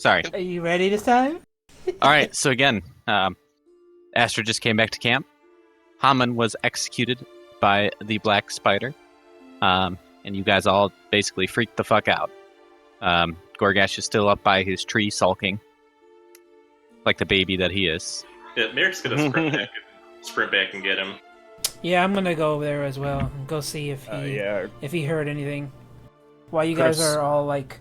Sorry. Are you ready this time? All right, so again, Astrid just came back to camp. Haman was executed by the Black Spider, and you guys all basically freaked the fuck out. Goregash is still up by his tree sulking, like the baby that he is. Yeah, Merrick's gonna sprint back and get him. Yeah, I'm gonna go over there as well and go see if he heard anything. While you guys are all like,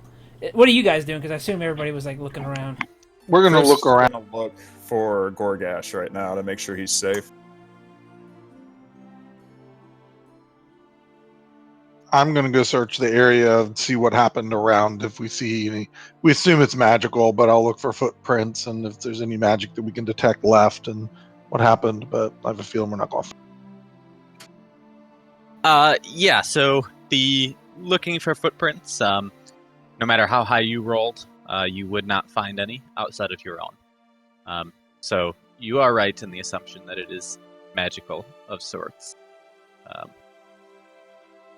what are you guys doing? Because I assume everybody was like looking around. We're gonna look around. Gonna look for Goregash right now to make sure he's safe. I'm gonna go search the area and see what happened around. If we see any, we assume it's magical, but I'll look for footprints and if there's any magic that we can detect left and what happened. But I have a feeling we're not going. Yeah. So the looking for footprints. No matter how high you rolled, you would not find any outside of your own. So you are right in the assumption that it is magical of sorts.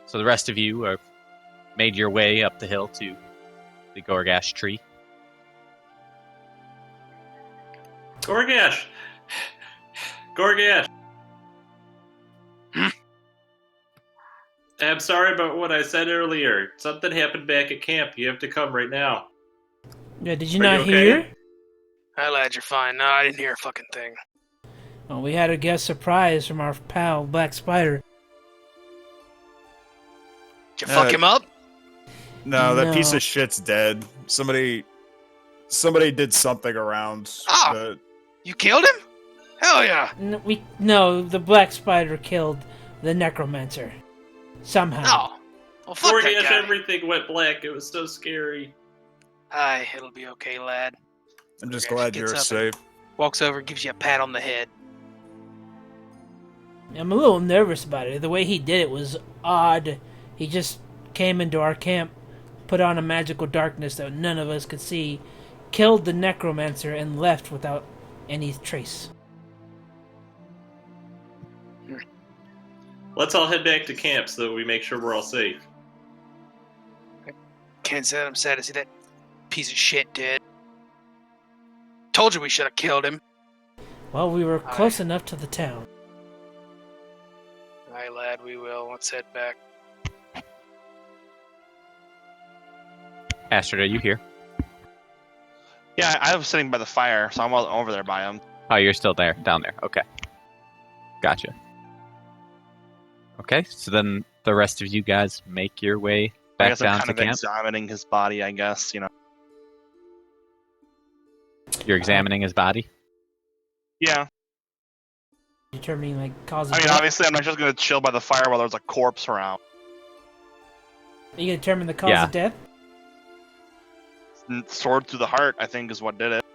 So the rest of you have made your way up the hill to the Goregash tree. Goregash! Goregash! I'm sorry about what I said earlier. Something happened back at camp. You have to come right now. Yeah, did you Are not you okay? hear? Hi, lad, you're fine. No, I didn't hear a fucking thing. Well, we had a guest surprise from our pal, Black Spider. Did you fuck him up? No, that No. piece of shit's dead. Somebody did something around. Oh. You killed him? Hell yeah. No, the Black Spider killed the Necromancer. Somehow. Oh. Well, fuck that Goregash, guy. everything went black. It was so scary. Aye, it'll be okay, lad. I'm just Goregash glad gets you're up safe. Walks over and gives you a pat on the head. I'm a little nervous about it. The way he did it was odd. He just came into our camp, put on a magical darkness that none of us could see, killed the Necromancer, and left without any trace. Let's all head back to camp so that we make sure we're all safe. Can't say that I'm sad to see that piece of shit dead. Told you we should have killed him. Well, we were close enough to the town. Aye, lad, we will. Let's head back. Astrid, are you here? Yeah, I was sitting by the fire, so I'm over there by him. Oh, you're still there, down there. Okay. Gotcha. Okay, so then the rest of you guys make your way I back guess down I'm to kind of camp. examining his body, I guess, You're examining his body? Yeah. Determining, like, cause of I mean, death. obviously, I'm not just going to chill by the fire while there's a corpse around. Are you gonna determine the cause Yeah. of death? Sword through the heart, I think, is what did it.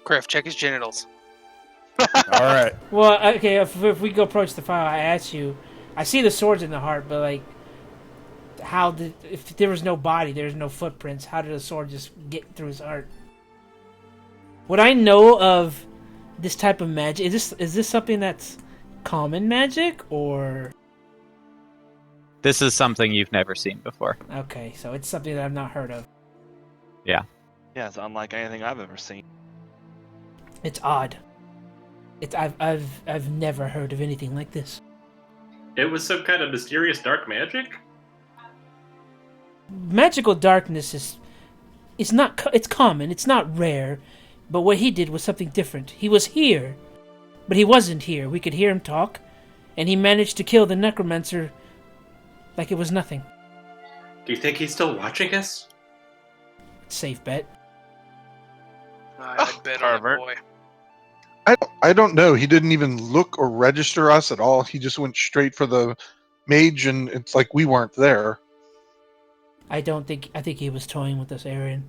Kriff, check his genitals. All right. Well, okay, if we go approach the fire, I ask you, I see the swords in the heart, but, like, if there was no body, there's no footprints, how did a sword just get through his heart? Would I know of this type of magic? Is this something that's common magic, or... This is something you've never seen before. Okay, so it's something that I've not heard of. Yeah. Yeah, it's unlike anything I've ever seen. It's odd. I've never heard of anything like this. It was some kind of mysterious dark magic? Magical darkness it's common, it's not rare, but what he did was something different. He was here, but he wasn't here. We could hear him talk, and he managed to kill the Necromancer like it was nothing. Do you think he's still watching us? Safe bet. I'd bet on it, pervert. boy. I don't know. He didn't even look or register us at all. He just went straight for the mage, and it's like we weren't there. I think he was toying with us, Aryan.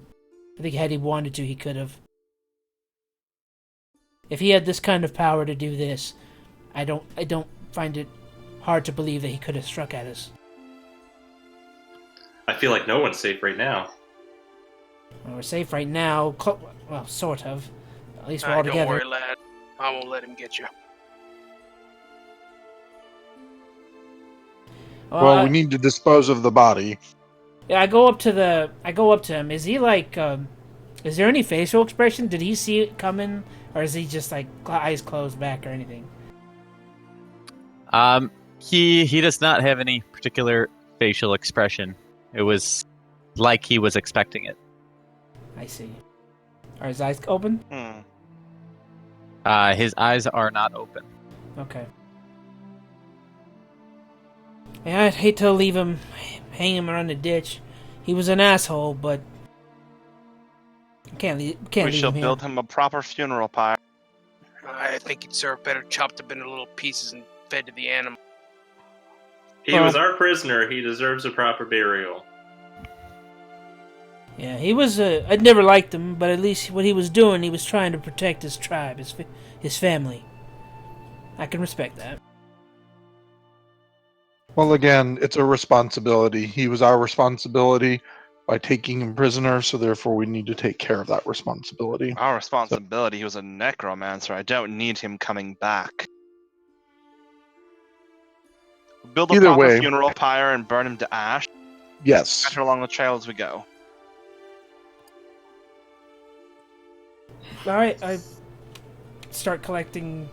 I think had he wanted to, he could have. If he had this kind of power to do this, I don't find it hard to believe that he could have struck at us. I feel like no one's safe right now. Well, we're safe right now. Well, sort of. At least we're all Don't together. worry, lad. I won't let him get you. Well, we need to dispose of the body. Yeah, I go up to him. Is he like? Is there any facial expression? Did he see it coming, or is he just like eyes closed back or anything? He does not have any particular facial expression. It was like he was expecting it. I see. Are his eyes open? His eyes are not open. Okay. Yeah, I'd hate to leave him, hang him around the ditch. He was an asshole, but can't leave We him shall here. build him a proper funeral pyre. I think he'd serve better chopped up into little pieces and fed to the animal. He was our prisoner. He deserves a proper burial. Yeah, he was. I'd never liked him, but at least what he was doing, he was trying to protect his tribe, his family. I can respect that. Well, again, it's a responsibility. He was our responsibility by taking him prisoner, so therefore we need to take care of that responsibility. Our responsibility. He was a necromancer. I don't need him coming back. Build a Either proper way. funeral pyre and burn him to ash. Yes. Scatter along the trail as we go. All right, I start collecting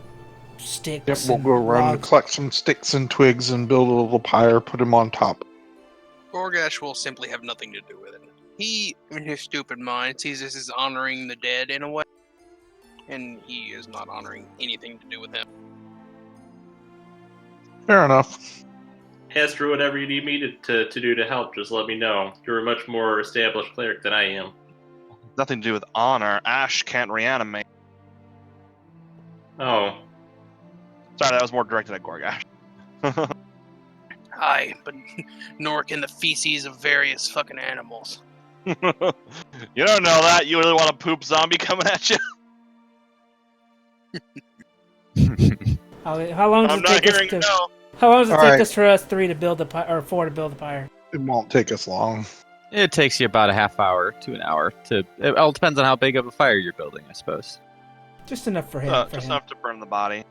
sticks. Yep, we'll and go around and logs. collect some sticks and twigs and build a little pyre, put him on top. Goregash will simply have nothing to do with it. He, in his stupid mind, sees this as honoring the dead in a way, and he is not honoring anything to do with him. Fair enough. Astrid, whatever you need me to do to help, just let me know. You're a much more established cleric than I am. Nothing to do with honor. Ash can't reanimate. Oh. Sorry, that was more directed at Goregash. Aye, but nor can the feces of various fucking animals. You don't know that. You really want a poop zombie coming at you? How long does I'm it not take us hearing to? no. How long does it All take right. us for us three to build the pyre, or four to build the pyre? It won't take us long. It takes you about a half hour to an hour to. It all depends on how big of a fire you're building, I suppose. Just enough for him. Just enough to burn the body.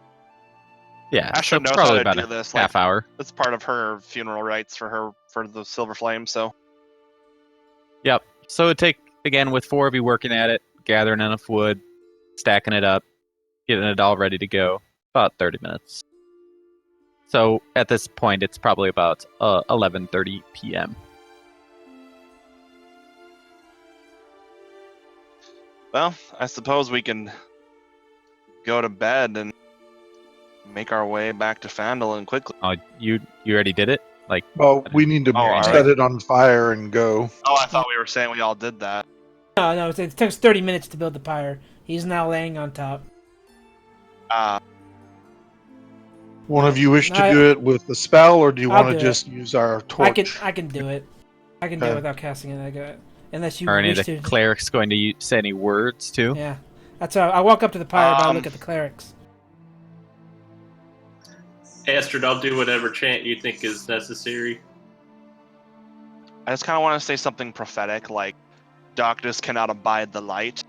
Yeah, Astrid so knows probably how to about do a this. half hour. It's part of her funeral rites for the Silver Flame. So Yep. So it'd take, again, with 4 of you working at it, gathering enough wood, stacking it up, getting it all ready to go, about 30 minutes. So at this point, it's probably about 11:30 p.m. well, I suppose we can go to bed and make our way back to Phandalin quickly. Oh, you already did it? Like, Well, we need to all set right. it on fire and go. Oh, I thought we were saying we all did that. No, it took us 30 minutes to build the pyre. He's now laying on top. One of you wish to I- do it with the spell, or do you I'll want to do it. just use our torch? I can do it. I can do Okay. it without casting it. Unless you are any of wish the to. clerics going to say any words too? Yeah, that's how I walk up to the pyre, but I look at the clerics. Astrid, I'll do whatever chant you think is necessary. I just kind of want to say something prophetic, like, "Darkness cannot abide the light,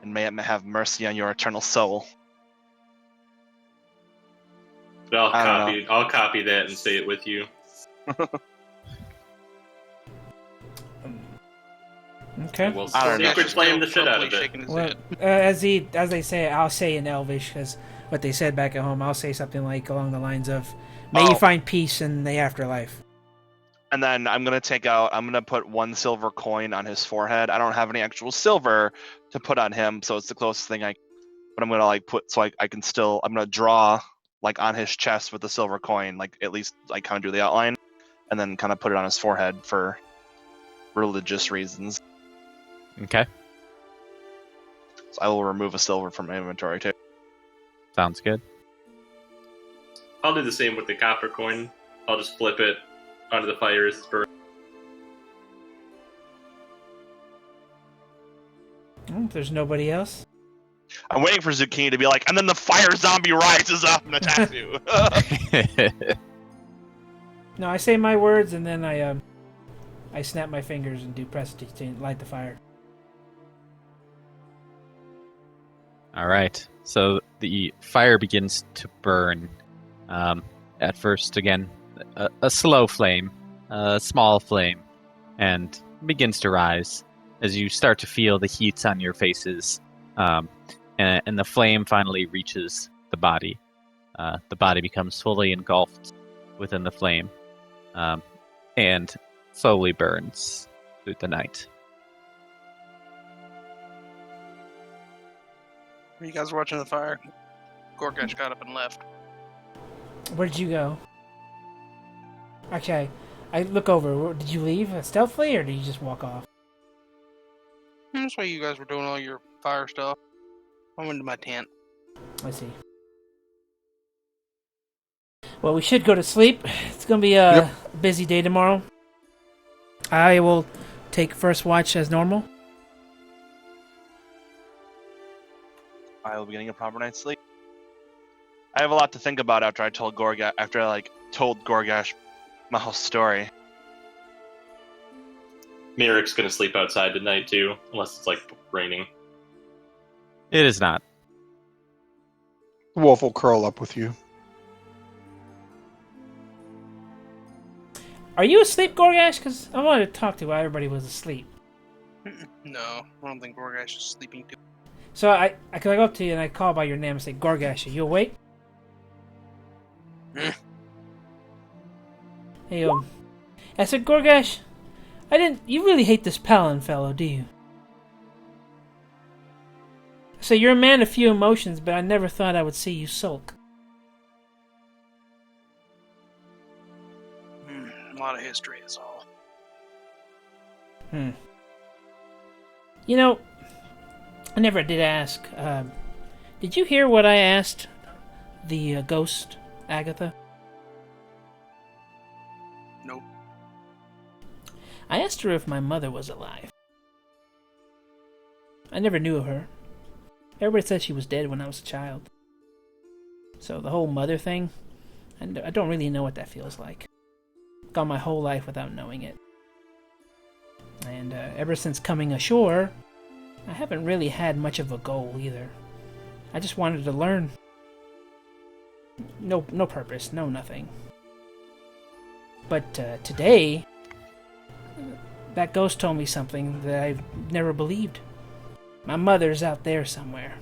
and may it have mercy on your eternal soul." But I don't I'll copy that and say it with you. Okay. We'll I don't know. secret flame the shit out of Probably it. shaking his Well, head. as they say, I'll say in Elvish, because what they said back at home, I'll say something like along the lines of, "May you Oh. find peace in the afterlife." And then I'm gonna put 1 silver coin on his forehead. I don't have any actual silver to put on him, so it's the closest thing but I'm gonna put so I can still. I'm gonna draw on his chest with the silver coin, at least kind of do the outline, and then kind of put it on his forehead for religious reasons. Okay, So I will remove a silver from my inventory too. sounds good. I'll do the same with the copper coin. I'll just flip it onto the fire as it's burned. If there's nobody else. I'm waiting for Zucchini to be like, and then the fire zombie rises up and attacks you. No, I say my words, and then I snap my fingers and do prestidigitation, light the fire. All right. So the fire begins to burn. At first, again, a slow flame, a small flame, and begins to rise as you start to feel the heat on your faces, and the flame finally reaches the body. The body becomes fully engulfed within the flame, and slowly burns through the night. You guys were watching the fire. Goregash got up and left. Where'd you go? Okay, I look over. Did you leave stealthily, or did you just walk off? That's why you guys were doing all your fire stuff. I went into my tent. I see. Well, we should go to sleep. It's going to be a busy day tomorrow. I will take first watch as normal. I will be getting a proper night's sleep. I have a lot to think about after I told Goregash my whole story. Merrick's gonna sleep outside tonight too, unless it's like raining. It is not. Wolf will curl up with you. Are you asleep, Goregash? Because I wanted to talk to you while everybody was asleep. No, I don't think Goregash is sleeping too. So I go up to you and I call by your name and say, Goregash, are you awake? Hey, I said, Goregash, you really hate this Paladin fellow, do you? So you're a man of few emotions, but I never thought I would see you sulk. A lot of history is all. You know, I never did ask. Did you hear what I asked the ghost, Agatha? Nope. I asked her if my mother was alive. I never knew of her. Everybody said she was dead when I was a child. So the whole mother thing, I don't really know what that feels like. Gone my whole life without knowing it. And ever since coming ashore, I haven't really had much of a goal either. I just wanted to learn. No purpose, no nothing. But today, that ghost told me something that I've never believed. My mother's out there somewhere.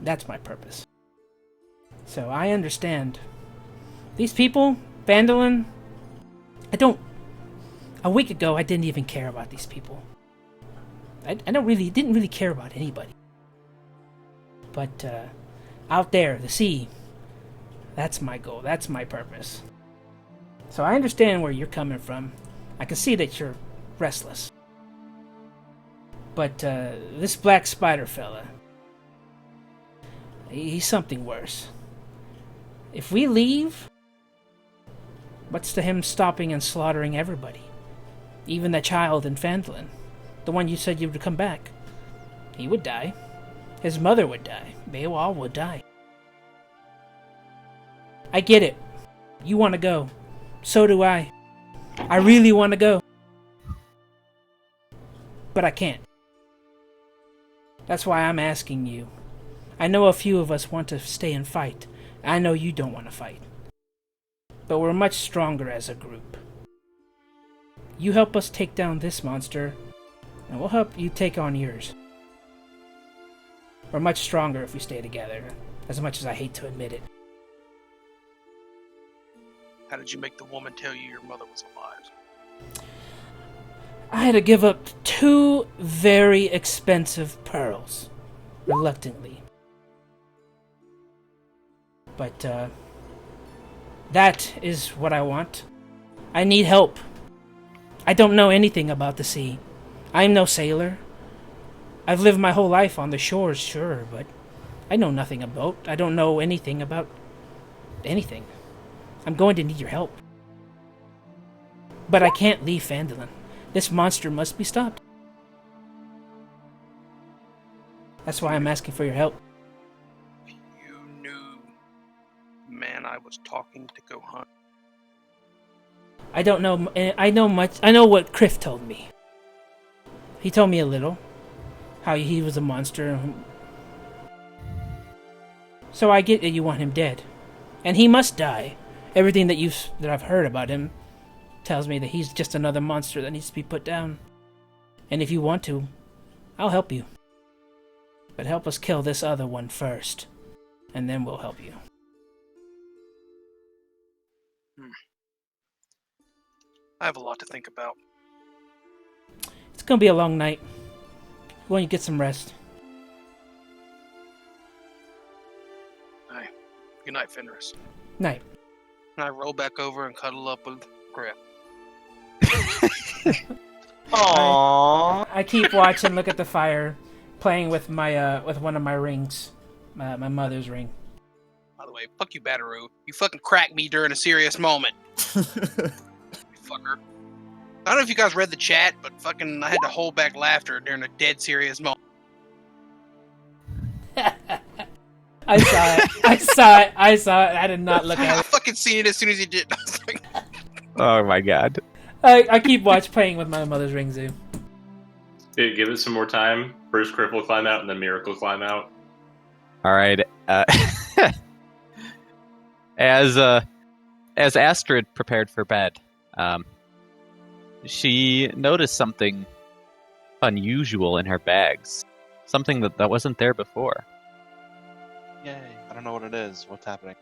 That's my purpose. So I understand. These people, Vandalin, a week ago I didn't even care about these people. I didn't really care about anybody. But out there, the sea, that's my goal, that's my purpose. So I understand where you're coming from. I can see that you're restless. But this black spider fella, he's something worse. If we leave, what's to him stopping and slaughtering everybody? Even the child in Phandalin, the one you said you would come back. He would die. His mother would die. They all would die. I get it. You want to go. So do I. I really want to go. But I can't. That's why I'm asking you. I know a few of us want to stay and fight. I know you don't want to fight. But we're much stronger as a group. You help us take down this monster, and we'll help you take on yours. We're much stronger if we stay together, as much as I hate to admit it. How did you make the woman tell you your mother was alive? I had to give up 2 very expensive pearls, reluctantly. But, that is what I want. I need help. I don't know anything about the sea. I'm no sailor. I've lived my whole life on the shores, sure, but I know nothing about. I don't know anything about anything. I'm going to need your help. But I can't leave Phandalin. This monster must be stopped. That's why I'm asking for your help. You knew the man I was talking to go hunt. I don't know. I know much. I know what Kriff told me. He told me a little. How he was a monster. So I get that you want him dead. And he must die. Everything that I've heard about him tells me that he's just another monster that needs to be put down. And if you want to, I'll help you. But help us kill this other one first, and then we'll help you. I have a lot to think about. It's gonna be a long night. Go and get some rest. Aye. Good night, Fenris. Night. And I roll back over and cuddle up with Kriff. Aww. I keep watching, look at the fire, playing with my with one of my rings, my mother's ring. By the way, fuck you, Batoru. You fucking cracked me during a serious moment. You fucker. I don't know if you guys read the chat, but fucking I had to hold back laughter during a dead serious moment. I saw it. I saw it. I did not look I at it. fucking seen it as soon as he did. I was like, Oh my god. I keep playing with my mother's ring, Zoo. Dude, give it some more time. First Kriff will climb out, and then Merrick will climb out. All right. As Astrid prepared for bed, she noticed something unusual in her bags. Something that wasn't there before. Yay. I don't know what it is. What's happening?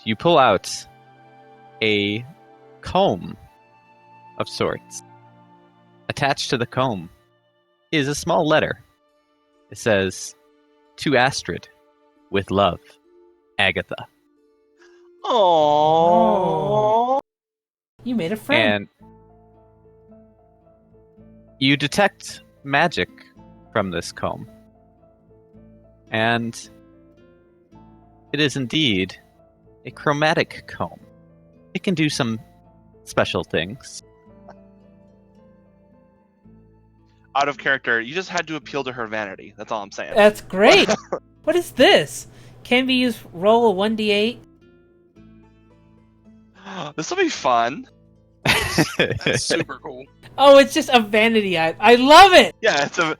You pull out a comb of sorts. Attached to the comb is a small letter. It says, "To Astrid, with love, Agatha." Aww. You made a friend. And you detect magic from this comb. And it is indeed a chromatic comb. It can do some special things. Out of character, you just had to appeal to her vanity. That's all I'm saying. That's great. What is this? Can be used. Roll a 1d8. This will be fun. that's super cool. Oh, it's just a vanity. I love it. Yeah, it's a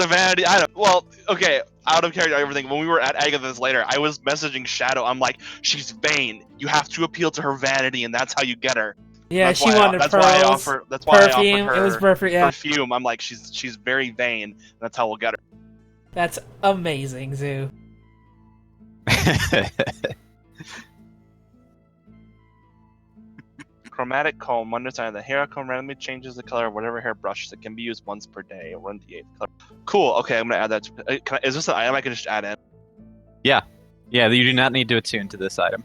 vanity item. Well, okay, out of character, everything. When we were at Agatha's later, I was messaging Shadow. I'm like, she's vain. You have to appeal to her vanity, and that's how you get her. Yeah, That's she why wanted that's pearls, why I offer. That's why I perfume. offered her It was perfect. Yeah, perfume. I'm like, she's very vain. And that's how we'll get her. that's amazing, Zoo. Chromatic comb. Understand the hair comb randomly changes the color of whatever hair brushes. It can be used once per day. 1d8 color. Cool. Okay, I'm gonna add that. Is this an item I can just add in? Yeah, you do not need to attune to this item.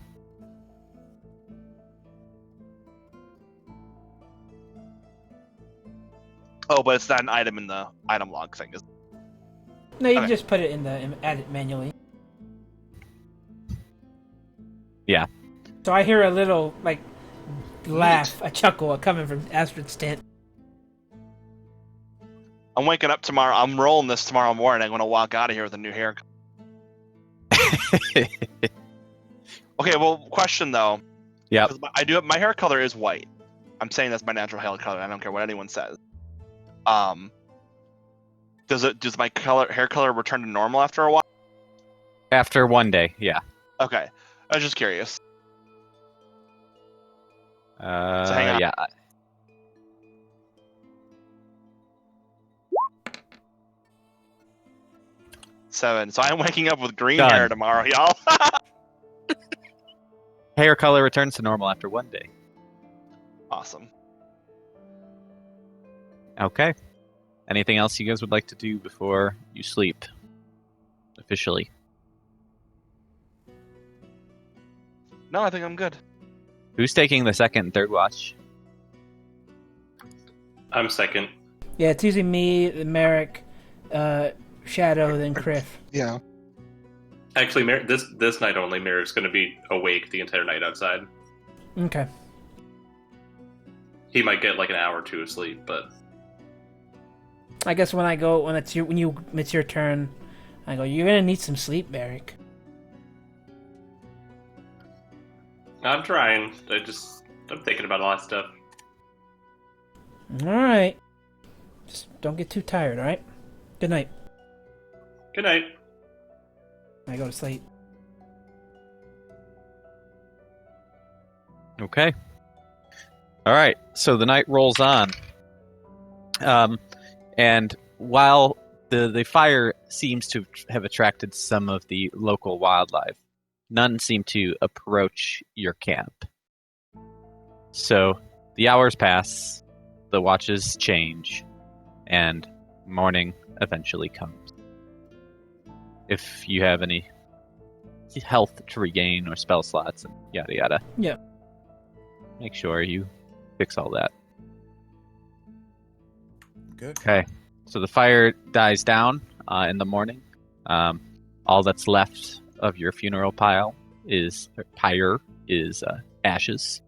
Oh, but it's not an item in the item log thing, is it? No, you Okay. just put it add it manually. Yeah. So I hear a little laugh, a chuckle coming from Astrid's tent. I'm waking up tomorrow. I'm rolling this tomorrow morning. I'm gonna walk out of here with a new haircut. Okay, well, question though. Yep. 'Cause my hair color is white. I'm saying that's my natural hair color. I don't care what anyone says. Does my hair color return to normal after a while? After one day, yeah. Okay, I was just curious. So hang on. Yeah. 7. So I'm waking up with green Done. hair tomorrow, y'all. Hair color returns to normal after one day. Awesome. Okay. Anything else you guys would like to do before you sleep? Officially. No, I think I'm good. Who's taking the second and third watch? I'm second. Yeah, it's usually me, Merrick, Shadow, then Kriff. Yeah. Actually, this night only, Merrick's going to be awake the entire night outside. Okay. He might get like an hour or two of sleep, but I guess when it's your turn, I go, you're gonna need some sleep, Merrick. I'm trying. I'm thinking about a lot of stuff. Alright. Just don't get too tired, alright? Good night. Good night. I go to sleep. Okay. All right, so the night rolls on, and while the fire seems to have attracted some of the local wildlife, none seem to approach your camp. So the hours pass, the watches change, and morning eventually comes. If you have any health to regain or spell slots and yada yada, Yeah. make sure you fix all that. Good. Okay, so the fire dies down in the morning. All that's left of your funeral pyre is ashes,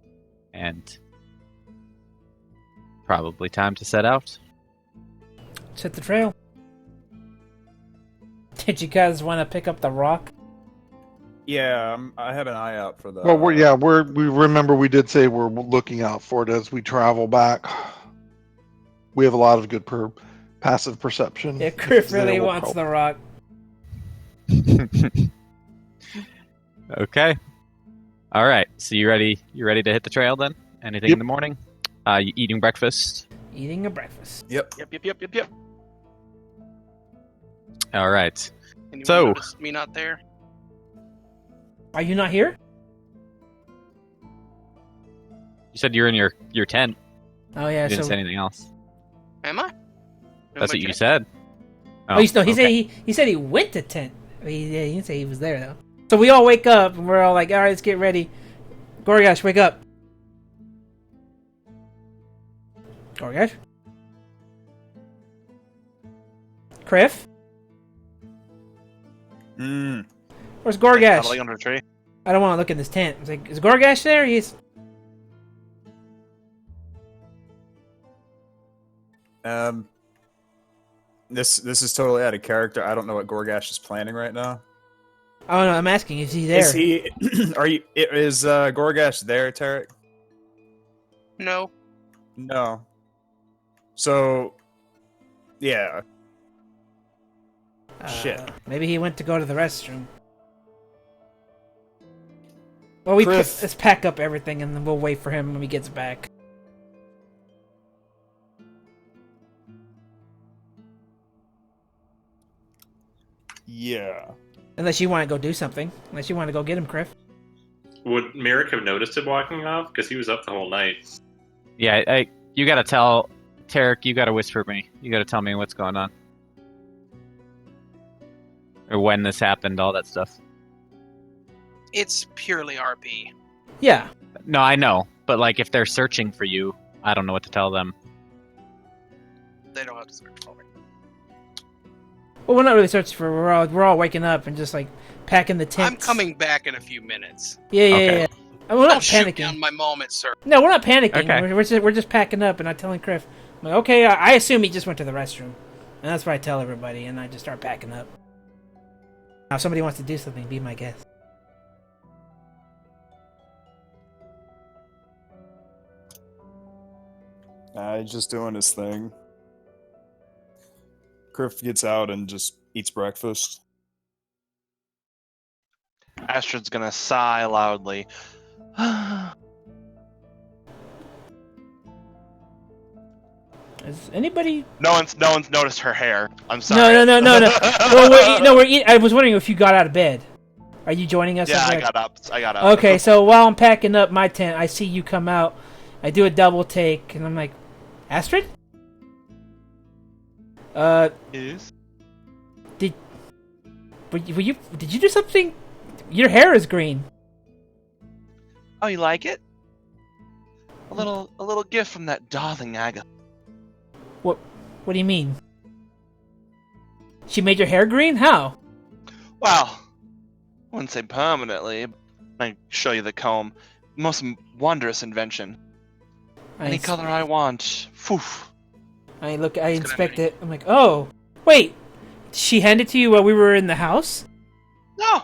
and probably time to set out. Set the trail. Did you guys want to pick up the rock? Yeah, I have an eye out for the. Well, we remember we did say we're looking out for it as we travel back. We have a lot of good passive perception. Yeah, Kriff There really will wants help. the rock. Okay. All right. So you ready? You ready to hit the trail then? Anything Yep. in the morning? You eating breakfast? Eating a breakfast. Yep. Yep. All right. Anyone So- notice me not there? Are you not here? You said you're in your tent. Oh yeah. You didn't So say anything else. Am I? That's what you said. said. oh, he said he said he went to tent. He didn't say he was there though. So we all wake up and we're all like, all right, let's get ready. Goregash, wake up. Goregash. Kriff, where's Goregash? Cuddling under a tree. I don't want to look in this tent. It's like, is Goregash there? He's This is totally out of character. I don't know what Goregash is planning right now. Oh no, I'm asking, is he there? Is he? Is Goregash there, Tarrek? No. No. So, yeah. Shit. Maybe he went to go to the restroom. Well, Kriff. let's pack up everything and then we'll wait for him when he gets back. Yeah. Unless you want to go do something. Unless you want to go get him, Kriff. Would Merrick have noticed him walking off? Because he was up the whole night. Yeah, you gotta tell Tarrek. You gotta whisper me. You gotta tell me what's going on, or when this happened. All that stuff. It's purely RP. Yeah. No, I know, but like if they're searching for you, I don't know what to tell them. They don't have to search for me. Well, we're not really searching for. We're all waking up and just like packing the tents. I'm coming back in a few minutes. Yeah. Okay. Yeah. We're not Don't shoot me panicking. on my moment, sir. No, we're not panicking. Okay. We're just packing up, and I'm telling Kriff, I'm like, okay, I assume he just went to the restroom, and that's what I tell everybody, and I just start packing up. Now, if somebody wants to do something, be my guest. He's just doing his thing. Kriff gets out and just eats breakfast. Astrid's gonna sigh loudly. Is anybody? No one's noticed her hair. I'm sorry. No. Well, I was wondering if you got out of bed. Are you joining us? Yeah, over I there? got up. I got up. Okay, so while I'm packing up my tent, I see you come out. I do a double take, and I'm like, Astrid? Yes. Did you do something? Your hair is green. Oh, you like it? A little gift from that darling Agatha. What do you mean? She made your hair green? How? Well, I wouldn't say permanently. I show you the comb. Most wondrous invention. Any color I want. Poof. I inspect it. I'm like, oh, wait. She handed it to you while we were in the house? No.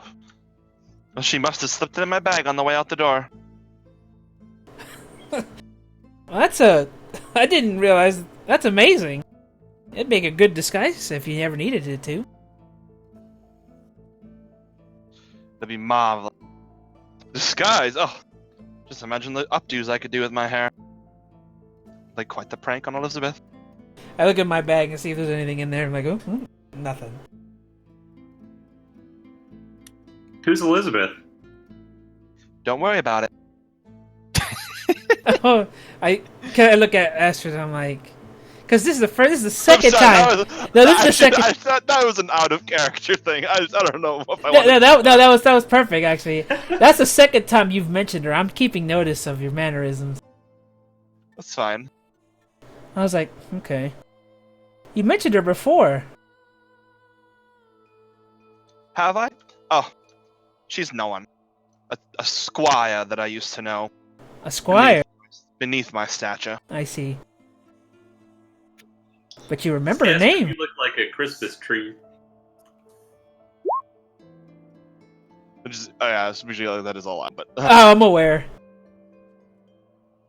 Well, she must have slipped it in my bag on the way out the door. Well, I didn't realize. That's amazing. It'd make a good disguise if you ever needed it to. That'd be marvelous. Disguise. Oh, just imagine the updos I could do with my hair. like quite the prank on Elizabeth. I look at my bag and see if there's anything in there. I'm like, oh, nothing. Who's Elizabeth? Don't worry about it. Oh, I look at Astrid and I'm like, because this is the second time. This is the second. I thought that was an out of character thing. I don't know if I No, that was perfect actually. That's the second time you've mentioned her. I'm keeping notice of your mannerisms. That's fine. I was like, okay. You mentioned her before. Have I? Oh, she's no one. A squire that I used to know. A squire? Beneath my stature. I see. But you remember Yes, her name. You look like a Christmas tree. Which is, oh yeah, it's usually that is a lot, but... Oh, I'm aware.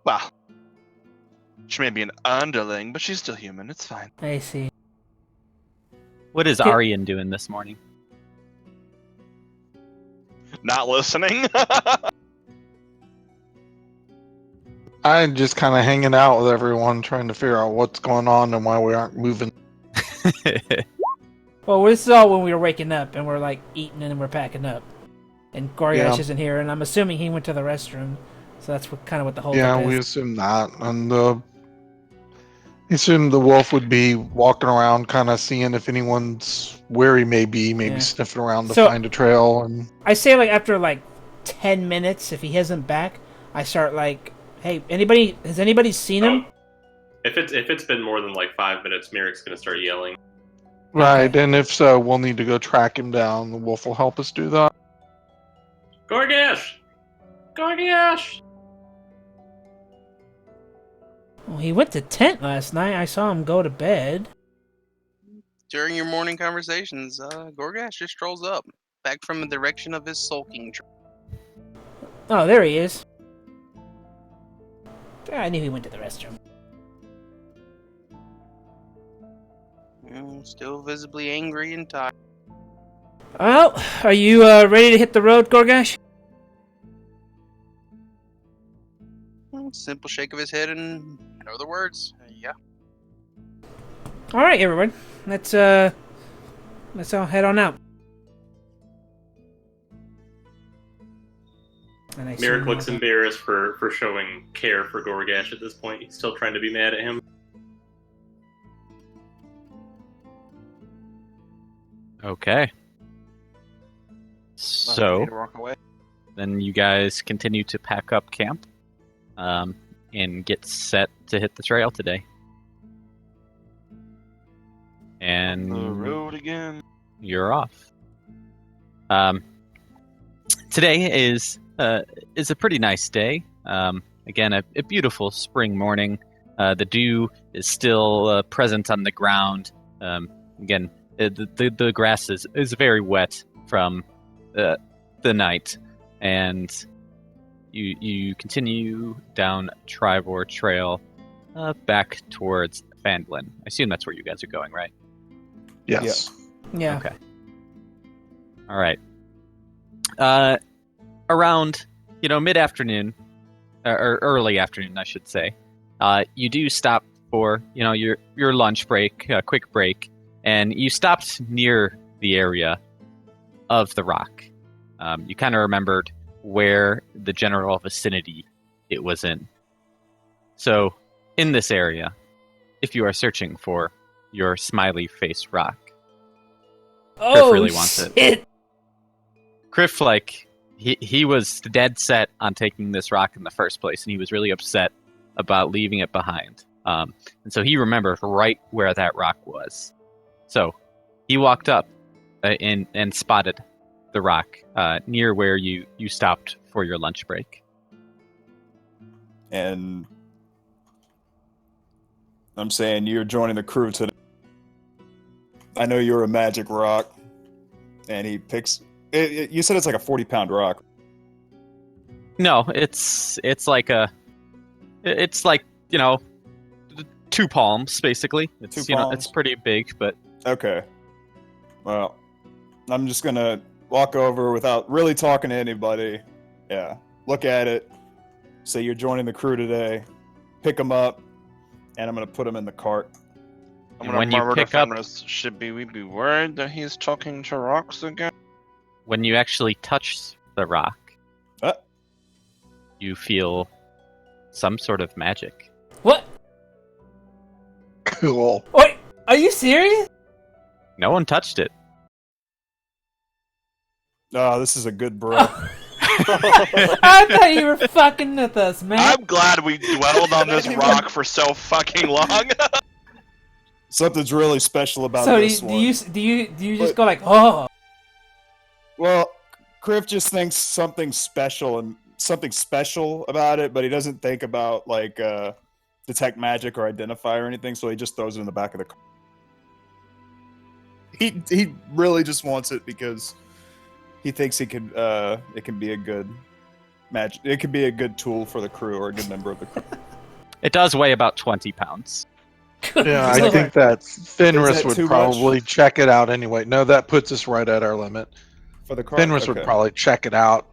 Well, she may be an underling, but she's still human. It's fine. I see. What is Aryan doing this morning? Not listening. I'm just kind of hanging out with everyone, trying to figure out what's going on and why we aren't moving. Well, this is all when we were waking up and we're like eating and then we're packing up. And Goregash Yeah. isn't here, and I'm assuming he went to the restroom. So that's kind of what the whole Yeah, thing we is. assume that. And we assume the wolf would be walking around, kind of seeing if anyone's where he may be, maybe Yeah. sniffing around to So- find a trail. And I say like after like 10 minutes, if he isn't back, I start like, hey, has anybody seen him? If it's been more than like 5 minutes, Merrick's gonna start yelling. right, and if so, we'll need to go track him down. The wolf will help us do that. Goregash! Goregash! Well, he went to tent last night. I saw him go to bed. During your morning conversations, Goregash just strolls up, back from the direction of his sulking trip. Oh, there he is. I knew he went to the restroom. Still visibly angry and tired. Well, are you ready to hit the road, Goregash? Simple shake of his head and no other words. Yeah. All right, everyone. Let's all head on out. And I Merrick see- looks embarrassed for showing care for Goregash at this point. He's still trying to be mad at him. Okay. So Walk away. then you guys continue to pack up camp, and get set to hit the trail today. And The road again. you're off. Today is a pretty nice day. Again, a beautiful spring morning. The dew is still present on the ground. Again, the grass is very wet from the night, and you continue down Trivor Trail back towards Fandlin. I assume that's where you guys are going, right? Yes. Yeah. Okay. All right. Around mid-afternoon, or early afternoon, I should say. You do stop for your lunch break, a quick break, and you stopped near the area of the rock. You kind of remembered where the general vicinity it was in. So, in this area, if you are searching for your smiley face rock, Oh, really wants it. shit. Kriff, he was dead set on taking this rock in the first place, and he was really upset about leaving it behind. And so he remembered right where that rock was. So he walked up and spotted the rock near where you stopped for your lunch break. And I'm saying you're joining the crew today. I know you're a magic rock. And he picks... you said it's like a 40-pound rock. No, it's like 2 palms basically. It's 2 palms. it's pretty big, but Okay. Well, I'm just going to walk over without really talking to anybody. Yeah. Look at it. Say you're joining the crew today. Pick him up. and I'm gonna put him in the cart. I'm And gonna when you murmur to pick up- Fenris, should we be worried that he's talking to rocks again? When you actually touch the rock, Uh. you feel some sort of magic. What? Cool. Wait, are you serious? No one touched it. Oh, this is a good bro. I thought you were fucking with us, man. I'm glad we dwelled on this rock for so fucking long. Something's really special about So this do one. you just go like, oh? Well, Kriff just thinks something special about it, but he doesn't think about like detect magic or identify or anything, so he just throws it in the back of the car. He really just wants it because he thinks it can be a good magic. It could be a good tool for the crew or a good member of the crew. It does weigh about 20 pounds. Yeah, I think that Fenris Is that would too probably much? check it out anyway. No, that puts us right at our limit. For the car. Fenris would probably check it out,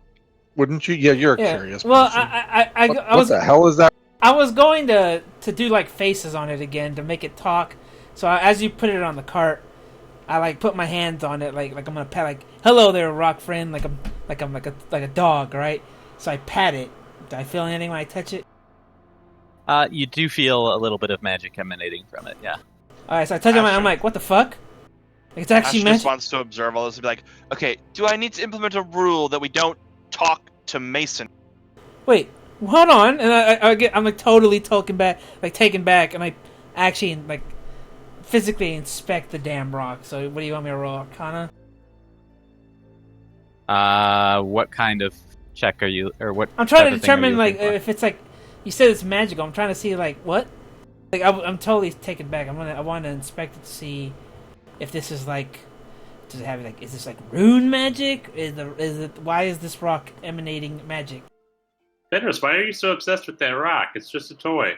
wouldn't you? Yeah, you're a curious Well, person. I what was the hell is that? I was going to do like faces on it again to make it talk. So as you put it on the cart, I like put my hands on it like I'm gonna pat like, hello there, rock friend, like I'm like a dog, right? So I pat it. Do I feel anything when I touch it? You do feel a little bit of magic emanating from it, yeah. All right, so I touch it. I'm Astrid. like, what the fuck? It's actually Ash magic. just wants to observe all this and be like, okay, do I need to implement a rule that we don't talk to Mason? Wait, hold on. And I'm like totally taken back, and I actually like physically inspect the damn rock. So what do you want me to roll, Arcana? What kind of check are you, or what? I'm trying type to of thing are you determine like looking for? if it's like you said it's magical. I'm trying to see like what. Like I'm totally taken back. I want to inspect it to see if this is like. Does it have like? Is this like rune magic? Why is this rock emanating magic? Fenris, why are you so obsessed with that rock? It's just a toy.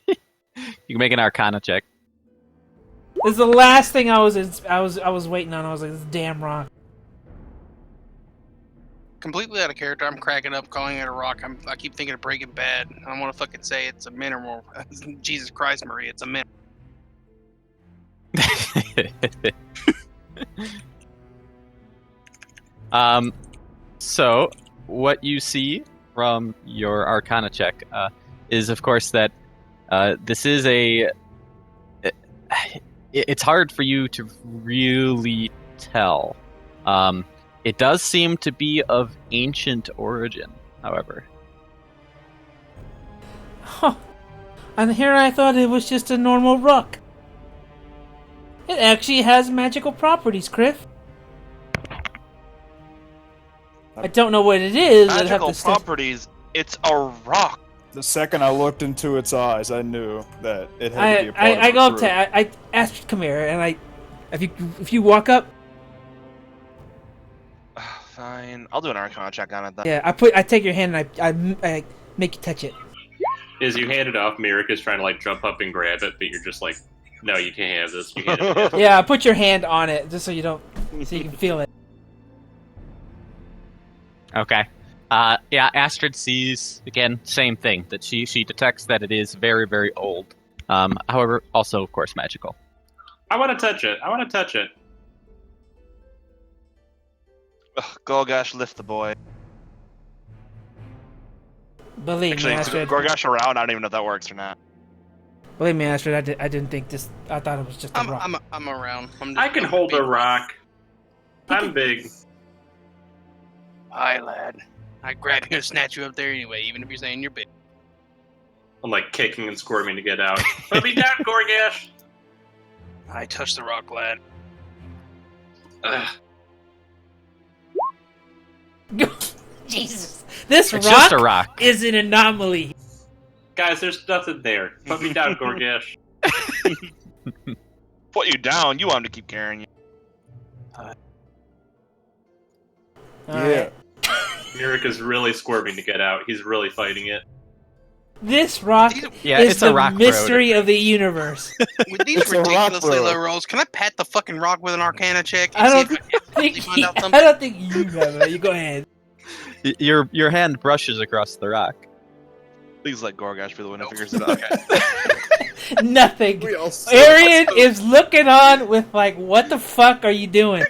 You can make an Arcana check. This is the last thing I was waiting on. I was like, this damn rock. Completely out of character. I'm cracking up, calling it a rock. I keep thinking of Breaking Bad. I don't want to fucking say it's a mineral. Jesus Christ, Marie, it's a mineral. So what you see from your Arcana check is, of course, that this is it's hard for you to really tell. It does seem to be of ancient origin, however. Huh. And here I thought it was just a normal rock. It actually has magical properties, Kriff. I don't know what it is. I'd have Magical to properties, it's a rock. The second I looked into its eyes, I knew that it had to be a part of I the go up crew. to I ask, come here, and if you walk up, Fine, I'll do an Arcana check on it then. yeah, I take your hand and I make you touch it. As you hand it off, Merrick is trying to like jump up and grab it, but you're just like, no, you can't have this. You hand it to him. Yeah, put your hand on it just so you can feel it. Okay. Yeah, Astrid sees, again, same thing, that she detects that it is very, very old. However, also, of course, magical. I want to touch it. I want to touch it. Ugh, Goregash, lift the boy. Believe Actually, me, is Astrid. Goregash around? I don't even know if that works or not. Believe me, Astrid. I didn't think this. I thought it was just a rock. I'm around. I can hold a rock. I'm big. Hi, lad. I'd grab you and snatch you up there anyway, even if you're saying you're big. I'm like kicking and squirming to get out. Put me down, Goregash. I touched the rock, lad. Ugh. Jesus, this It's rock, just a rock. is an anomaly. Guys, there's nothing there. Put me down, Goregash. Put you down. You want him to keep carrying you. Yeah. Merrick is really squirming to get out. He's really fighting it. This rock Yeah, is it's a the rock road. mystery of the universe. With these It's a rock ridiculously road. low rolls, can I pat the fucking rock with an Arcana check? I And don't see if I think find out I something? don't think you have it. You go ahead. Your hand brushes across the rock. Please let Goregash be the one who figures it out. Okay. Nothing. We all Aryan is looking on with like, what the fuck are you doing?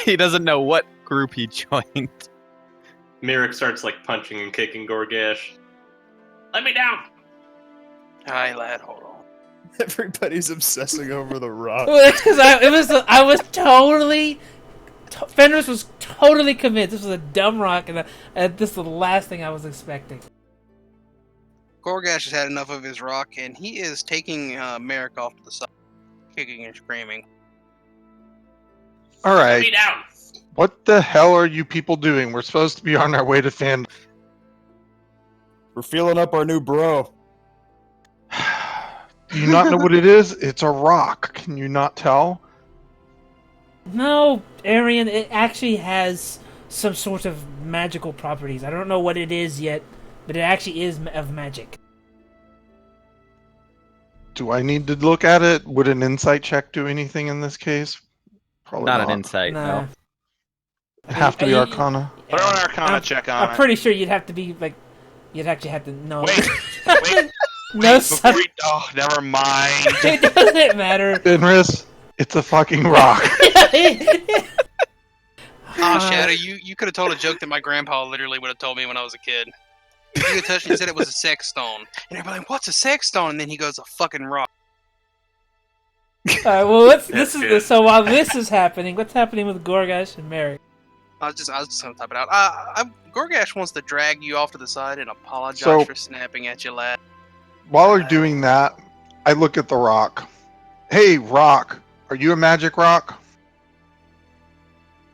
He doesn't know what group he joined. Merrick starts like punching and kicking Goregash. Let me down! Hi, lad. Hold on. Everybody's obsessing over the rock. Well, that's because I was totally. Fenris was totally convinced this was a dumb rock, and this was the last thing I was expecting. Goregash has had enough of his rock, and he is taking Merrick off to the side, kicking and screaming. All Let me right. down! What the hell are you people doing? We're supposed to be on our way to Fan. We're feeling up our new bro. Do you not know what it is? It's a rock. Can you not tell? No, Aryan, it actually has some sort of magical properties. I don't know what it is yet, but it actually is of magic. Do I need to look at it? Would an insight check do anything in this case? Probably Not not. an insight, Nah. no. It'd have to be Arcana. Throw an Arcana check on I'm it. pretty sure you'd have to be like, you'd actually have to know. Wait. No, Before we, oh, never mind. it doesn't matter. Fenris, it's a fucking rock. Shadow, you could have told a joke that my grandpa literally would have told me when I was a kid. He had touched me and said it was a sex stone. And everybody like, what's a sex stone? And then he goes, a fucking rock. Alright, well, That's good. so while this is happening, what's happening with Goregash and Merrick? I was just gonna type it out. Goregash wants to drag you off to the side and apologize So- for snapping at you, lad. While we're doing that, I look at the rock. Hey, rock, are you a magic rock?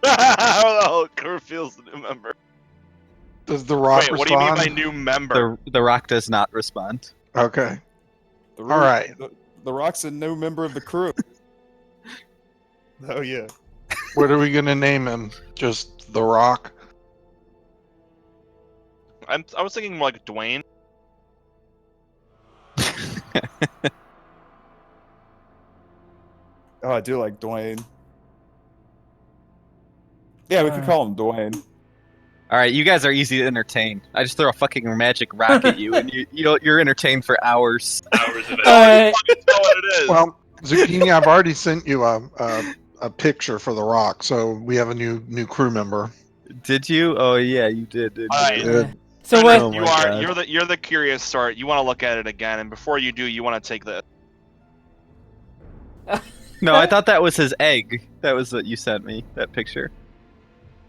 Oh, Kriff feels the new member. Does the rock Wait, what do you respond? mean by new member? The rock does not respond. Okay. The All right. The rock's a new member of the crew. Oh yeah. What are we gonna name him? Just the rock? I was thinking more like Dwayne. Oh, I do like Dwayne. Yeah, we could call him Dwayne. All right, you guys are easy to entertain. I just throw a fucking magic rock at you, and you're entertained for hours. Hours of it. Alright, That's not what it is. Well, Zucchini, I've already sent you a picture for the rock, so we have a new crew member. Did you? Oh yeah, you did. Didn't All right. you? Good. so Oh what? my You are God. you're the curious sort. You want to look at it again, and before you do, you want to take this. No, I thought that was his egg. That was what you sent me. That picture.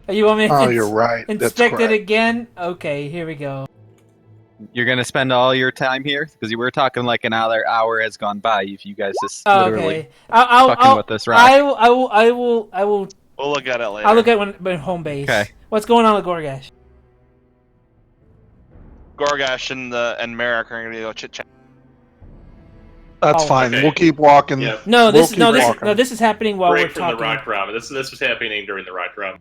You want me to Oh, you're right. That's inspect it correct. again? Okay, here we go. You're gonna spend all your time here because you were talking like another hour has gone by. If you guys just Oh, literally okay. I'll, fucking with this rock. I will. We'll look at it later. I'll look at when home base. Okay. What's going on with Goregash? Goregash and Merrick are gonna go chit chat. That's Oh, fine. okay. We'll keep walking. Yeah. No, We'll keep walking. this is happening while Break we're from talking. the rock drama. This was happening during the rock drama.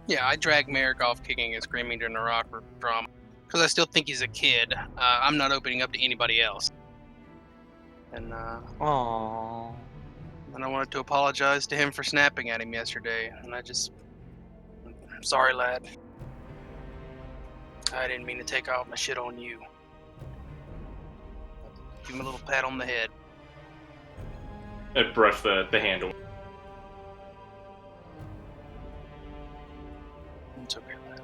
Yeah, I dragged Merrick off kicking and screaming during the rock drama. Because I still think he's a kid. I'm not opening up to anybody else. And Aww. I wanted to apologize to him for snapping at him yesterday. And I'm sorry, lad. I didn't mean to take off my shit on you. Give him a little pat on the head. I brush the handle. It's okay, lad.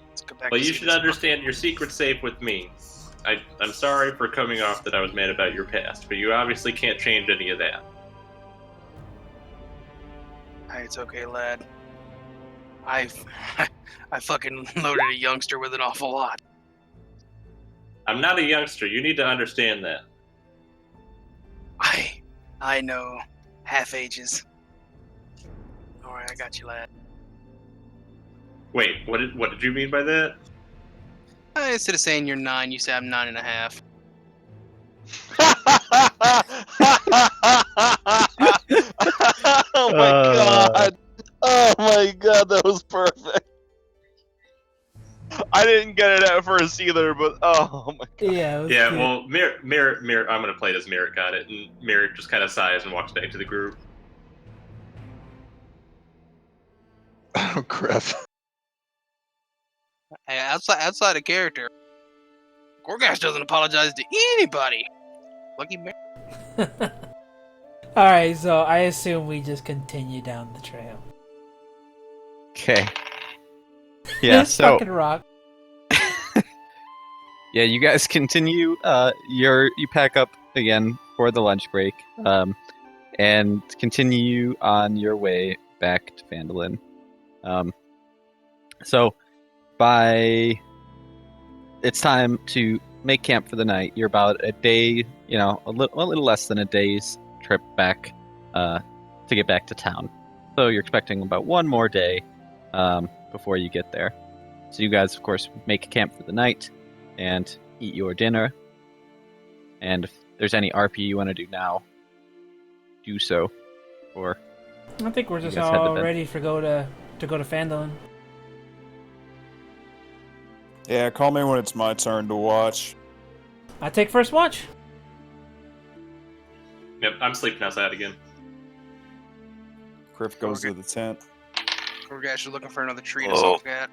Let's go back Well, to you see should this understand your secret's safe with me. I'm sorry for coming off that I was mad about your past, but you obviously can't change any of that. Hey, it's okay, lad. I fucking loaded a youngster with an awful lot. I'm not a youngster. You need to understand that. I know. Half ages. Alright, I got you, lad. Wait, what did you mean by that? Instead of saying you're 9, you say I'm 9.5. Oh my god! Oh my god, that was perfect. I didn't get it at first either, but oh my god. Yeah. it was Yeah, good. well, Merrick, I'm gonna play it as Merrick got it, and Merrick just kind of sighs and walks back to the group. Oh, Kriff. Hey, outside of character, Goregash doesn't apologize to anybody. Lucky man. Alright, so I assume we just continue down the trail. Okay. Yeah, This so fucking rock. yeah, you guys continue. You pack up again for the lunch break, and continue on your way back to Phandalin. So it's time to make camp for the night. You're about a day, a little less than a day's trip back to get back to town. So you're expecting about one more day before you get there. So you guys, of course, make camp for the night and eat your dinner. And if there's any RP you want to do now, do so. Or I think we're just guys head to all bed. ready to go to Phandalin. Yeah, call me when it's my turn to watch. I take first watch. Yep, I'm sleeping outside again. Kriff goes to the tent. Goregash is looking for another tree to sulk at.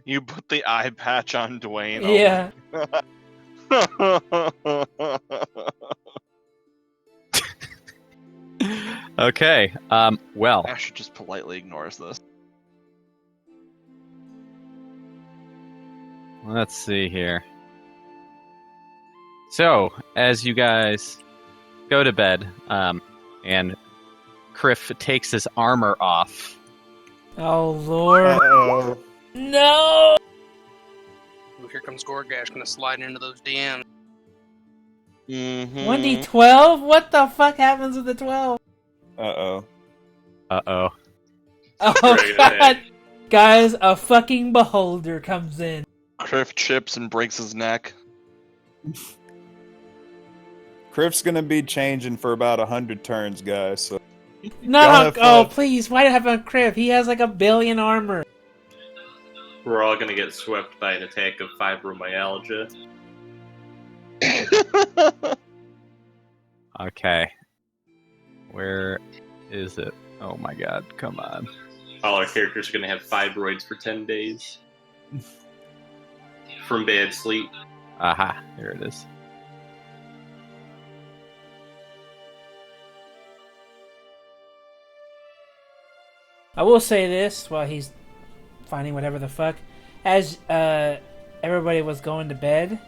You put the eye patch on Dwayne. Yeah. Okay. Well, Asher just politely ignores this. let's see here. So, as you guys go to bed, and Kriff takes his armor off. Oh lord. Uh-oh. No. Ooh, here comes Goregash, gonna slide into those DMs. Mm-hmm. 1d12? What the fuck happens with the 12? Uh-oh. Uh-oh. Oh Great god. ahead. Guys, a fucking beholder comes in. Kriff chips and breaks his neck. Kriff's gonna be changing for about 100 turns, guys. So No, Y'all have oh fun. please, why did I have on Kriff? He has like 1 billion armor. We're all gonna get swept by an attack of fibromyalgia. Okay. Where is it? Oh my god, come on. All our characters are gonna have fibroids for 10 days. From bad sleep. Aha, here it is. I will say this while he's finding whatever the fuck. As everybody was going to bed,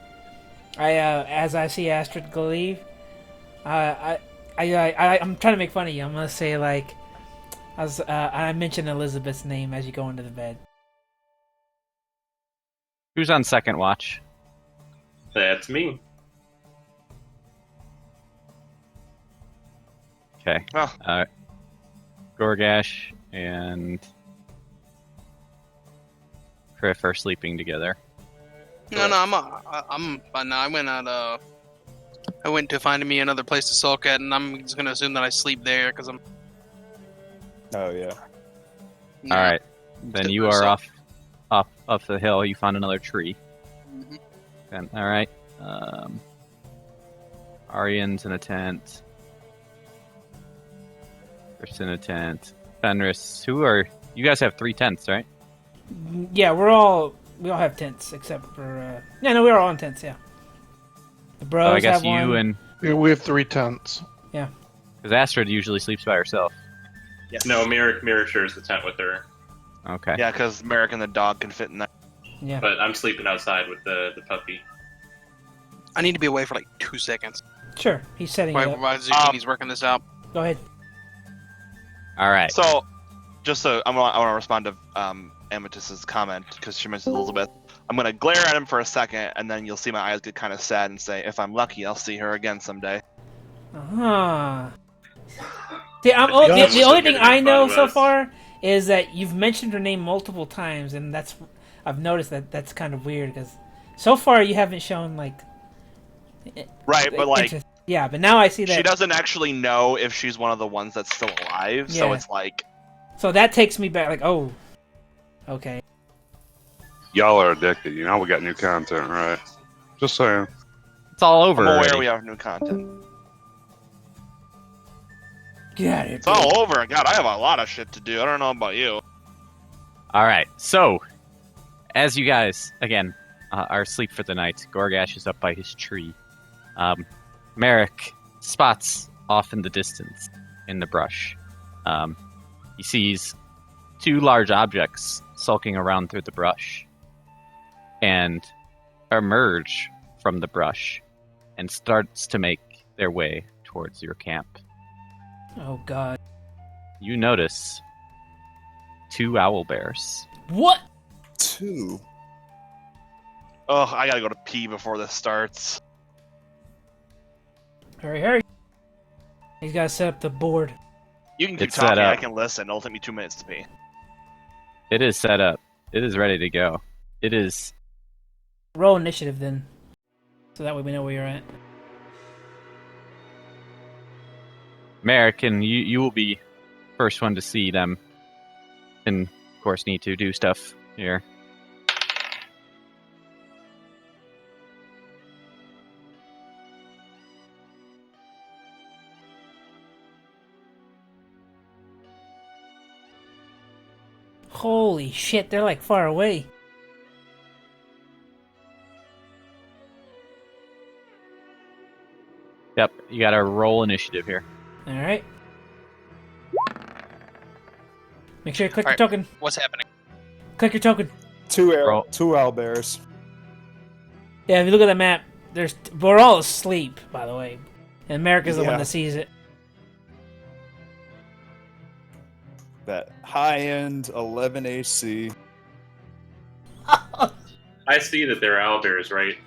as I see Astrid go leave, I'm trying to make fun of you. I'm gonna say like, I mentioned Elizabeth's name as you go into the bed. Who's on second watch? That's me. Okay. Oh. Goregash and Kriff are sleeping together. No, I'm fine now. I went to find me another place to sulk at, and I'm just gonna assume that I sleep there because I'm. oh yeah. Yeah. All right. Then you are off the hill. You found another tree. Mhm. Then, all right. Aryan's in a tent. Kriff's in a tent. Fenris. You guys have 3 tents, right? Yeah, we all have tents except for we're all in tents. Yeah. The bros I guess have one. you and Yeah, we have 3 tents. because Astrid usually sleeps by herself. No, Merrick shares the tent with her. Okay. Yeah, because Merrick and the dog can fit in there. Yeah. But I'm sleeping outside with the puppy. I need to be away for like 2 seconds. Sure. He's setting it up. While Zucchini's working this out. Go ahead. All right. So, just so I want to respond to Ametus's comment because she mentioned Elizabeth. I'm gonna glare at him for a second, and then you'll see my eyes get kind of sad and say, "If I'm lucky, I'll see her again someday." Uh-huh. See, the honest, only it's thing gonna be I know fun of so us. far is that you've mentioned her name multiple times, and I've noticed that's kind of weird because so far you haven't shown like Right, but like interest. Yeah, but now I see that. she doesn't actually know if she's one of the ones that's still alive, so Yeah. it's like So that takes me back. Like, oh, okay. Y'all are addicted. You know we got new content, right? Just saying. It's all over I'm aware already. we have new content. Get out of here. It's all over. God, I have a lot of shit to do. I don't know about you. All right. So, as you guys again are asleep for the night, Goregash is up by his tree. Merrick spots off in the distance in the brush. He sees two large objects sulking around through the brush and emerge from the brush and starts to make their way towards your camp. Oh, God. You notice two owl bears. What? 2. Oh, I gotta go to pee before this starts. Hurry, hurry. He's got to set up the board. You can keep It's set talking, I up. can listen. It'll take me 2 minutes to pee. It is set up. It is ready to go. It is... Roll initiative, then. So that way we know where you're at. Merrick, and you will be first one to see them. And, of course, need to do stuff here. Holy shit, they're like far away. Yep, you gotta roll initiative here. Alright. Make sure you click Alright. your token. What's happening? Click your token. 2 Roll. 2 owlbears. Yeah, if you look at the map, we're all asleep, by the way. And America's the one Yeah. that sees it. That high-end 11 AC. I see that they're owlbears, right?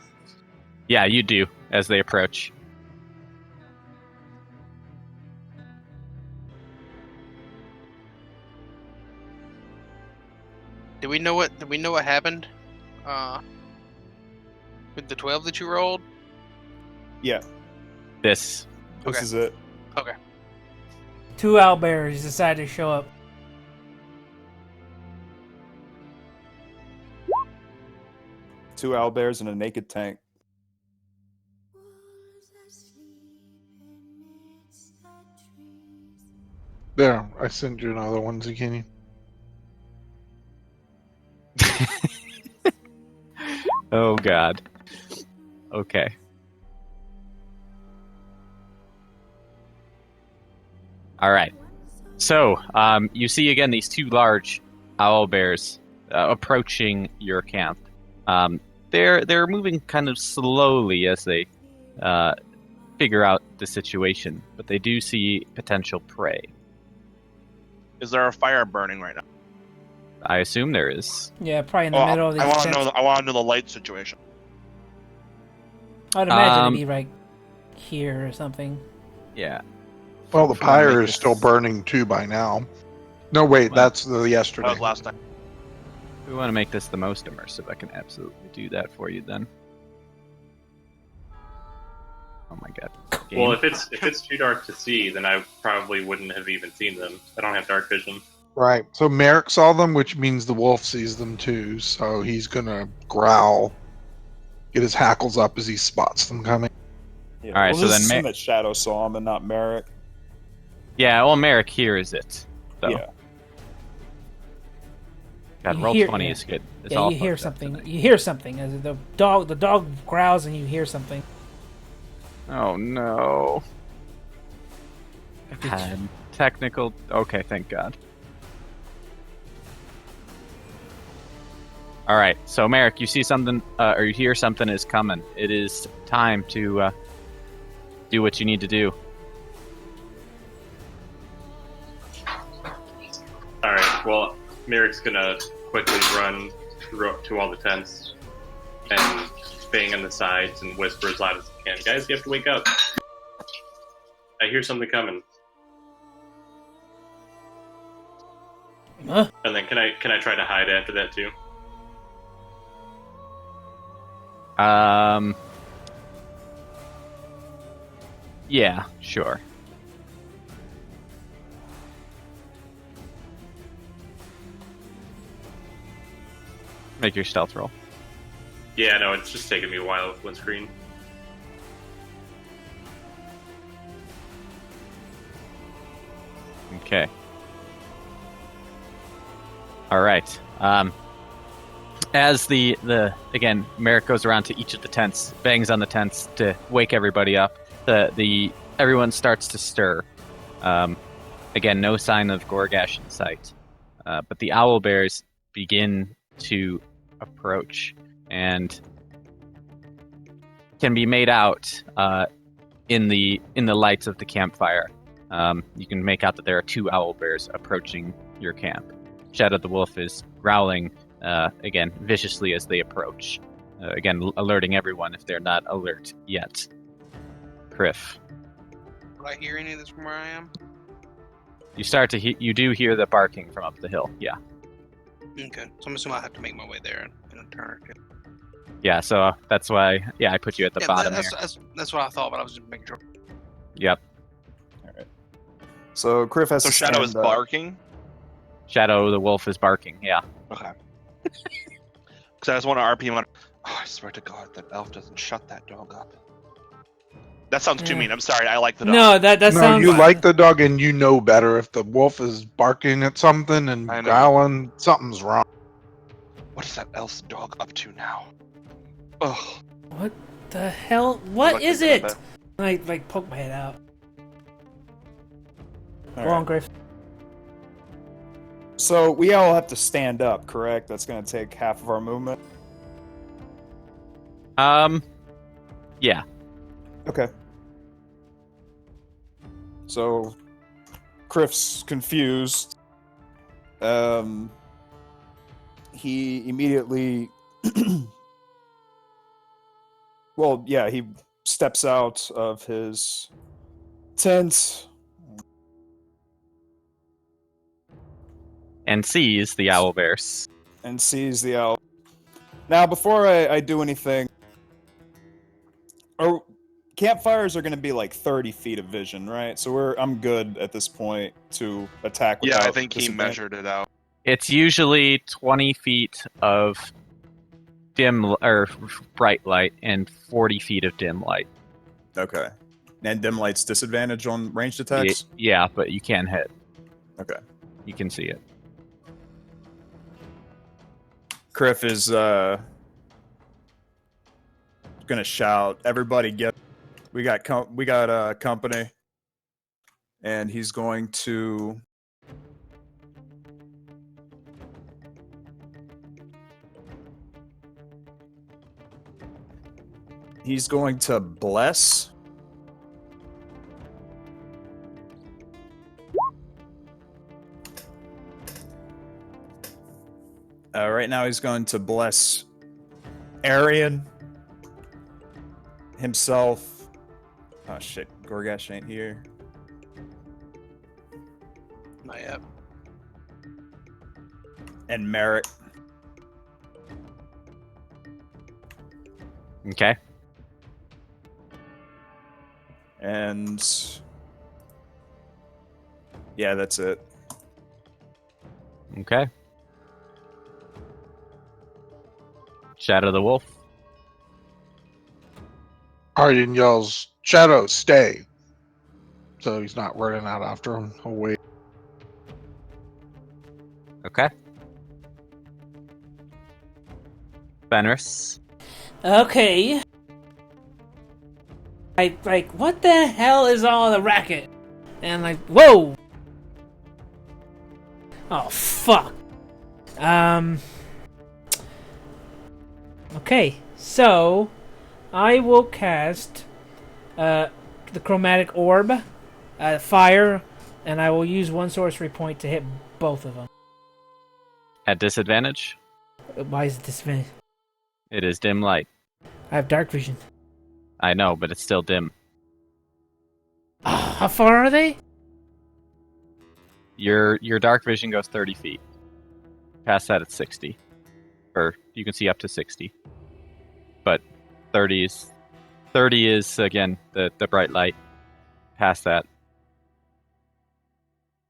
Yeah, you do, as they approach. Did we know what happened? With the 12 that you rolled? Yeah, This. this Okay. is it. Okay. 2 owlbears decided to show up. Two owlbears and a naked tank. There, I sent you another one, Zucchini. Oh, God. Okay. All right. So, you see again these two large owl bears approaching your camp. They're moving kind of slowly as they figure out the situation, but they do see potential prey. Is there a fire burning right now? I assume there is. Yeah, probably in the middle of the I want to tents. know. I want to know the light situation. I'd imagine Um, it'd be right here or something. Yeah. Well, the If you wanna pyre make is this- still burning too by now. No, wait, Well, that's the That yesterday. was last time. If we want to make this the most immersive, I can absolutely do that for you then. Oh my God. Game. Well, if it's too dark to see, then I probably wouldn't have even seen them. I don't have dark vision. Right. So Merrick saw them, which means the wolf sees them too. So he's gonna growl, get his hackles up as he spots them coming. Yeah. All right, well, so this then is Ma- him that Shadow saw him and not Merrick. Yeah, well, Merrick hears it. So. Yeah. God, You roll hear- 20 yeah. is good. It's Yeah, all you hear fucked up something. tonight. You hear something. As the dog growls and you hear something. Oh no. God. Technical. Okay, thank God. All right, so Merrick, you see something, or you hear something is coming. It is time to do what you need to do. Alright, well, Merrick's gonna quickly run to all the tents and bang on the sides and whisper as loud as he can. Guys, you have to wake up. I hear something coming. Huh? And then can I try to hide after that too? Yeah, sure. Make your stealth roll. Yeah, no, it's just taking me a while with one screen. Okay. All right. As the again, Merrick goes around to each of the tents, bangs on the tents to wake everybody up. Everyone starts to stir. Again, no sign of Goregash in sight. But the owl bears begin to approach and can be made out in the lights of the campfire. You can make out that there are 2 owl bears approaching your camp. Shadow the wolf is growling again viciously as they approach, again alerting everyone if they're not alert yet. Kriff, Would I hear any of this from where I am? you do hear the barking from up the hill. Yeah. Okay, so I'm assuming I have to make my way there and turn. Yeah, so that's why I put you at the bottom here. That's what I thought, but I was just making sure. Yep. All right. So Kriff has So to Shadow is stand up. barking? Shadow the wolf is barking, yeah. Okay. Because I just want to RP him on. Oh, I swear to God, that elf doesn't shut that dog up. That sounds too mean. I'm sorry. I like the dog. No, that No, sounds. you like the dog and you know better. If the wolf is barking at something and I know. growling, something's wrong. What is that elf's dog up to now? Ugh. What the hell? I What like is thinking it? of I like poke my head out. All Go on, right. Griff. So we all have to stand up, correct? That's going to take half of our movement. Yeah. Okay. So Kriff's confused. He immediately well, yeah, he steps out of his tent And sees the owl bears. and sees the owl. Now, before I do anything, campfires are going to be like 30 feet of vision, right? So I'm good at this point to attack. Yeah, I without think he disadvantage. measured it out. It's usually 20 feet of bright light and 40 feet of dim light. Okay. And dim light's disadvantage on ranged attacks? Yeah, but you can hit. Okay. You can see it. Kriff is gonna shout, "Everybody get! We got company!" And he's going to bless. Right now he's going to bless Aryan, himself. Oh shit, Goregash ain't here. Not yet. And Merrick. Okay. And yeah, that's it. Okay. Shadow the wolf. Aryan yells, "Shadow, stay!" So he's not running out after him. He'll wait. Okay. Fenris. Okay. What the hell is all the racket? And whoa! Oh, fuck. Okay, so I will cast the chromatic orb, fire, and I will use 1 sorcery point to hit both of them. At disadvantage? Why is it disadvantage? It is dim light. I have dark vision. I know, but it's still dim. How far are they? Your dark vision goes 30 feet. Past that, it's 60. Or you can see up to 60. But 30 is again, the bright light. Past that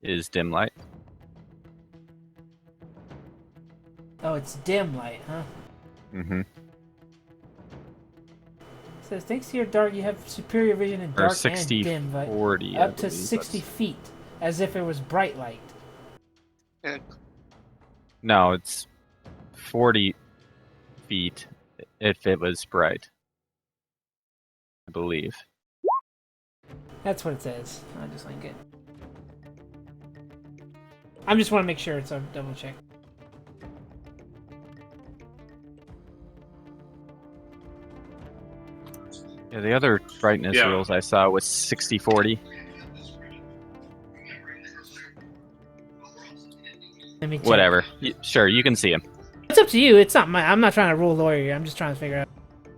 is dim light. Oh, it's dim light, huh? Mm-hmm. It says, thanks to your dark, you have superior vision in Or dark 60, and dim, but 40. up to 60 feet, as if it was bright light. No, it's 40 feet if it was bright. I believe. That's what it says. I'll just link it. I just want to make sure it's a double check. Yeah, the other brightness rules I saw was 60-40. Let me check. Whatever. Sure, you can see him. It's up to you. It's not I'm not trying to rule lawyer here. I'm just trying to figure out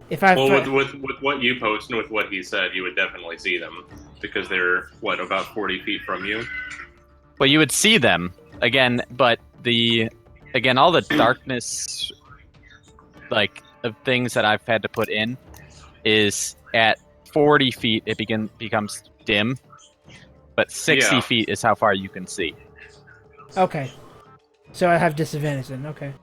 if I. Well, with what you post and with what he said, you would definitely see them because they're about 40 feet from you. Well, you would see them again, but all the darkness, like of things that I've had to put in, is at 40 feet it becomes dim, but 60 feet is how far you can see. Okay, so I have disadvantage then. Okay,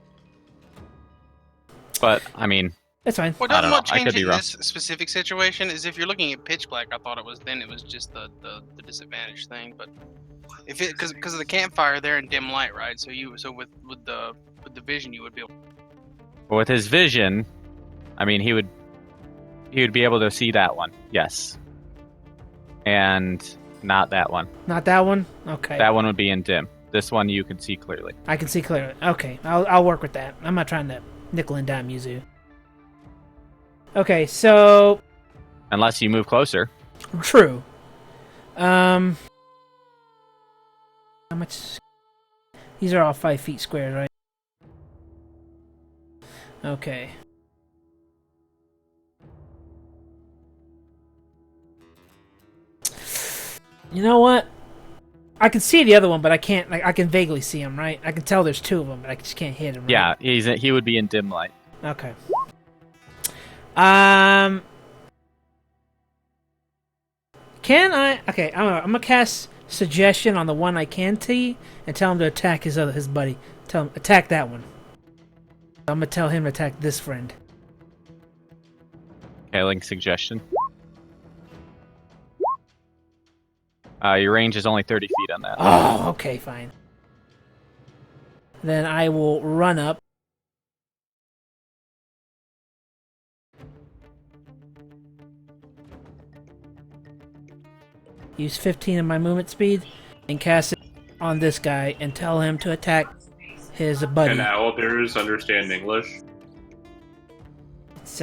but I mean, that's fine. What doesn't I change could be in wrong. this specific situation is if you're looking at pitch black. I thought it was just the disadvantage thing, but if it because of the campfire, they're in dim light, right? So with the vision, you would be able. With his vision, I mean, he would be able to see that one, yes, and not that one. Not that one. Okay. That one would be in dim. This one you can see clearly. I can see clearly. Okay, I'll work with that. I'm not trying to nickel and dime Yuzu. Okay, so unless you move closer. True. How much? These are all 5 feet squared, right? Okay. You know what? I can see the other one, but I can't. Like, I can vaguely see him, right? I can tell there's two of them, but I just can't hit him. Right? Yeah, he would be in dim light. Okay. Can I? Okay, I'm gonna cast suggestion on the one I can see and tell him to attack his buddy. Tell him attack that one. I'm gonna tell him to attack this friend. Okay, link suggestion. Your range is only 30 feet on that. Oh, okay, fine. Then I will run up. Use 15 of my movement speed and cast it on this guy and tell him to attack his buddy. And owlbears understand English? It's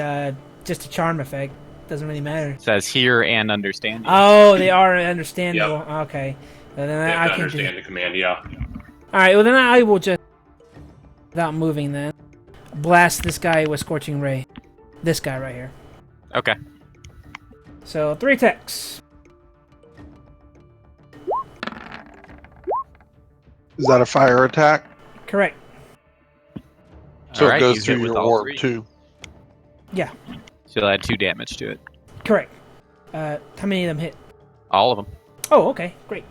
just a charm effect. Doesn't really matter. It says hear and understand. Oh, they are understandable. Yep. Okay. Well, then They have I to can understand the command, yeah. Alright, well then I will just, without moving then, blast this guy with Scorching Ray. This guy right here. Okay. So, 3 attacks. Is that a fire attack? Correct. So Alright, it goes use through it with your all orb three. too. Yeah, So you'll add 2 damage to it. correct. How many of them hit? All of them. Oh, okay, great.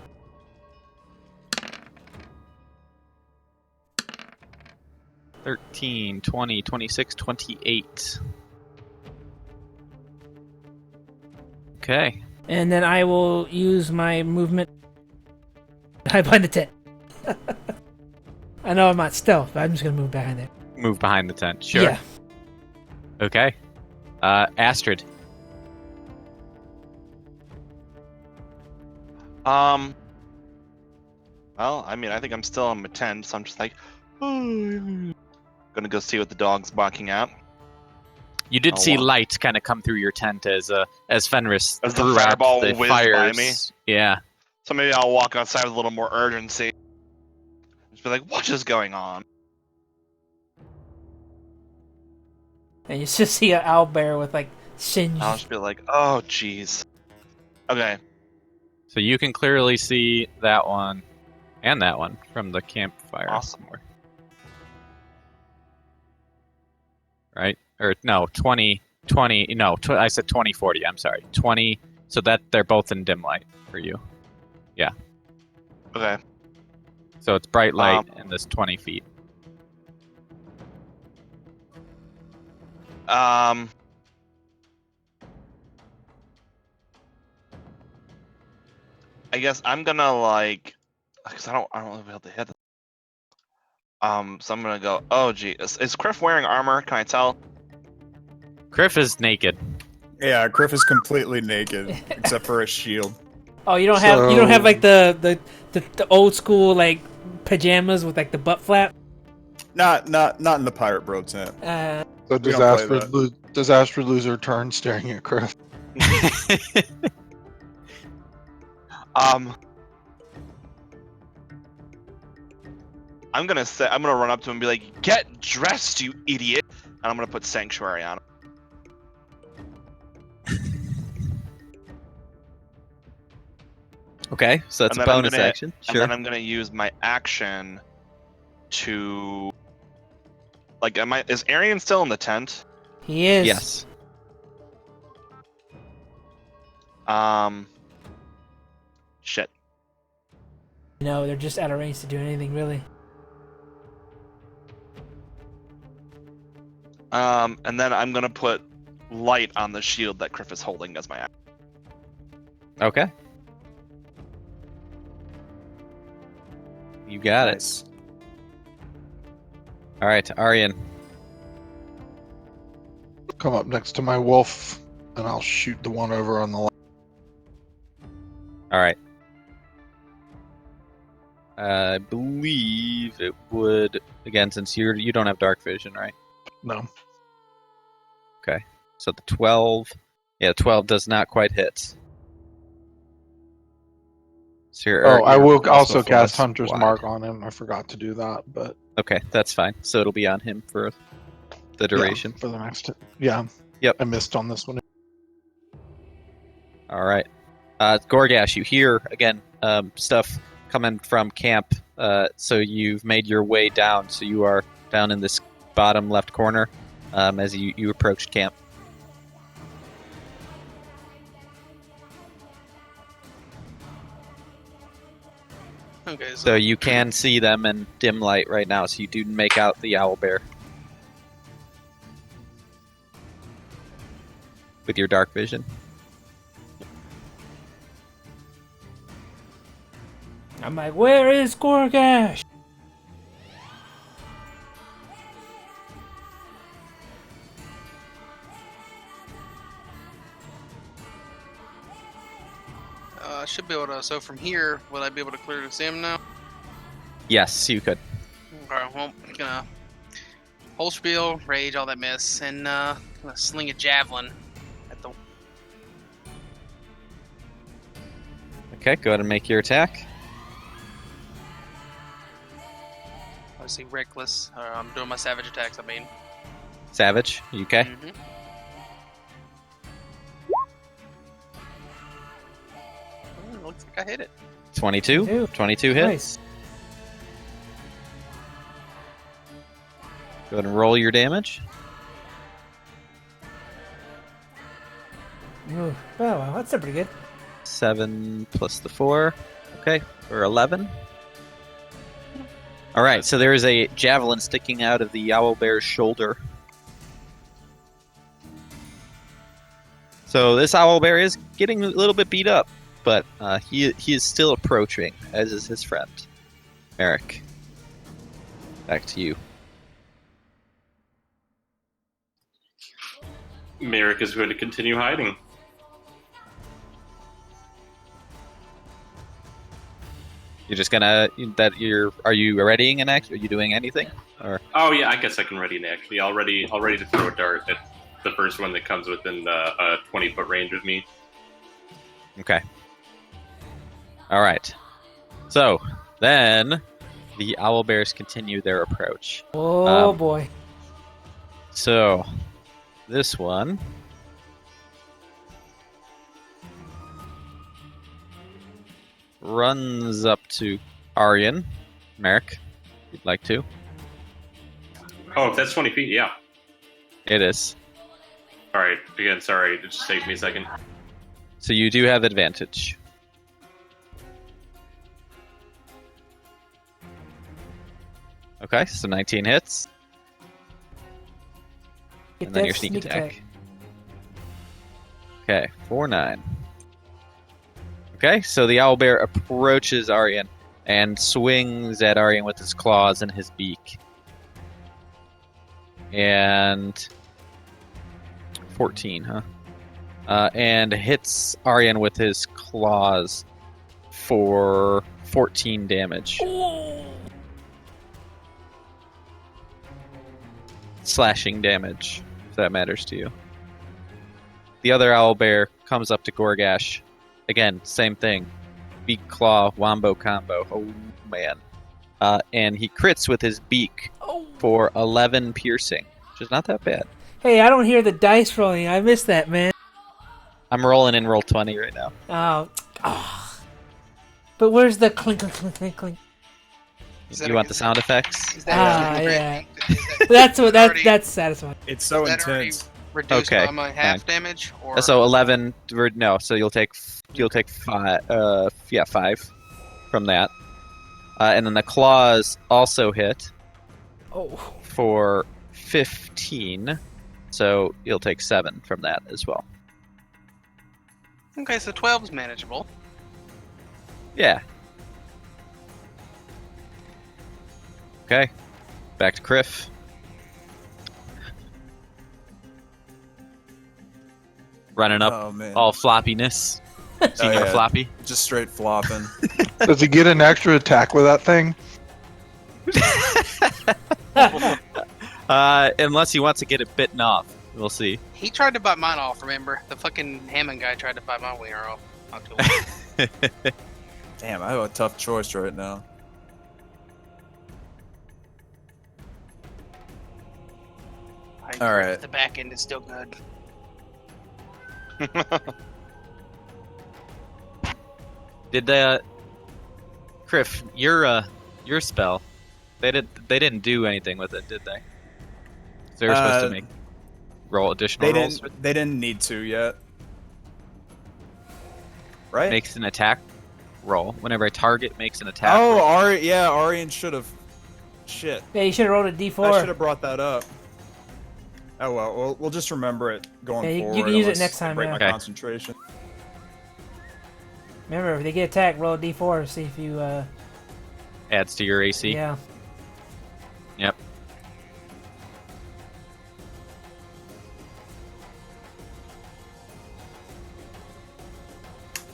$13, $20, $26, $28. Okay. And then I will use my movement. Hide behind the tent. I know I'm not stealth, but I'm just gonna move behind there. Move behind the tent. Sure. Yeah. Okay. Astrid. Well, I mean, I think I'm still on my tent, so I'm just like, gonna go see what the dog's barking at. You did Oh, see wow. light kind of come through your tent as Fenris As the threw out fireball the whizzed by fires. me. Yeah. So maybe I'll walk outside with a little more urgency. Just be like, what is going on? And you just see an owlbear with like singed. I'll just be like, oh, jeez. Okay. So you can clearly see that one and that one from the campfire. Awesome. Right? Or no, 20, no, I said 20, 40, I'm sorry. 20, so that they're both in dim light for you. Okay. So it's bright light and this 20 feet. I guess I'm gonna like, because I don't know if I'll be able to hit them. So I'm gonna go. Oh, gee, is Kriff wearing armor? Can I tell? Kriff is naked. Yeah, Kriff is completely naked except for a shield. Oh, you don't have like the old school like pajamas with like the butt flap. Not in the Pirate Bro tent. So We don't play does Astrid lose her turn staring at Kriff? I'm gonna run up to him and be like, "Get dressed, you idiot!" And I'm gonna put Sanctuary on him. Okay, so that's a bonus action. And Sure. then I'm gonna use my action to, like, is Aryan still in the tent? He is. Yes. Shit. No, they're just out of range to do anything really. And then I'm gonna put light on the shield that Kriff is holding as my action. Okay. You got it. All right, Aryan. Come up next to my wolf, and I'll shoot the one over on the left. All right. I believe it would, again, since you don't have dark vision, right? No. Okay. So the 12, 12 does not quite hit. So I will also cast cast Hunter's Mark on him. I forgot to do that, but okay, that's fine. So it'll be on him for the duration. yeah, for the next. Yeah. Yep. I missed on this one. All right. Goregash, you hear again stuff coming from camp. So you've made your way down. So you are down in this bottom left corner as you approached camp. Okay, So you can see them in dim light right now. So you do make out the owlbear with your dark vision. I'm like, where is Goregash? I should be able to. So from here, will I be able to clearly see him now? Yes, you could. Alright, well, I'm gonna whole spiel, rage, all that mess, and gonna sling a javelin at the. Okay, go ahead and make your attack. Obviously, reckless. I'm doing my savage attacks. I mean. Savage, you okay? Mm-hmm. Looks like I hit it. 22? 22 hits. Nice. Go ahead and roll your damage. Ooh, well, that's pretty good. 7 plus the 4. Okay, for 11. Alright, so there is a javelin sticking out of the owlbear's shoulder. So this owlbear is getting a little bit beat up, but he is still approaching, as is his friend. Merrick, back to you. Merrick is going to continue hiding. You're just gonna are you readying an action? Are you doing anything? Or Oh yeah, I guess I can ready an actually. I'll ready to throw a dart at the first one that comes within the 20-foot range of me. okay. All right. So then the owlbears continue their approach. Oh boy. So this one runs up to Aryan. Merrick, if you'd like to. Oh, if that's 20 feet, yeah. It is. All right. Again, sorry. It just saved me a second. So you do have advantage. Okay, so 19 hits. Get And then that your sneak attack. Okay, 4-9. Okay, so the owlbear approaches Aryan. and swings at Aryan with his claws and his beak. And 14, huh? And hits Aryan with his claws for 14 damage. Slashing damage, if that matters to you. The other owlbear comes up to Goregash. Again, same thing. Beak claw wombo combo. Oh man. And he crits with his beak for 11 piercing, which is not that bad. Hey, I don't hear the dice rolling. I missed that, man. I'm rolling in roll 20 right now. Oh. But where's the clink, clink, clink, clink, clink? You want the sound effects? Is that Yeah. already- That's satisfying. It's so is that already intense. reduced Okay, by my half fine. damage? Or So 11. No, so you'll take 5. 5 from that. And then the claws also hit Oh. for 15. So you'll take 7 from that as well. Okay, so 12 is manageable. Yeah. Okay. Back to Kriff. Running up Oh man, all floppiness. Senior yeah. floppy. just straight flopping. Does he get an extra attack with that thing? Unless he wants to get it bitten off. We'll see. He tried to bite mine off, remember? The fucking Hammond guy tried to bite my wiener off. Not too long. Damn, I have a tough choice right now. All right. The back end is still good. Did Kriff, your spell? They didn't do anything with it, did they? They were supposed to roll additional rolls. They didn't need to yet. Right? Makes an attack roll whenever a target makes an attack. Oh, roll. Aryan should have. Shit. Yeah, you should have rolled a d4. I should have brought that up. Oh well, we'll just remember it going Yeah, forward. you can use it unless next time, I break yeah. my Okay. concentration. Remember, if they get attacked, roll a d4. See if you. Adds to your AC. Yeah. Yep.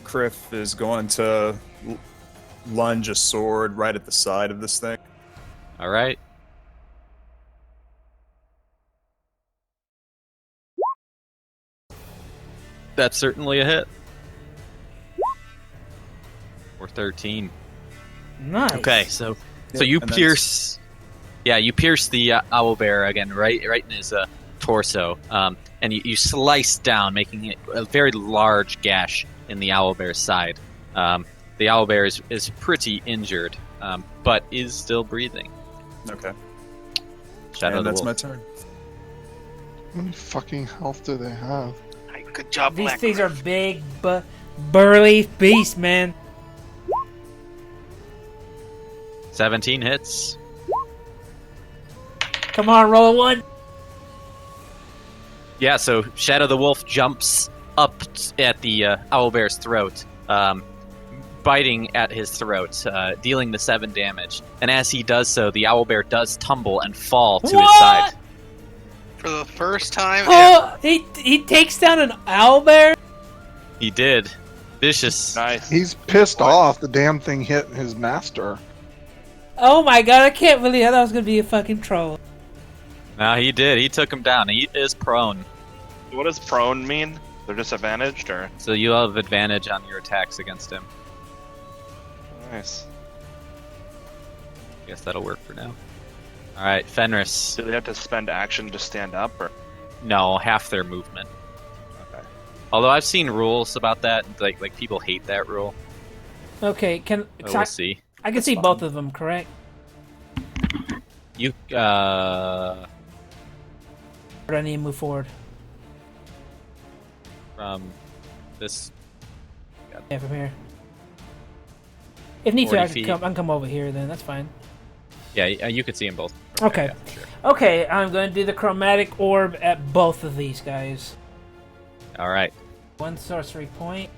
Kriff is going to lunge a sword right at the side of this thing. All right. That's certainly a hit. Or 13. Nice. Okay, so Yep, you and then pierce. Yeah, you pierce the owlbear again, right in his torso, and you slice down, making it a very large gash in the owlbear's side. The owlbear is pretty injured, but is still breathing. Okay. Shadow And the that's Wolf. my turn. How many fucking health do they have? Hey, good job, These Black things are Kriff. big, burly beasts, man. 17 hits. Come on, roll a 1. Yeah, so Shadow the Wolf jumps up at the owlbear's throat, biting at his throat, dealing the 7 damage. And as he does so, the owlbear does tumble and fall to his side. For the first time ever. Oh, he takes down an owlbear? He did. Vicious. Nice. He's pissed off. The damn thing hit his master. Oh my god, I can't believe I thought it was going to be a fucking troll. No, he did. He took him down. He is prone. What does prone mean? They're disadvantaged, or So you have advantage on your attacks against him. nice? Guess that'll work for now. Alright, Fenris. Do they have to spend action to stand up, or No, half their movement. okay? Although I've seen rules about that, like people hate that rule. Okay, But we'll see. I can see fine. both of them, correct? You, Or do I need to move forward? from this. Yeah, from here. If need to, 40 I feet. can come over here then, that's fine. Yeah, you could see them both. Okay. Yeah, sure. Okay, I'm going to do the chromatic orb at both of these guys. Alright. 1 sorcery point.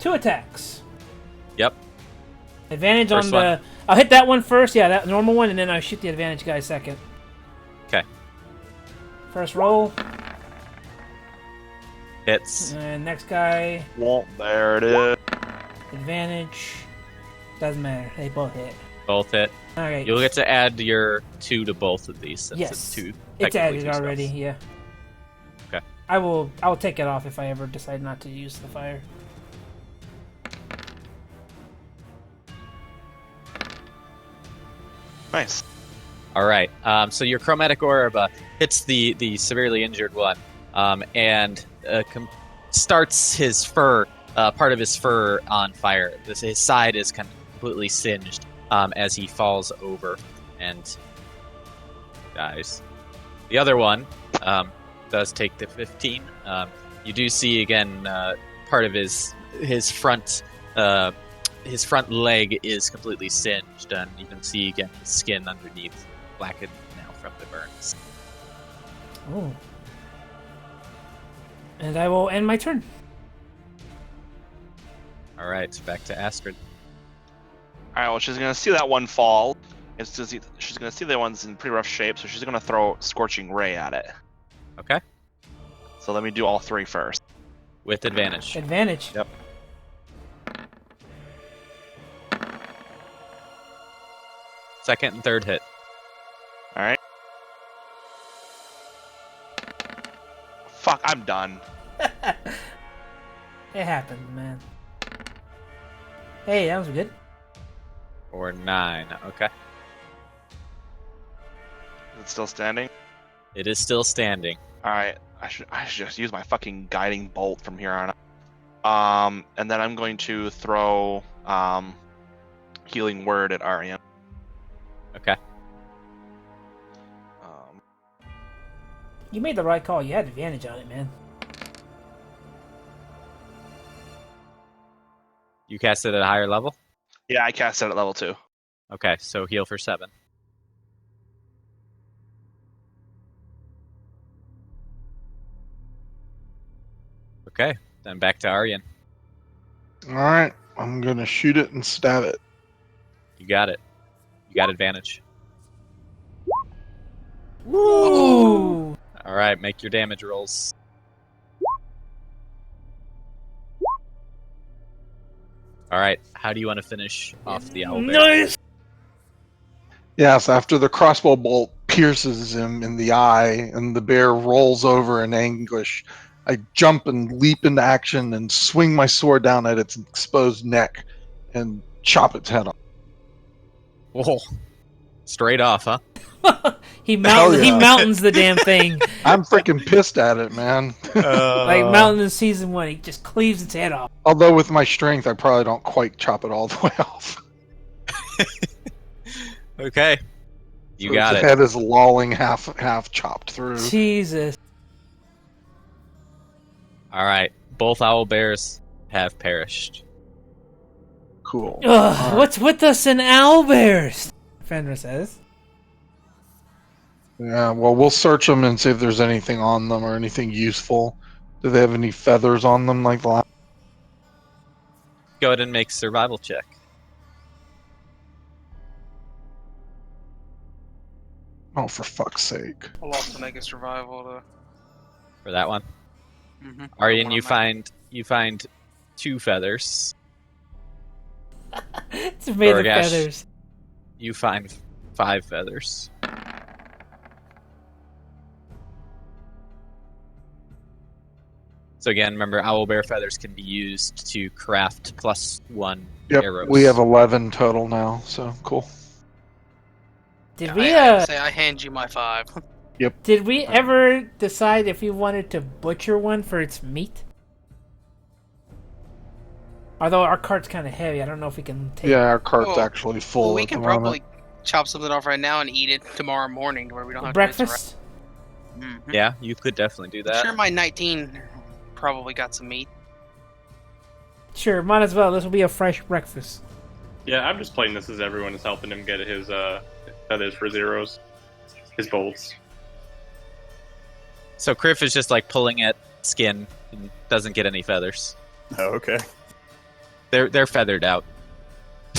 2 attacks. Yep. Advantage First on the... one. I'll hit that one first. Yeah, that normal one, and then I'll shoot the advantage guy second. Okay. First roll. Hits. And next guy, Well, there it is. advantage. Doesn't matter. They both hit. Both hit. All right. You'll get to add your 2 to both of these. Since Yes. It's, two, It's technically added two already. spells. Yeah. Okay. I will take it off if I ever decide not to use the fire. Nice. All right. So your chromatic orb hits the severely injured one, and starts his fur, part of his fur, on fire. His side is kind of completely singed as he falls over and dies. The other one does take the 15. You do see again part of his front. His front leg is completely singed, and you can see again his skin underneath blackened now from the burns. Oh. And I will end my turn. All right, back to Astrid. All right. Well, she's gonna see that one fall. She's gonna see that one's in pretty rough shape, so she's gonna throw Scorching Ray at it. Okay, So let me do all 3 first. with advantage. Advantage. Yep. Second and third hit. All right. Fuck, I'm done. It happened, man. Hey, that was good. Or 9. Okay, Is it still standing? it is still standing. All right. I should just use my fucking guiding bolt from here on out. And then I'm going to throw Healing Word at Aryan. Okay. You made the right call. You had advantage on it, man. You cast it at a higher level? Yeah, I cast it at level 2. Okay, so heal for 7. Okay, then back to Aryan. All right, I'm gonna shoot it and stab it. You got it. You got advantage. Woo! All right, make your damage rolls. All right, how do you want to finish off the owlbear? Nice! Yes, after the crossbow bolt pierces him in the eye and the bear rolls over in anguish, I jump and leap into action and swing my sword down at its exposed neck and chop its head off. Whoa. Straight off, huh? He Hell yeah. mountains the damn thing. I'm freaking pissed at it, man. Like Mountain in Season 1. He just cleaves its head off. Although with my strength, I probably don't quite chop it all the way off. Okay. You So got its it. head is lolling half chopped through. Jesus. All right, both owlbears have perished. Cool. Ugh, what's with us and owlbears? Fenris says. Yeah, well, we'll search them and see if there's anything on them or anything useful. Do they have any feathers on them like the last? Go ahead and make survival check. Oh, for fuck's sake. I'll also make a survival to. For that one. Mm-hmm. Aryan, you find 2 feathers. It's made of Goregash. feathers. You find 5 feathers. So again, remember, owlbear feathers can be used to craft +1 Yep, arrows. we have 11 total now, so cool. Did I hand you my 5. did we ever decide if we wanted to butcher one for its meat? Although our cart's kind of heavy, I don't know if we can take. Yeah, our cart's Well, actually full. Well, we at can the moment. probably chop something off right now and eat it tomorrow morning, where we don't have breakfast. to. Mm-hmm. Yeah, you could definitely do that. Sure, my 19 probably got some meat. Sure, might as well. This will be a fresh breakfast. Yeah, I'm just playing this as everyone is helping him get his feathers for zeros, his bolts. So Kriff is just like pulling at skin and doesn't get any feathers. Oh, okay. They're feathered out.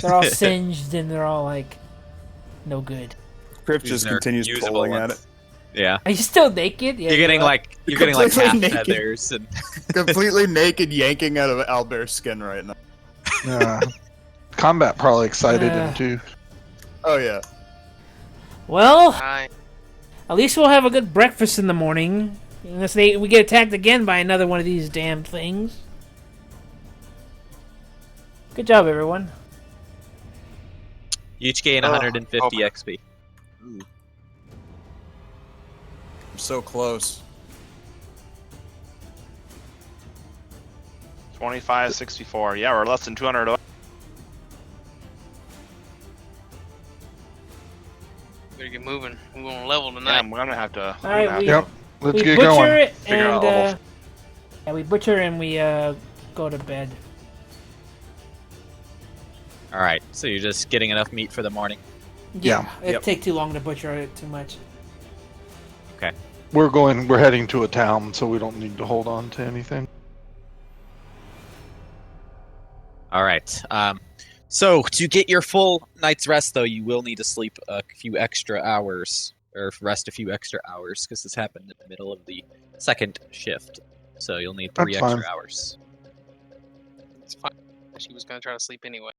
They're all singed and they're all like no good. Kriff just These are continues usable pulling at ones. it. Yeah. Are you still naked? Yeah, You're getting like Completely half naked. feathers and Completely naked, yanking out of Owlbear's skin right now. Yeah. Combat probably excited him too. Oh yeah. Well, Hi. at least we'll have a good breakfast in the morning. Unless we get attacked again by another one of these damn things. Good job, everyone. you each gain 150 XP. I'm so close. 25, 64. Yeah, we're less than 200 away. Better get moving. We're going to level Yeah, tonight. I'm gonna have to. All right, Yep. Let's we get butcher going. it Figure and out levels. we butcher and we go to bed. All right, so you're just getting enough meat for the morning. Yeah. It'd take too long to butcher it too much. We're heading to a town, so we don't need to hold on to anything. All right. So to get your full night's rest, though, you will need to sleep a few extra hours, or rest a few extra hours, because this happened in the middle of the second shift. So you'll need 3 That's extra fine. hours. It's fine. She was going to try to sleep anyway.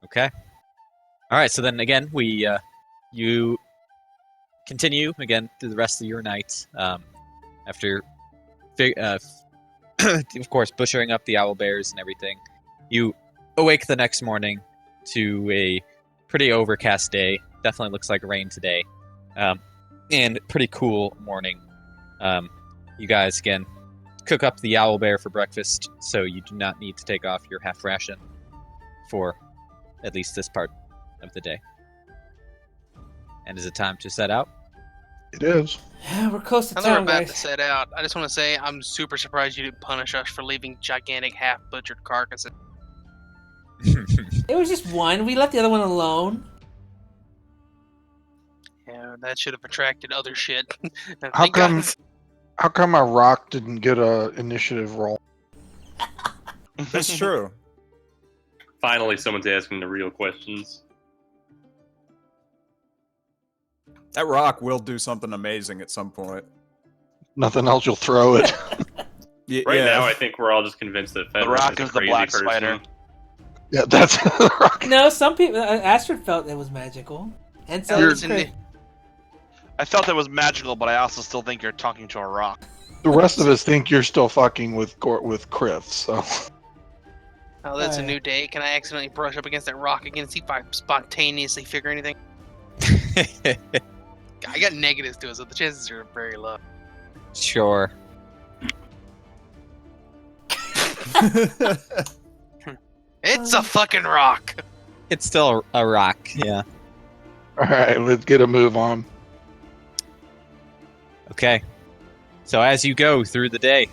Okay. All right. So then again, you continue again through the rest of your night. After, of course, butchering up the owl bears and everything, you awake the next morning to a pretty overcast day. Definitely looks like rain today, and pretty cool morning. You guys again cook up the owl bear for breakfast, so you do not need to take off your half ration for at least this part of the day. And is it time to set out? It is. Yeah, we're close to I know we're town, about guys. to set out. I just want to say I'm super surprised you didn't punish us for leaving gigantic half-butchered carcasses. It was just one. We left the other one alone. Yeah, that should have attracted other shit. Now, How thank God come? it's- How come my rock didn't get a initiative roll? That's true. Finally, someone's asking the real questions. That rock will do something amazing at some point. Nothing else, you'll throw it. Right now, I think we're all just convinced that Fenris Rock is a is the crazy black person. spider. Yeah, that's the rock. No, some people. Astrid felt it was magical, and so You're- did Kriff. I felt it was magical, but I also still think you're talking to a rock. The rest of us think you're still fucking with Kriff, so. Oh, that's a Alright. new day. Can I accidentally brush up against that rock again and see if I spontaneously figure anything? I got negatives to it, so the chances are very low. Sure. It's a fucking rock! It's still a rock. Yeah. Alright, let's get a move on. Okay. So as you go through the day,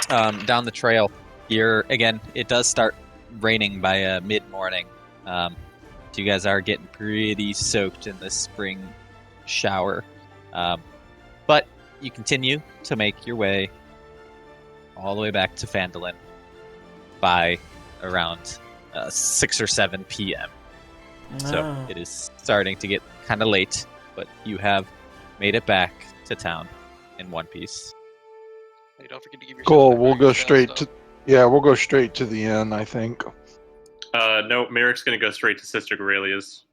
down the trail, it does start raining by mid-morning. So you guys are getting pretty soaked in this spring shower. But you continue to make your way all the way back to Phandalin by around 6 or 7 p.m. So Oh. it is starting to get kind of late, but you have made it back to town in one piece. Hey, don't forget to give yourself Cool, that we'll very go good straight stuff. to. Yeah, we'll go straight to the inn, I think. No, Merrick's gonna go straight to Sister Gorelia's.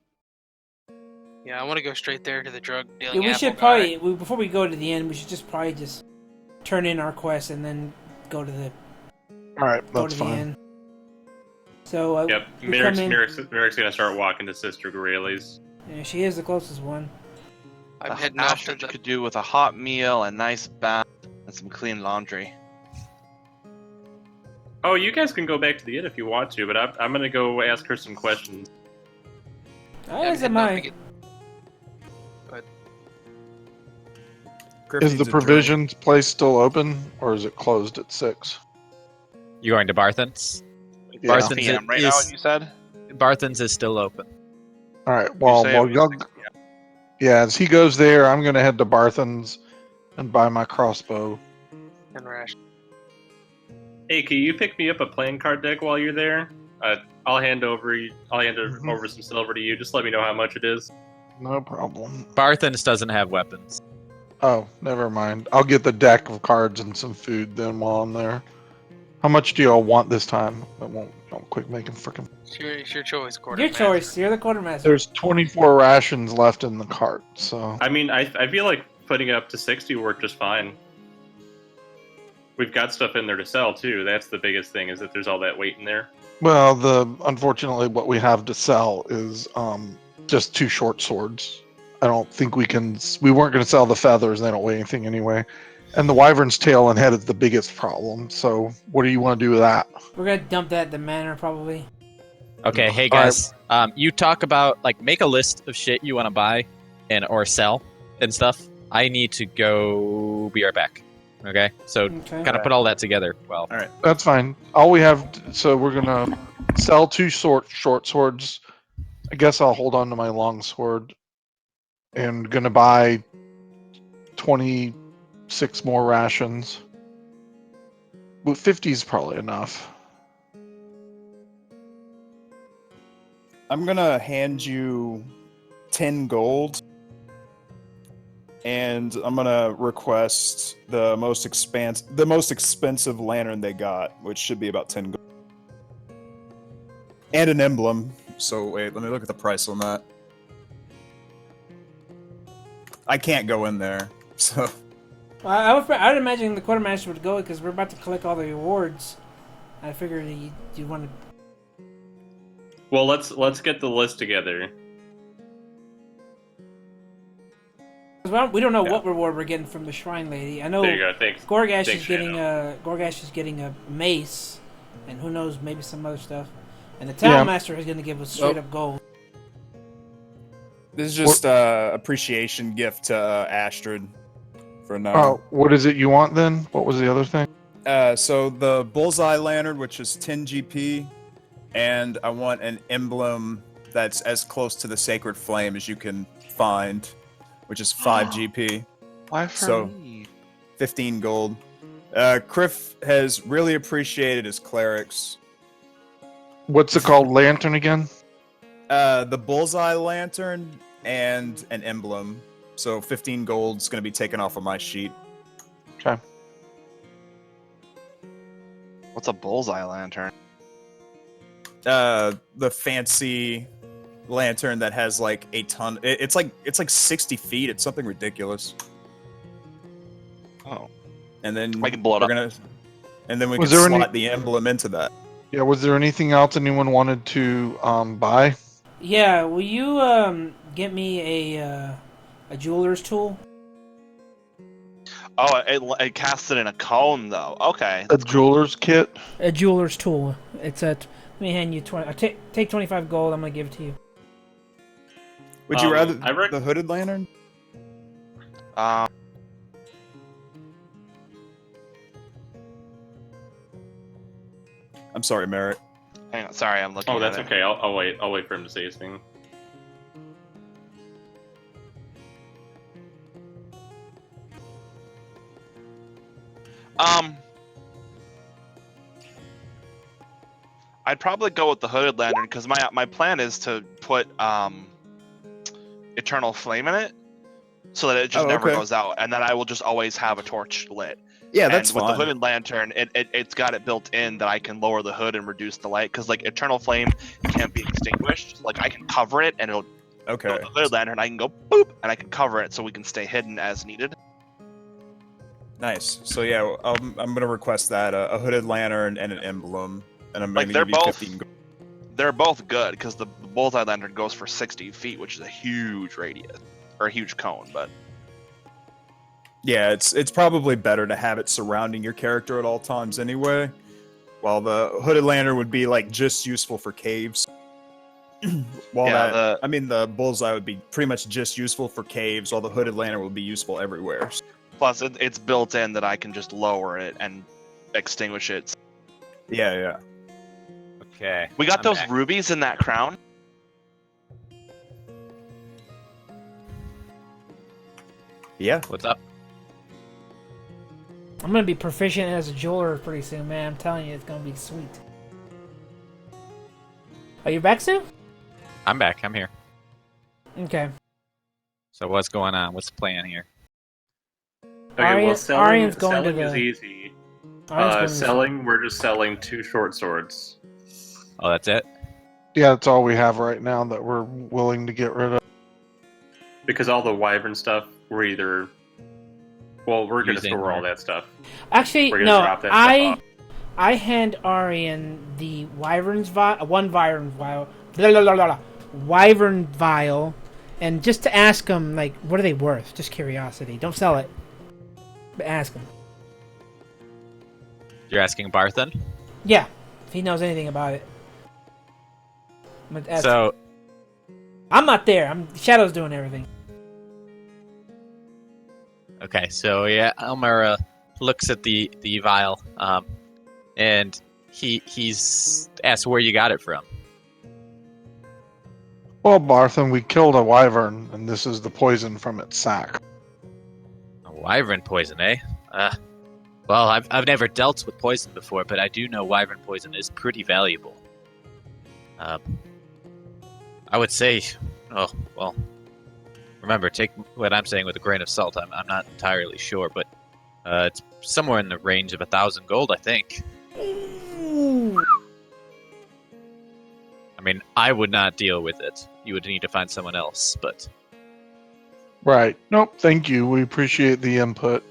Yeah, I want to go straight there to the drug Yeah, dealing we apple should guy. probably before we go to the end, we should just probably just turn in our quest and then go to the Alright, go that's to the fine. end. So Yep, we Merrick's, come in. Merrick's gonna start walking to Sister Gorelia's. Yeah, she is the closest one. I'm heading off to Astrid the... could do with a hot meal, a nice bath, and some clean laundry. Oh, you guys can go back to the inn if you want to, but I'm gonna go ask her some questions. As heading am off to I. get- Kriff Is needs the a drink. provisions place still open, or is it closed at 6? You going to Barthen's? Yeah. Barthen's PM right is, now, you said? Barthen's is still open. Alright, well, You say it was y'all. 6 p.m. Yeah, as he goes there, I'm gonna head to Barthen's and buy my crossbow. and Rash. Hey, can you pick me up a playing card deck while you're there? I'll hand over some silver to you. Just let me know how much it is. No problem. Barthens doesn't have weapons. Oh, never mind. I'll get the deck of cards and some food then while I'm there. How much do y'all want this time? I won't quit making frickin'. It's your choice, Your quartermaster. choice. You're the quartermaster. There's 24 rations left in the cart, so. I mean, I feel like putting it up to 60 worked just fine. We've got stuff in there to sell too. That's the biggest thing, is that there's all that weight in there. Well, unfortunately, what we have to sell is just 2 short swords. I don't think we can. We weren't going to sell the feathers; they don't weigh anything anyway. And the wyvern's tail and head is the biggest problem. So, what do you want to do with that? We're gonna dump that at the manor, probably. Okay, hey guys. You talk about make a list of shit you want to buy or sell and stuff. I need to go. Be right back. Okay, so kind of put all that together. Well, All right. That's fine. All we have. So we're gonna sell 2 short swords. I guess I'll hold on to my long sword. And gonna buy 26 more rations. But 50 is probably enough. I'm gonna hand you 10 gold, and I'm gonna request the most expensive lantern they got, which should be about 10 gold, and an emblem. So wait, let me look at the price on that. I can't go in there, so. I would imagine the quartermaster would go because we're about to collect all the rewards. I figured you want to. Well, let's get the list together. We don't know what reward we're getting from the shrine lady. I know There you go. Thanks. Goregash is Thanks, getting a mace, and who knows, maybe some other stuff. And the town master is going to give us straight up gold. This is just appreciation gift to Astrid for now. Oh, what is it you want then? What was the other thing? So the bullseye lantern, which is 10 GP, and I want an emblem that's as close to the sacred flame as you can find, which is 5 GP. Why for me? 15 gold. Kriff has really appreciated his clerics. What's it called? Lantern again? The bullseye lantern and an emblem. So 15 gold's going to be taken off of my sheet. Okay. What's a bullseye lantern? The fancy lantern that has like a ton. It's like 60 feet. It's something ridiculous. Oh. And then I can blow it up. And then we Was can there slot the emblem into that. Yeah, was there anything else anyone wanted to buy? Yeah, will you get me a jeweler's tool? Oh, it casts it in a cone, though. Okay. A jeweler's kit? A jeweler's tool. It's at. Let me hand you 20. Take 25 gold. I'm gonna give it to you. Would you rather the hooded lantern? Um. I'm sorry, Merrick. Hang on, sorry, I'm looking. Oh, that's at it. okay. I'll wait. I'll wait for him to say his thing. I'd probably go with the hooded lantern because my plan is to put eternal flame in it, so that it just never goes out, and then I will just always have a torch lit. Yeah, that's fine. fine. With the hooded lantern, it's got it built in that I can lower the hood and reduce the light, because like eternal flame can't be extinguished. Like I can cover it and it'll. Okay. With the hooded lantern, I can go boop and I can cover it so we can stay hidden as needed. Nice. So yeah, I'm gonna request that a hooded lantern and an emblem, and I'm Like, gonna give you 15 gold. They're both good because the bullseye lantern goes for 60 feet, which is a huge radius or a huge cone, but. Yeah, it's probably better to have it surrounding your character at all times anyway. While the hooded lantern would be like just useful for caves. The bullseye would be pretty much just useful for caves, while the hooded lantern would be useful everywhere. Plus, it's built in that I can just lower it and extinguish it. Yeah. Okay. We got I'm those back. rubies in that crown. Yeah. What's up? I'm gonna be proficient as a jeweler pretty soon, man. I'm telling you, it's gonna be sweet. Are you back, Sue? I'm back. I'm here. Okay. So what's going on? What's the plan here? Okay, well, selling, Aryan's going to selling is the. easy. Aryan's going to the- Selling, we're just selling 2 short swords. Oh, that's it? Yeah, that's all we have right now that we're willing to get rid of. Because all the wyvern stuff, we're either... Well, we're going to Using store all or- that stuff. Actually, We're gonna no. drop that stuff off. I hand Aryan the wyvern's vial, one wyvern vial, blah, blah, blah, blah, blah, wyvern vial, and just to ask him, like, what are they worth? Just curiosity. Don't sell it, but ask him. You're asking Barthen? Yeah, if he knows anything about it. I'm gonna ask So, I'm not there. Shadow's doing everything. okay, so yeah, Elmer looks at the vial, and he's asked where you got it from. Well, Barthen, we killed a wyvern, and this is the poison from its sac. A wyvern poison, eh? Well, I've never dealt with poison before, but I do know wyvern poison is pretty valuable. I would say, oh, well, remember, take what I'm saying with a grain of salt. I'm not entirely sure, but it's somewhere in the range of 1,000 gold, I think. I mean, I would not deal with it. You would need to find someone else, but... Right. Nope, thank you. We appreciate the input.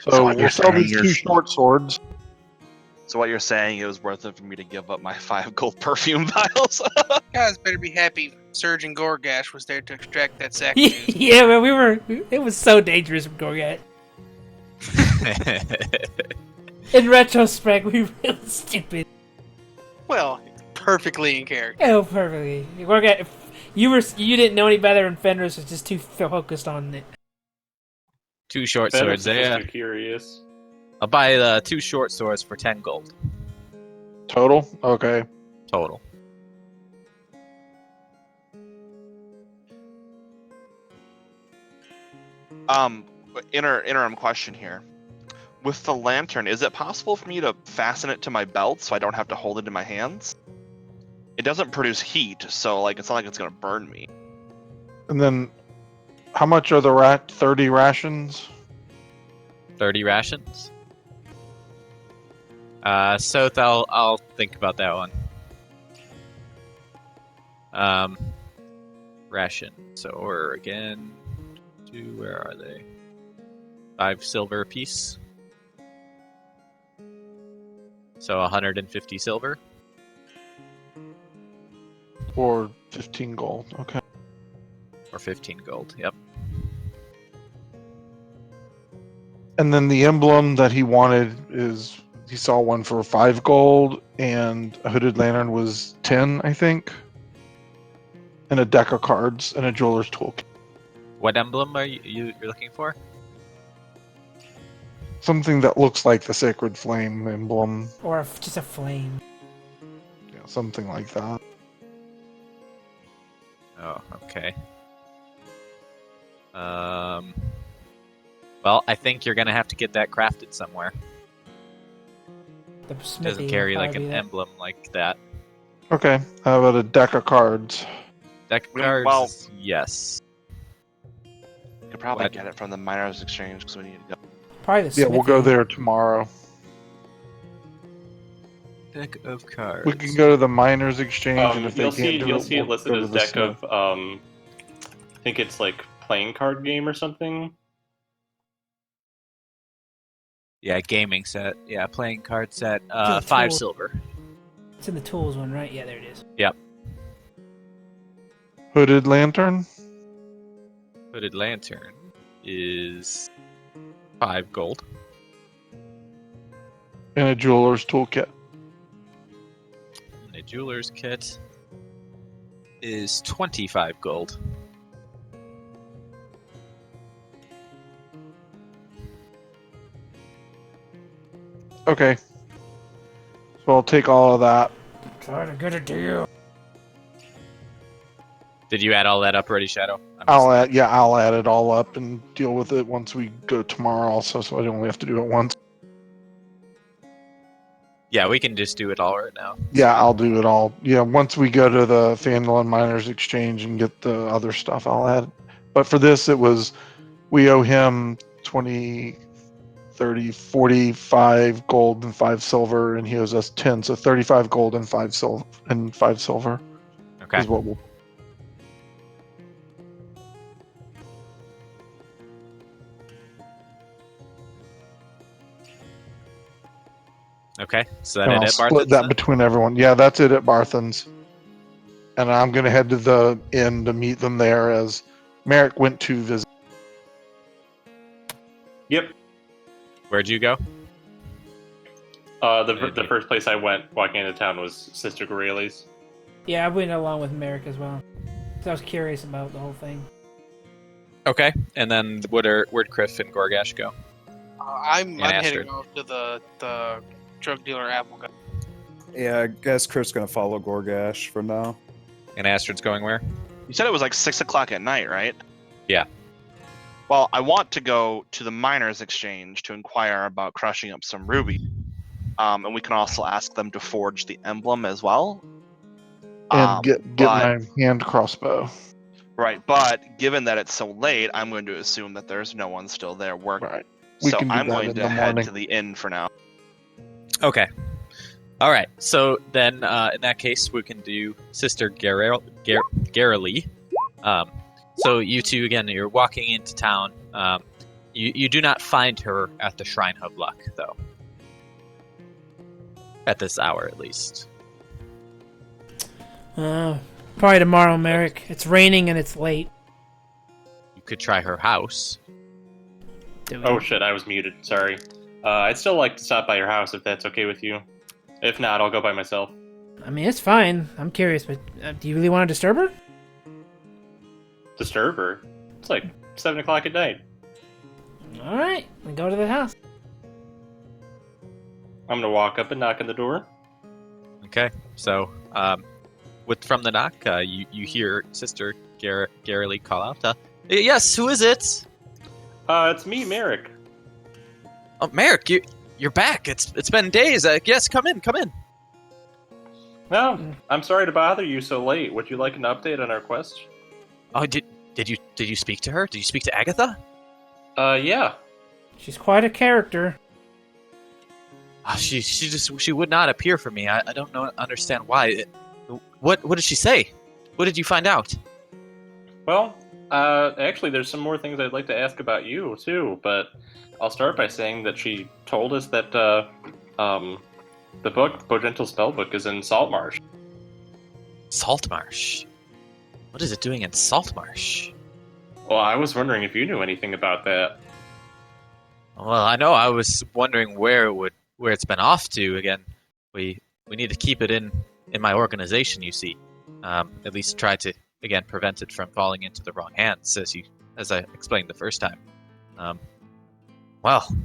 So So what we'll you're sell saying these is- 2 short swords. So what you're saying, it was worth it for me to give up my 5 gold perfume vials? Guys better be happy Surgeon Goregash was there to extract that sack. Yeah, man, it was so dangerous from Gorgat. In retrospect, we were really stupid. Well, perfectly in character. Oh, perfectly. Gorgat, if you didn't know any better, and Fenris was just too focused on it. 2 short Fenris swords, is just yeah. too curious. I'll buy 2 short swords for 10 gold Total? Okay. total. Interim question here. With the lantern, is it possible for me to fasten it to my belt so I don't have to hold it in my hands? It doesn't produce heat, so it's not like it's gonna burn me. And then, how much are the 30 rations? 30 rations? Sothe, I'll think about that one. Ration. So we're again... Where are they? 5 silver apiece. So 150 silver. Or 15 gold. Okay. Or 15 gold, yep. And then the emblem that he wanted is... He saw one for 5 gold, and a hooded lantern was 10, I think. And a deck of cards, and a jeweler's toolkit. What emblem are you're looking for? Something that looks like the Sacred Flame emblem. Or just a flame. Yeah, something like that. Oh, okay. Well, I think you're gonna have to get that crafted somewhere. The It smithy doesn't would carry probably like an be that. emblem like that. Okay, how about a deck of cards? Deck Well, cards, yes. You could probably What? get it from the miners' exchange because we need to go. Probably the Yeah, we'll go smithy. there tomorrow. Deck of cards. We can go to the miners' exchange, and if they You'll can't do see it, it we'll listed go to as the deck smith. of I think it's like playing card game or something. Yeah, gaming set. Yeah, playing card set. the 5 tool. silver. It's in the tools one, right? Yeah, there it is. Hooded lantern? Hooded lantern is 5 gold. And a jeweler's toolkit. And a jeweler's kit is 25 gold. Okay. So I'll take all of that. Try to get a deal. Did you add all that up already, Shadow? I'll add it all up and deal with it once we go tomorrow also, so I don't only have to do it once. Yeah, we can just do it all right now. Yeah, I'll do it all. Yeah, once we go to the Phandalin Miners Exchange and get the other stuff, I'll add. But for this, we owe him 20, 30, 45 gold and 5 silver, and he owes us 10, so 35 gold and 5 silver. Okay. Is what we'll. Okay, so that And it I'll at split Barthen's that then? between everyone. Yeah, that's it at Barthen's. And I'm going to head to the inn to meet them there as Merrick went to visit. Yep. Where'd you go? The first place I went walking into town was Sister Goreli's. Yeah, I went along with Merrick as well. So I was curious about the whole thing. Okay, and then where'd Kriff and Goregash go? I'm Astrid. heading off to the drug dealer Apple guy. Yeah, I guess Chris gonna follow Goregash for now. And Astrid's going where? You said it was like 6 o'clock at night, right? Yeah. Well, I want to go to the Miners Exchange to inquire about crushing up some ruby. And we can also ask them to forge the emblem as well. And get but- my hand crossbow. Right, but given that it's so late, I'm going to assume that there's no one still there working. Right. We So can do I'm that going in to the head morning. to the inn for now. Okay. All right. So then, in that case, we can do Sister Garely. So you two, again, you're walking into town. You do not find her at the Shrine of Luck, though. At this hour, at least. Probably tomorrow, Merrick. It's raining and it's late. You could try her house. Oh shit, I was muted. Sorry. I'd still like to stop by your house if that's okay with you. If not, I'll go by myself. I mean, it's fine. I'm curious, but do you really want to disturb her? Disturb her? It's like 7 o'clock at night. All right, then go to the house. I'm gonna walk up and knock on the door. Okay. So, from the knock, you hear Sister Garely call out, yes, who is it? It's me, Merrick. Oh, Merrick, you're back. It's been days. Yes, come in. No, I'm sorry to bother you so late. Would you like an update on our quest? Oh, did you speak to her? Did you speak to Agatha? Yeah. She's quite a character. Oh, she would not appear for me. I don't understand why. What did she say? What did you find out? Well, actually, there's some more things I'd like to ask about you too. But I'll start by saying that she told us that the book, Bojentle's Spellbook, is in Saltmarsh. Saltmarsh. What is it doing in Saltmarsh? Well, I was wondering if you knew anything about that. Well, I know. I was wondering where it's been off to. Again, we need to keep it in my organization. You see, at least try to prevent it from falling into the wrong hands, as I explained the first time. Well,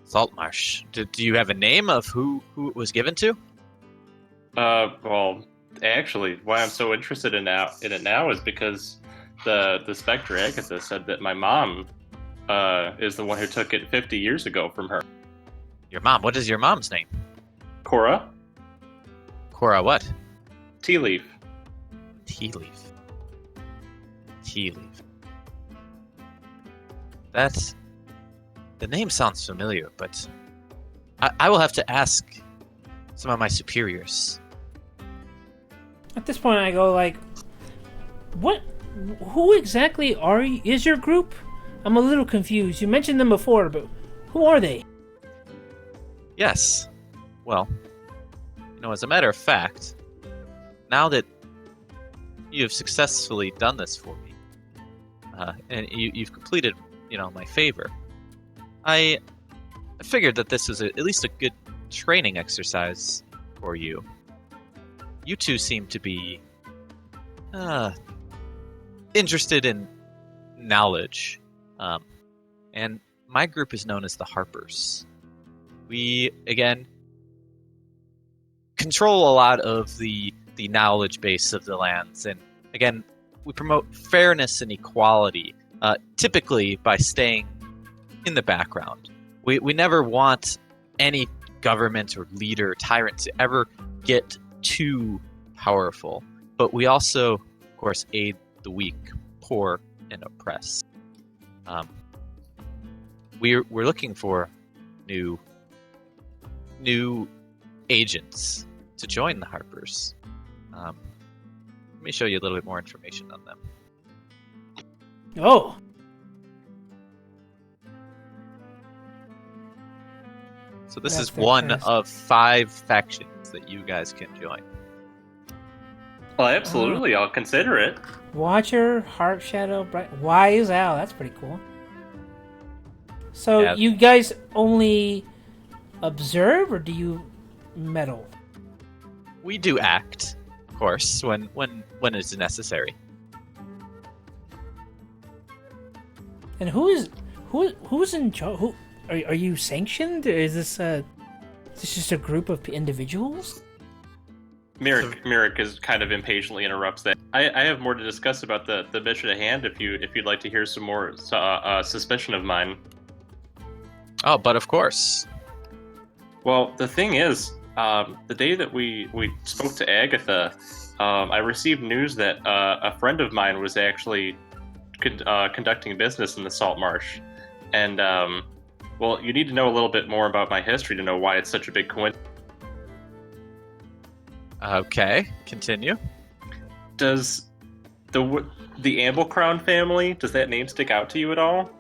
Saltmarsh. Do you have a name of who it was given to? Well, actually, why I'm so interested in it now is because the Spectre Agatha said that my mom is the one who took it 50 years ago from her. Your mom? What is your mom's name? Cora? Cora what? Tea Leaf. Tea Leaf. Tea Leaf. The name sounds familiar, but I will have to ask some of my superiors. At this point, I go like, "What? Who exactly is your group? I'm a little confused. You mentioned them before, but who are they?" Yes. Well, as a matter of fact, now that you have successfully done this for me, and you've completed, my favor, I figured that this was at least a good training exercise for you. You two seem to be interested in knowledge, and my group is known as the Harpers. We, again, control a lot of the knowledge base of the lands, and again, we promote fairness and equality, typically by staying in the background. We never want any government or leader, tyrant to ever get too powerful. But we also, of course, aid the weak, poor, and oppressed. We're looking for new agents to join the Harpers. Let me show you a little bit more information on them. Oh. So this That's is one fantastic. of 5 factions that you guys can join. Well, absolutely. I'll consider it. Watcher, Heart Shadow, Bright. Wise Owl. That's pretty cool. So Yeah. you guys only observe, or do you meddle? We do act, of course, when it's necessary. And who's in charge? Who are you sanctioned? Or is this just a group of individuals? Merrick is kind of impatiently interrupts that. I have more to discuss about the mission at hand if you'd like to hear some more suspicion of mine. Oh, but of course. Well, the thing is, the day that we spoke to Agatha, I received news that a friend of mine was actually conducting business in the Salt Marsh. And, well, you need to know a little bit more about my history to know why it's such a big coincidence. Okay, continue. Does the Amblecrown family, does that name stick out to you at all?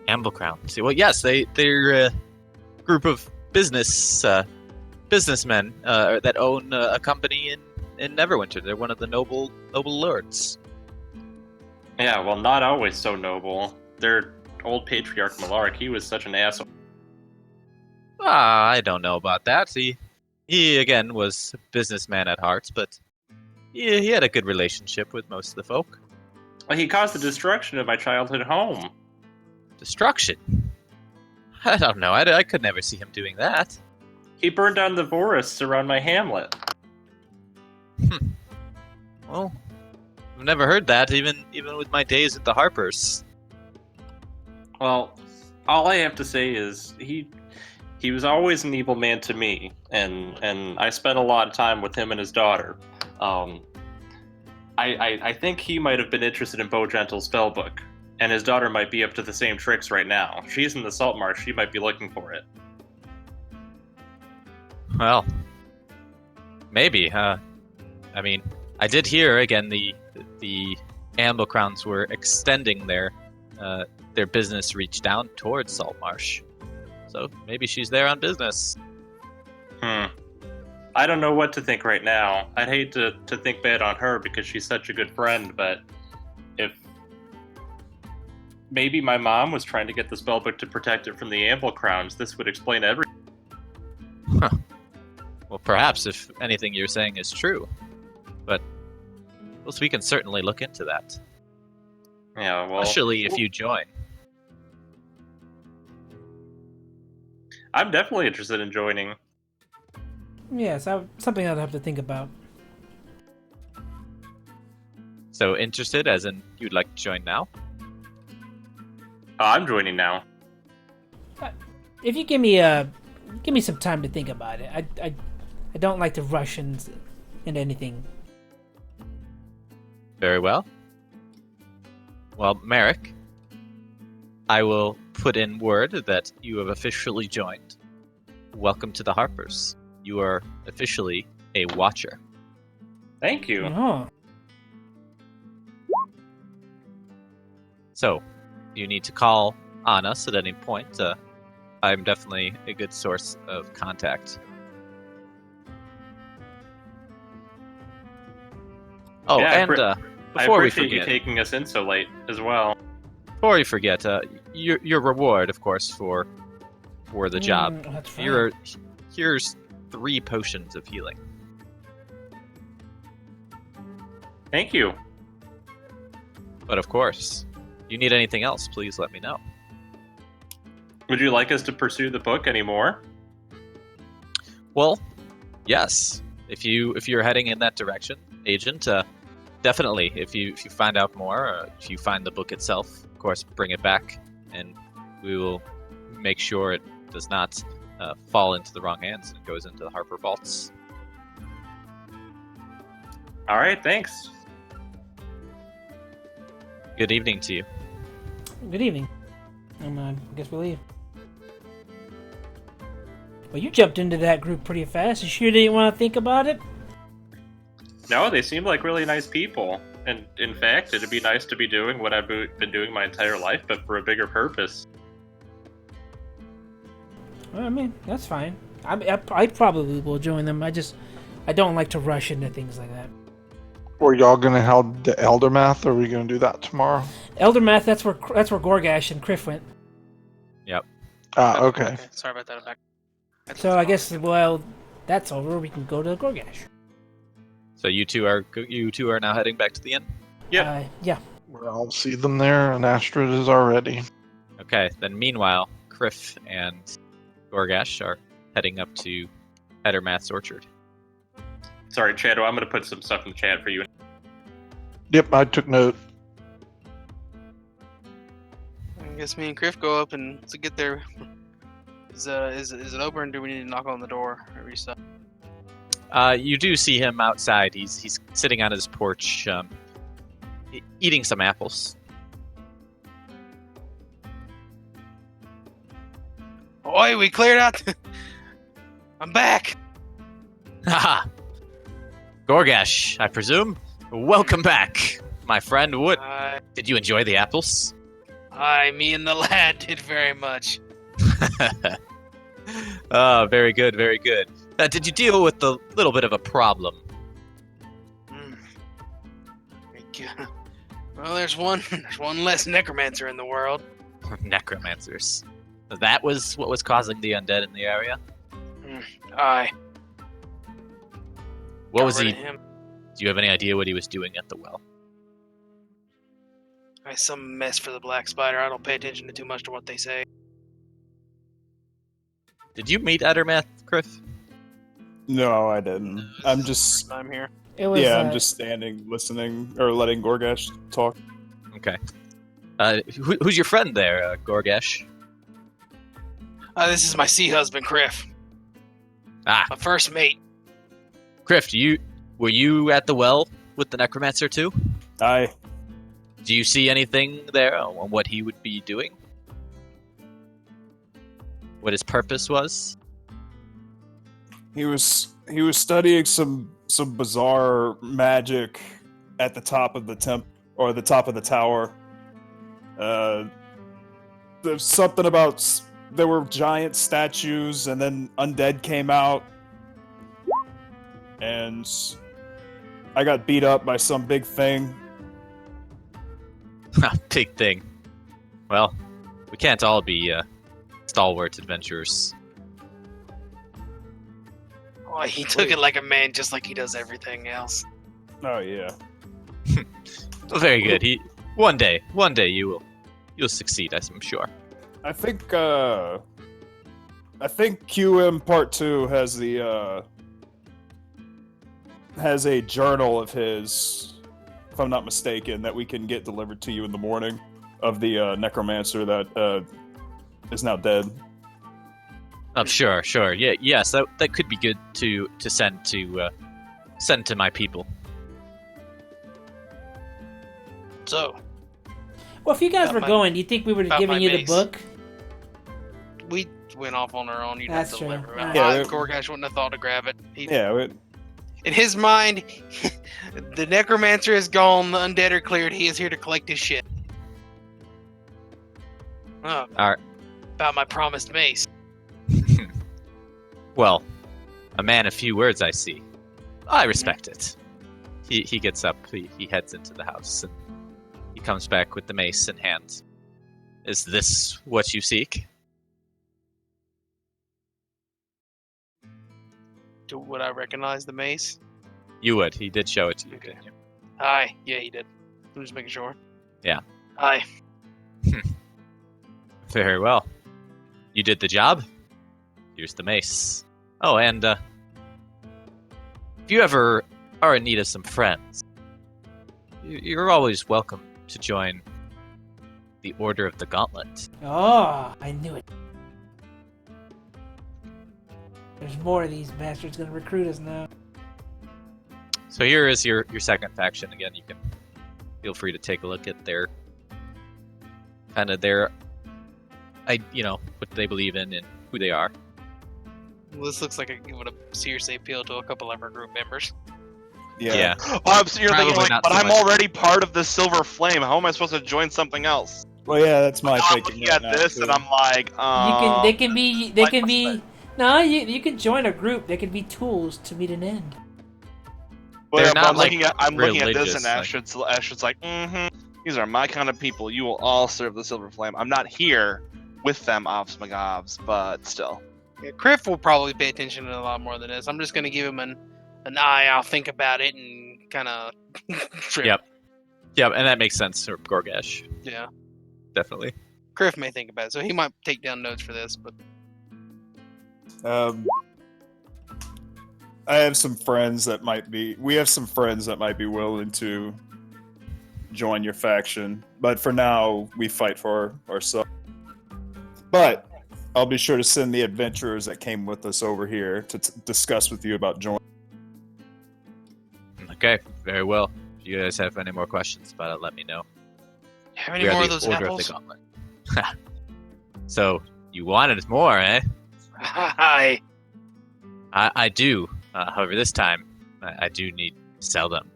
Amblecrown. See, well, yes, they're a group of businessmen that own a company in Neverwinter. They're one of the noble lords. Yeah, well, not always so noble. Their old patriarch Malark, he was such an asshole. I don't know about that. He again was a businessman at heart, but he had a good relationship with most of the folk. Well, he caused the destruction of my childhood home. Destruction? I don't know. I could never see him doing that. He burned down the forests around my hamlet. Well, I've never heard that, even with my days at the Harpers. Well, all I have to say is he was always an evil man to me, and I spent a lot of time with him and his daughter. I think he might have been interested in Bowgentle's spellbook, and his daughter might be up to the same tricks right now. She's in the Salt Marsh. She might be looking for it. Well, maybe. I mean, I did hear again the Amblecrowns were extending their business reach down towards Saltmarsh. So maybe she's there on business. I don't know what to think right now. I'd hate to think bad on her because she's such a good friend, but if maybe my mom was trying to get the spellbook to protect it from the Amblecrowns, this would explain everything. Huh. Well, perhaps if anything you're saying is true. But we can certainly look into that. Yeah, well, Especially if you join. I'm definitely interested in joining. Yes, something I'd have to think about. So interested, as in you'd like to join now? I'm joining now. If you give me some time to think about it. I don't like to rush into anything. Very well. Well, Merrick, I will put in word that you have officially joined. Welcome to the Harpers. You are officially a Watcher. Thank you. Oh. So, you need to call on us at any point. I'm definitely a good source of contact. Oh, Yeah, and I before we appreciate you forget, taking us in so late as well. before we forget, your reward, of course, for the job. That's right. Here's 3 potions of healing. Thank you. But of course, you need anything else, please let me know. Would you like us to pursue the book anymore? Well, yes. If you're heading in that direction, Agent, definitely. If you find out more, if you find the book itself, of course, bring it back, and we will make sure it does not fall into the wrong hands and goes into the Harper vaults. All right, thanks. Good evening to you. Good evening. I guess we'll leave. Well, you jumped into that group pretty fast. You sure didn't want to think about it? No, they seem like really nice people. And in fact, it'd be nice to be doing what I've been doing my entire life, but for a bigger purpose. Well, I mean, that's fine. I probably will join them. I don't like to rush into things like that. Were y'all gonna held the Eldermath, or are we gonna do that tomorrow? Eldermath, that's where Goregash and Kriff went. Yep. Okay. Sorry about that. I'm back. So I guess, well, that's over. We can go to Goregash. So you two are now heading back to the inn? Yeah. Yeah. I'll see them there, and Astrid is already. Okay, then meanwhile, Kriff and Goregash are heading up to Heddermath's orchard. Sorry, Chado, I'm going to put some stuff in the chat for you. Yep, I took note. I guess me and Kriff go up, and to get there, is it open, or do we need to knock on the door or reset? You do see him outside. He's sitting on his porch, eating some apples. Oi, we cleared out. I'm back. Haha. Goregash, I presume. Welcome back, my friend. What did you enjoy the apples? Me and the lad did very much. Oh, very good, very good. Did you deal with a little bit of a problem? Well, there's one less necromancer in the world. Necromancers. That was what was causing the undead in the area? Aye. What was he? Him. Do you have any idea what he was doing at the well? Some mess for the black spider. I don't pay attention to too much to what they say. Did you meet Heddermath, Kriff? No, I didn't. I'm here. I'm just standing, listening, or letting Goregash talk. Okay. Who's your friend there, Goregash? This is my sea husband, Kriff. Ah. My first mate. Kriff, were you at the well with the necromancer too? Aye. Do you see anything there on what he would be doing? What his purpose was? He was studying some bizarre magic at the top of the or the top of the tower. There's something about there were giant statues, and then undead came out, and I got beat up by some big thing. Big thing. Well, we can't all be stalwart adventurers. Oh, he took it like a man, just like he does everything else. Oh yeah. Very good. One day you'll succeed, I'm sure. I think QM Part 2 has a journal of his, if I'm not mistaken, that we can get delivered to you in the morning, of the necromancer that is now dead. Sure. Yeah, yes, that could be good to send to my people. So, well, if you guys were going, do you think we would have given you the book? We went off on our own. You'd have to deliver. Yeah, Goregash wouldn't have thought to grab it. In his mind, the necromancer is gone. The undead are cleared. He is here to collect his shit. Oh, Alright. About my promised mace. Well, a man of few words, I see. I respect it. He gets up. He heads into the house, and he comes back with the mace in hand. Is this what you seek? Would I recognize the mace? You would. He did show it to you, Okay. didn't you? Aye. Yeah, he did. I'm just making sure. Yeah. Aye. Very well. You did the job. Here's the mace. Oh, and if you ever are in need of some friends, You're always welcome to join the Order of the Gauntlet. Oh, I knew it. There's more of these bastards gonna recruit us now. So here is your second faction. Again, you can feel free to take a look at their what they believe in and who they are. Well, this looks like it would seriously appeal to a couple of our group members. Yeah. Oh, so you're Probably thinking, like, not but so I'm much. already part of the Silver Flame. How am I supposed to join something else? Well, yeah, that's my I'm thinking. looking at right now, this too. and I'm like, They can be. No, you can join a group. They can be tools to meet an end. Well, They're yeah, but not, I'm looking at this, religious, and Astrid's like, these are my kind of people. You will all serve the Silver Flame. I'm not here with them, Ovs Magavs, but still. Yeah, Kriff will probably pay attention to a lot more than this. I'm just going to give him an eye. I'll think about it and kind of trip. Yep, and that makes sense for Goregash. Yeah. Definitely. Kriff may think about it, so he might take down notes for this, but I have some friends that might be. We have some friends that might be willing to join your faction, but for now, we fight for ourselves. But I'll be sure to send the adventurers that came with us over here to discuss with you about joining. Okay, very well. If you guys have any more questions about it, let me know. have any We are more of the those Order apples? of the Gauntlet. So, you wanted more, eh? Hi. I do. However, this time, I do need to sell them.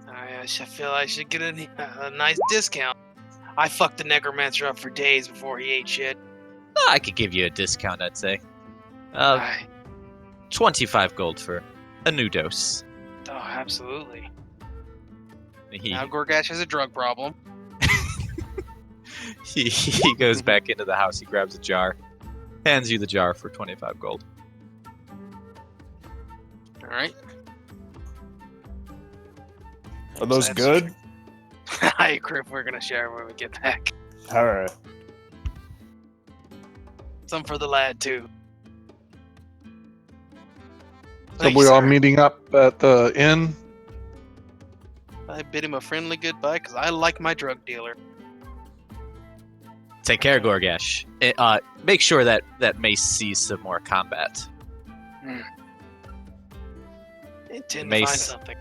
I feel I should get a nice discount. I fucked the necromancer up for days before he ate shit. I could give you a discount, I'd say. Aye. 25 gold for a new dose. Oh, absolutely. He Now Goregash has a drug problem. he goes back into the house, he grabs a jar, hands you the jar for 25 gold. All right. Are those That's good? Hi, Kriff. We're gonna share when we get back. All right. Some for the lad too. So Thank we you, all sir. meeting up at the inn. I bid him a friendly goodbye because I like my drug dealer. Take care, Goregash. Make sure that mace sees some more combat. Intend to find Mace. something.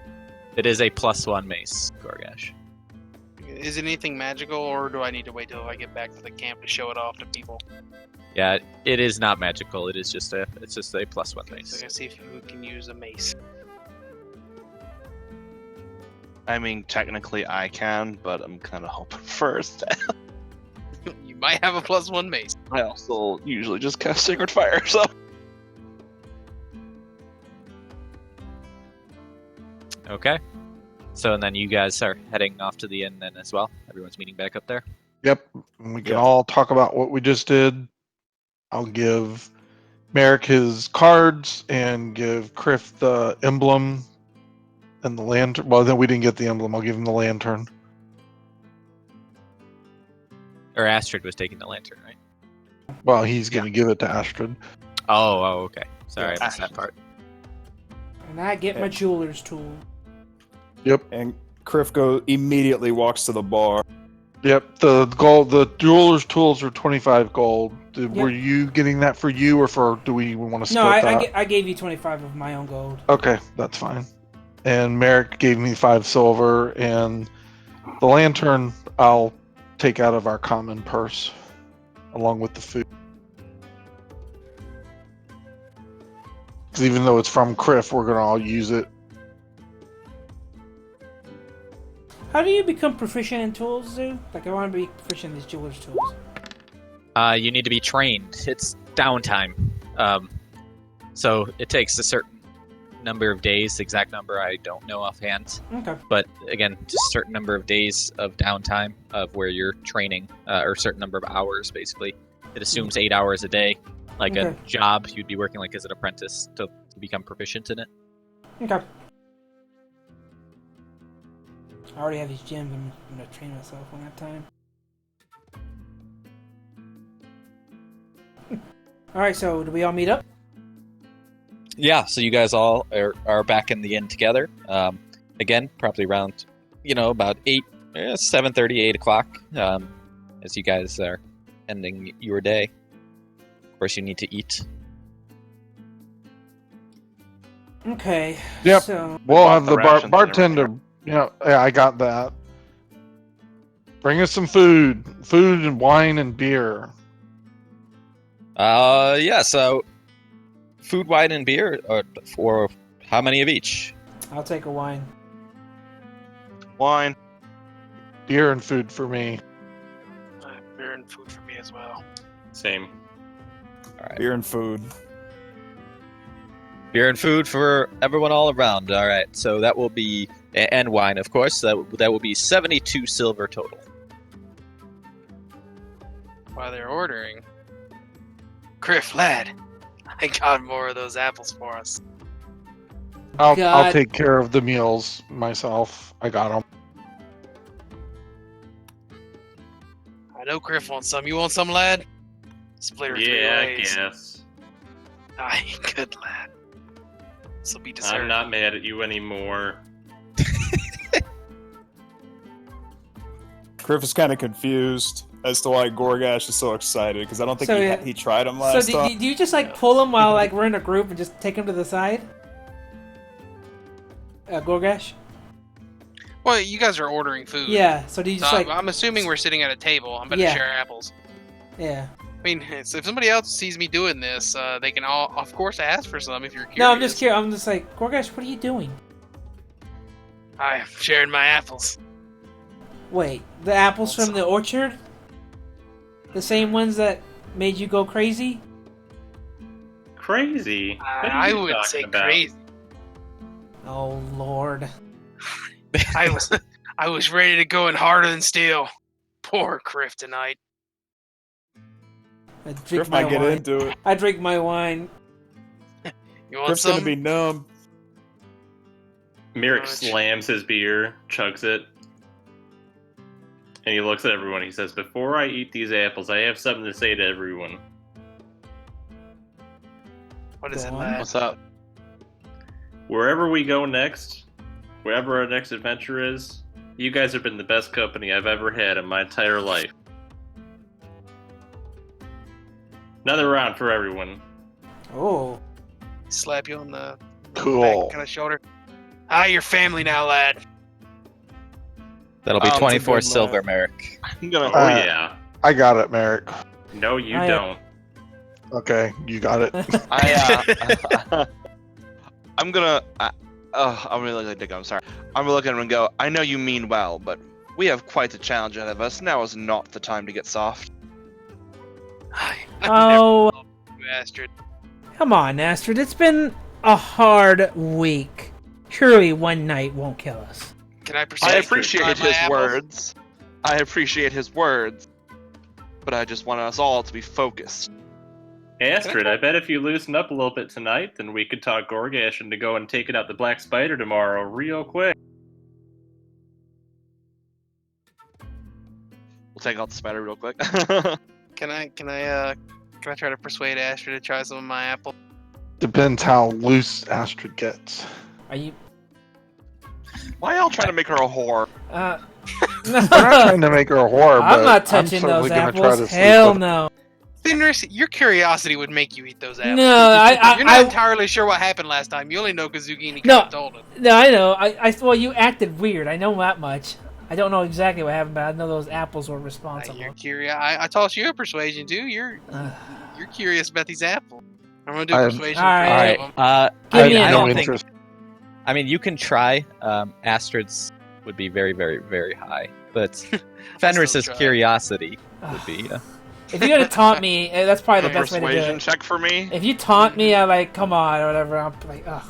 It is a +1 mace, Goregash. Is it anything magical, or do I need to wait till I get back to the camp to show it off to people? Yeah, it is not magical. It is just a +1 So I mace. can see if we can use a mace. I mean, technically I can, but I'm kind of hoping first. You might have a +1 mace. I also usually just cast Sacred Fire, so. Okay. So, and then you guys are heading off to the inn then as well? Everyone's meeting back up there? Yep. And we can all talk about what we just did. I'll give Merrick his cards and give Kriff the emblem and the lantern. Well, then we didn't get the emblem. I'll give him the lantern. Or Astrid was taking the lantern, right? Well, he's going to give it to Astrid. Oh, okay. Sorry, Yeah. I missed that part. And I get my jeweler's tool. Yep. And Kriff immediately walks to the bar. Yep. The jeweler's tools are 25 gold. Were you getting that for you, or do we want to split No, that? I gave you 25 of my own gold. Okay, that's fine. And Merrick gave me 5 silver, and the lantern I'll take out of our common purse, along with the food. 'Cause even though it's from Kriff, we're gonna all use it. How do you become proficient in tools, Zoo? Like, I want to be proficient in these jeweler's tools. You need to be trained. It's downtime. So it takes a certain number of days. The exact number I don't know offhand. Okay. But again, just a certain number of days of downtime of where you're training, or a certain number of hours, basically. It assumes 8 hours a day. Like a Okay. job, you'd be working like as an apprentice to become proficient in it. Okay. I already have these gems. I'm going to train myself one at a time. Alright, so do we all meet up? Yeah, so you guys all are back in the inn together. Again, probably around about 7:30, 8 o'clock, as you guys are ending your day. Of course, you need to eat. Okay. Yep. So We'll Bought have the the rations and bartender. everything. Yeah, I got that. Bring us some food and wine and beer. Yeah. So, food, wine, and beer, for how many of each? I'll take a wine. Wine. Beer and food for me. Beer and food for me as well. Same. All right. Beer and food. Beer and food for everyone all around. All right. So that will be, and wine, of course. That will be 72 silver total. While they're ordering, Kriff, lad, I got more of those apples for us. I'll God. take care of the meals myself. I got them. I know Kriff wants some. You want some, lad? Split her three Yeah, I ways. guess. Aye, good lad. This'll be dessert. I'm not mad at you anymore. Kriff is kind of confused as to why Goregash is so excited because I don't think So, yeah. he tried him So last do, time. do you just like pull him while like we're in a group and just take him to the side? Goregash? Well, you guys are ordering food. Yeah. So do you So just like? I'm assuming we're sitting at a table. I'm gonna Yeah. share apples. Yeah. I mean, so if somebody else sees me doing this, they can all, of course, ask for some if you're curious. No, I'm just curious. I'm just like, Goregash, what are you doing? I'm sharing my apples. Wait, the apples from the orchard? The same ones that made you go crazy? Crazy. What are I you would talking say about? crazy. Oh Lord. I was ready to go in harder than steel. Poor Kriff tonight. I drink Kriff my might get wine. into it. I drink my wine. You want Kriff's gonna some? be numb. Merrick Much. slams his beer, chugs it, and he looks at everyone. He says, "Before I eat these apples, I have something to say to everyone. What is Go it, on. lad? What's up? Wherever we go next, wherever our next adventure is, you guys have been the best company I've ever had in my entire life. Another round for everyone." Oh. Slap you on the Cool. back kind of shoulder. You're family now, lad. That'll be It's a 24 good silver, laugh. Merrick. I'm gonna. Oh, Uh, yeah. I got it, Merrick. No, you I- don't. Okay, you got it. I'm gonna. I'm really gonna dig. I'm sorry. I'm gonna look at him and go. I know you mean well, but we have quite the challenge ahead of us. Now is not the time to get soft. Oh, You Astrid. come on, Astrid. It's been a hard week. Surely one night won't kill us. Can I I persuade appreciate my his apples? words. I appreciate his words. But I just want us all to be focused. Astrid, I bet if you loosen up a little bit tonight, then we could talk Goregash into going and taking out the Black Spider tomorrow real quick. We'll take out the spider real quick. Can I try to persuade Astrid to try some of my apple? Depends how loose Astrid gets. Are you? Why y'all trying to make her a whore? No. I'm not trying to make her a whore, but I'm not touching certainly those gonna try apples. to sleep Hell with- no. Fenris, your curiosity would make you eat those apples. No, You're not I entirely sure what happened last time. You only know because Zugini No. kind of told it. no, I know. Well, you acted weird. I know that much. I don't know exactly what happened, but I know those apples were responsible. You're curious. I tossed you a persuasion too. You're curious about these apples. I'm gonna do I'm- persuasion. All for right. each of them. I Give me have an no apple. interest. I mean, you can try. Astrid's would be very, very, very high, but Fenris's try. curiosity would be. If you're gonna taunt me, that's probably A the best way to do persuasion it. check for me. If you taunt me, I like, come on, or whatever. I'm like, ugh.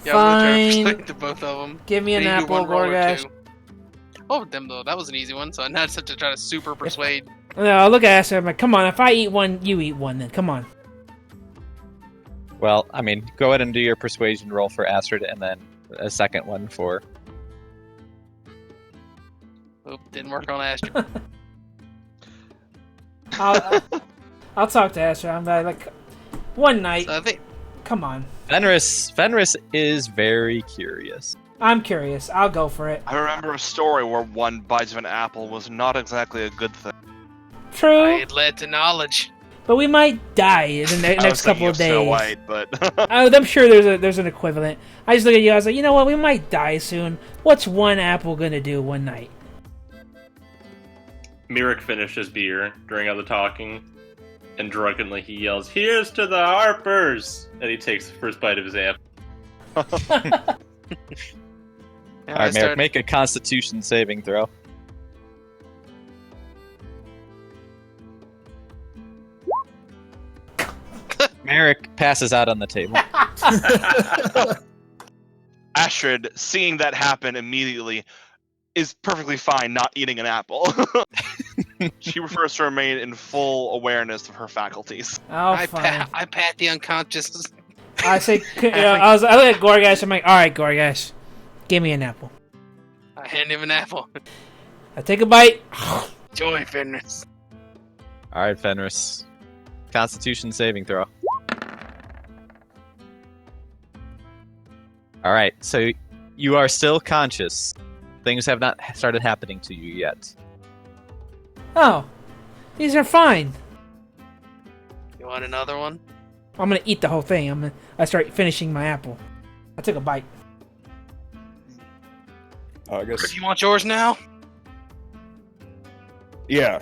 Yeah, I'm gonna try to Fine. persuade to both of them. Give me an You do apple, one roll or Goregash. two. Oh, them though. That was an easy one. So I now just have to try to super persuade. No, look at Astrid. I'm like, come on. If I eat one, you eat one. Then come on. Well, I mean, go ahead and do your persuasion roll for Astrid, and then a second one for. Oop, didn't work on Astrid. I'll talk to Astrid. I'm like, one night. So I think Come on. Fenris is very curious. I'm curious. I'll go for it. I remember a story where one bite of an apple was not exactly a good thing. True, It led to knowledge. but we might die in the I was next couple thinking of Snow days. White, but I'm sure there's an equivalent. I just look at you. I was like, you know what? We might die soon. What's one apple gonna do one night? Merrick finishes beer during all the talking, and drunkenly he yells, "Here's to the Harpers!" And he takes the first bite of his apple. All right, Merrick, make a Constitution saving throw. Merrick passes out on the table. Astrid, seeing that happen immediately, is perfectly fine not eating an apple. She prefers to remain in full awareness of her faculties. Oh, I fine. pat the unconscious. I say, I look at Goregash. I'm like, all right, Goregash, give me an apple. I hand him an apple. I take a bite. Joy, Fenris. All right, Fenris. Constitution saving throw. All right, so you are still conscious. Things have not started happening to you yet. Oh, these are fine. You want another one? I'm gonna eat the whole thing. I start finishing my apple. I took a bite. I guess. If you want yours now? Yeah.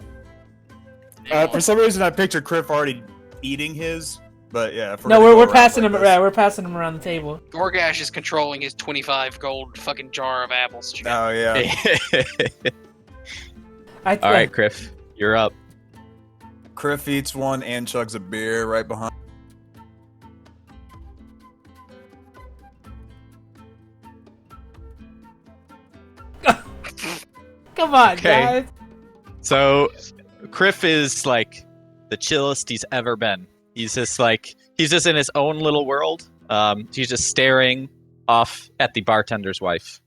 For some reason, I pictured Kriff already eating his, but yeah. if No, gonna go we're around passing like them. this- We're passing them around the table. Goregash is controlling his 25 gold fucking jar of apples. Oh yeah. All right, Kriff, you're up. Kriff eats one and chugs a beer right behind. Come on, Okay. guys. So, Kriff is like the chillest he's ever been. He's just in his own little world. He's just staring off at the bartender's wife.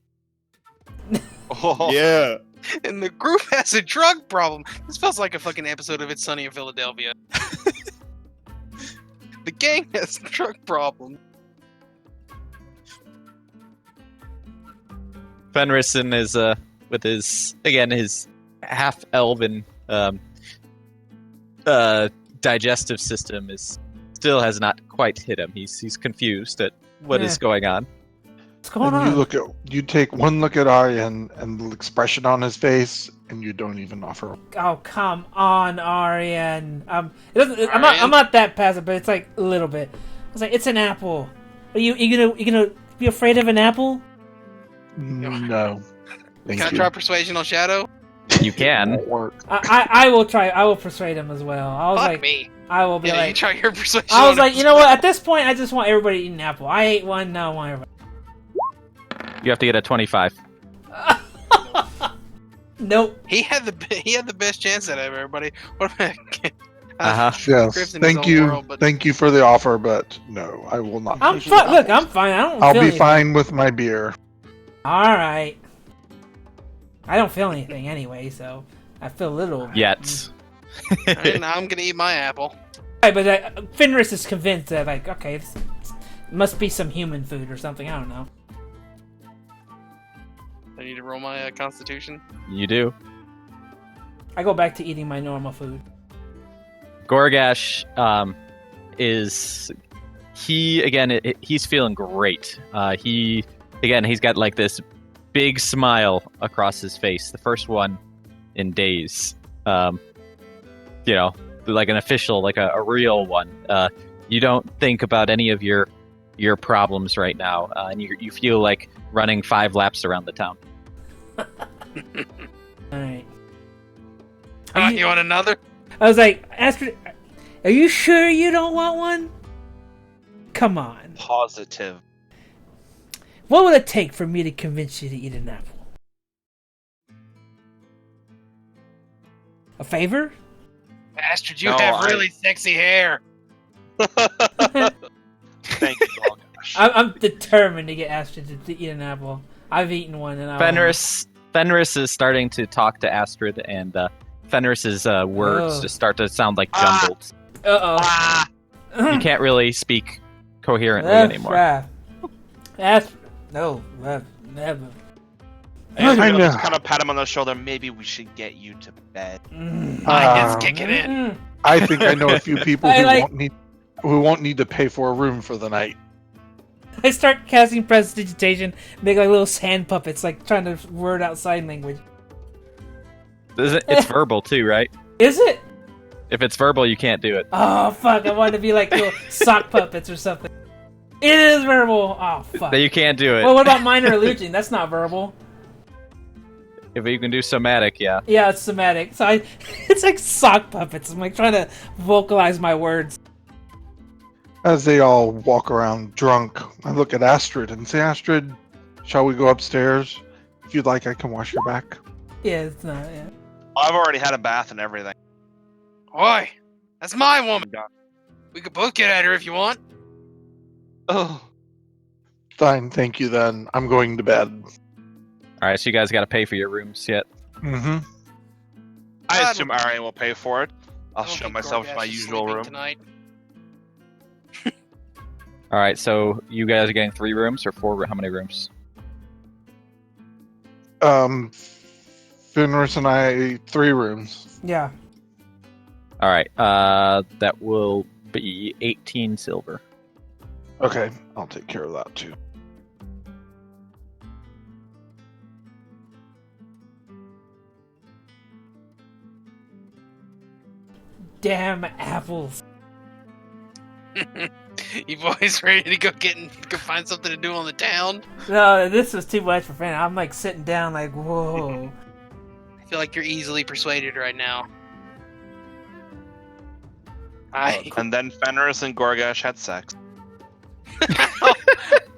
Oh, Yeah. And the group has a drug problem. This feels like a fucking episode of It's Sunny in Philadelphia. The gang has a drug problem. Fenris in his with his half-elven digestive system still has not quite hit him. He's confused at what is going on. What's going And on? you take one look at Aryan and the expression on his face, and you don't even offer. Oh, come on, Aryan. It doesn't. I'm not that passive, but it's like a little bit. I was like, it's an apple. Are you gonna be afraid of an apple? No. Thank Can I you. try persuasion on Shadow? You can. Won't work. I will try. I will persuade him as well. I was Fuck like, me. I will be Yeah, you like, try your persuasion. I was on like, him. you know what? At this point, I just want everybody to eat an apple. I ate one. Now I want everybody. You have to get a 25. Nope. He had the best chance at it, everybody. What about Yes. Kriff's in his Thank own you. world, but- Thank you for the offer, but no, I will not. I'm finish fine. it. Look, I'm fine. I don't. I'll feel be anything. fine with my beer. All right. I don't feel anything anyway, so I feel a little. Yet. Alright, now I'm gonna eat my apple. Right, but Fenris is convinced that, like, okay, this must be some human food or something. I don't know. I need to roll my constitution. You do. I go back to eating my normal food. Goregash he's feeling great. He's got like this big smile across his face, the first one in days. Like an official, like a real one. You don't think about any of your problems right now, and you feel like running 5 laps around the town. All right. You want another? I was like, Astrid, are you sure you don't want one? Come on. positive. What would it take for me to convince you to eat an apple? A favor? Astrid, you No, have really sexy hair. Thank you, Goregash. I'm determined to get Astrid to eat an apple. I've eaten one, and Fenris is starting to talk to Astrid, and Fenris's words just start to sound like jumbled. Uh-oh. Ah! You can't really speak coherently anymore. Astrid. No. Never. And I know. just kind of pat him on the shoulder. Maybe we should get you to bed. It's kicking in. I think I know a few people I who like- won't need to pay for a room for the night. I start casting prestidigitation, make like little sand puppets, like trying to word out sign language. It's verbal too, right? Is it? If it's verbal, you can't do it. Oh fuck! I wanted to be like little sock puppets or something. It is verbal. Oh fuck! Then you can't do it. Well, what about minor illusion? That's not verbal. If you can do somatic, yeah. Yeah, it's somatic. So it's like sock puppets. I'm like trying to vocalize my words. As they all walk around drunk, I look at Astrid and say, Astrid, shall we go upstairs? If you'd like, I can wash your back. Yeah, it's not. Yeah. I've already had a bath and everything. Oi, that's my woman. We could both get at her if you want. Oh. Fine, thank you then. I'm going to bed. All right, so you guys got to pay for your rooms yet. Mm-hmm. I assume Aryan will pay for it. I'll I don't show think myself Goregash my is usual sleeping room. tonight. All right, so you guys are getting 3 rooms or 4? How many rooms? Fenris and I, 3 rooms. Yeah. All right, that will be 18 silver. Okay, I'll take care of that too. Damn apples. You boys ready to go find something to do on the town? No, this was too much for Fran. I'm like sitting down, like whoa. I feel like you're easily persuaded right now. And then Fenris and Goregash had sex.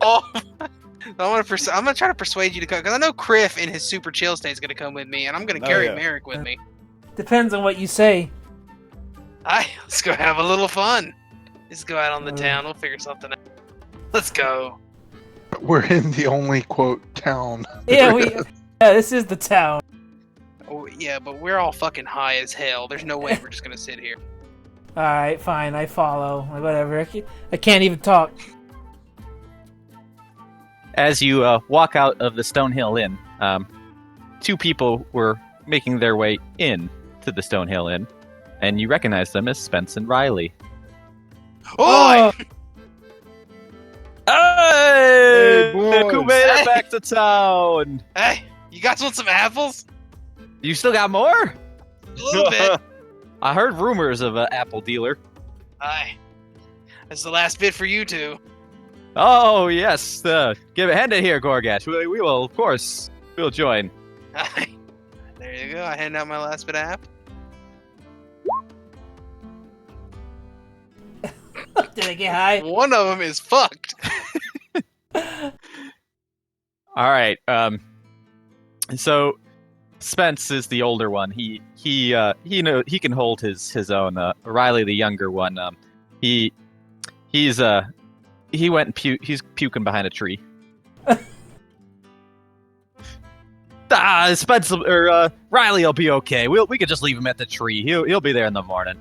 Oh, I'm gonna try to persuade you to come because I know Kriff in his super chill state is gonna come with me, and I'm gonna carry Merrick with me. Depends on what you say. Let's go have a little fun. Let's go out on the town. We'll figure something out. Let's go. We're in the only, quote, town. Yeah, this is the town. Oh yeah, but we're all fucking high as hell. There's no way we're just gonna sit here. Alright, fine, I follow. Like, whatever. I can't even talk. As you walk out of the Stonehill Inn, 2 people were making their way in to the Stonehill Inn, and you recognize them as Spence and Riley. Oi! Hey, boys. who made it back to town? Hey, you guys want some apples? You still got more? A little bit. I heard rumors of an apple dealer. Aye. That's the last bit for you two. Oh yes, hand it here, Goregash. We will, of course, we'll join. Aye. There you go. I hand out my last bit of apple. Did I get high? One of them is fucked. All right. So Spence is the older one. He can hold his own. Riley, the younger one, he went and he's puking behind a tree. Spence or Riley will be okay. We could just leave him at the tree. He'll be there in the morning.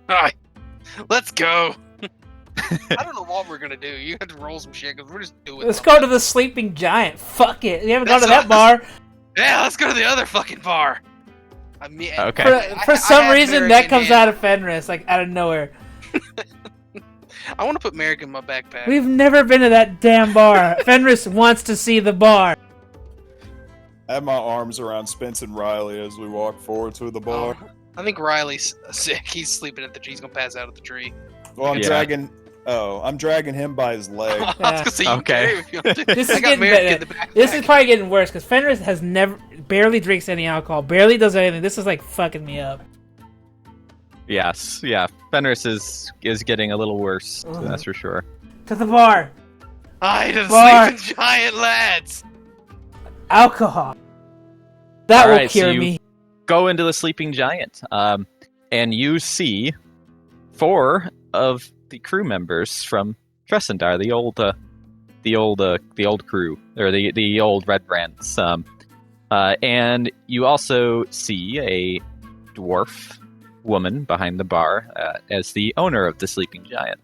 Alright. Let's go. I don't know what we're gonna do. You have to roll some shit because we're just doing. Let's go to the Sleeping Giant. Fuck it. We haven't gone to That's that bar. Yeah, let's go to the other fucking bar. I mean, Okay. For some had reason, Merrick that in comes hand. out of Fenris, like out of nowhere. I want to put Merrick in my backpack. We've never been to that damn bar. Fenris wants to see the bar. I have my arms around Spence and Riley as we walk forward to the bar. I think Riley's sick. He's sleeping at the tree. He's gonna pass out at the tree. Well, I'm Yeah. I'm dragging him by his leg. I was gonna say, you Okay. carry him if you want to. This is I got getting Merrick better. in the backpack. This is probably getting worse because Fenris has barely drinks any alcohol, barely does anything. This is like fucking me up. Yes, yeah. Fenris is getting a little worse. Uh-huh. That's for sure. To the bar. Aye, to the Bar. sleeping giant lads. Alcohol. That All will right, so cure you- me. Go into the Sleeping Giant, and you see 4 of the crew members from Tressendar, the old crew, or the old Red Brands. And you also see a dwarf woman behind the bar as the owner of the Sleeping Giant.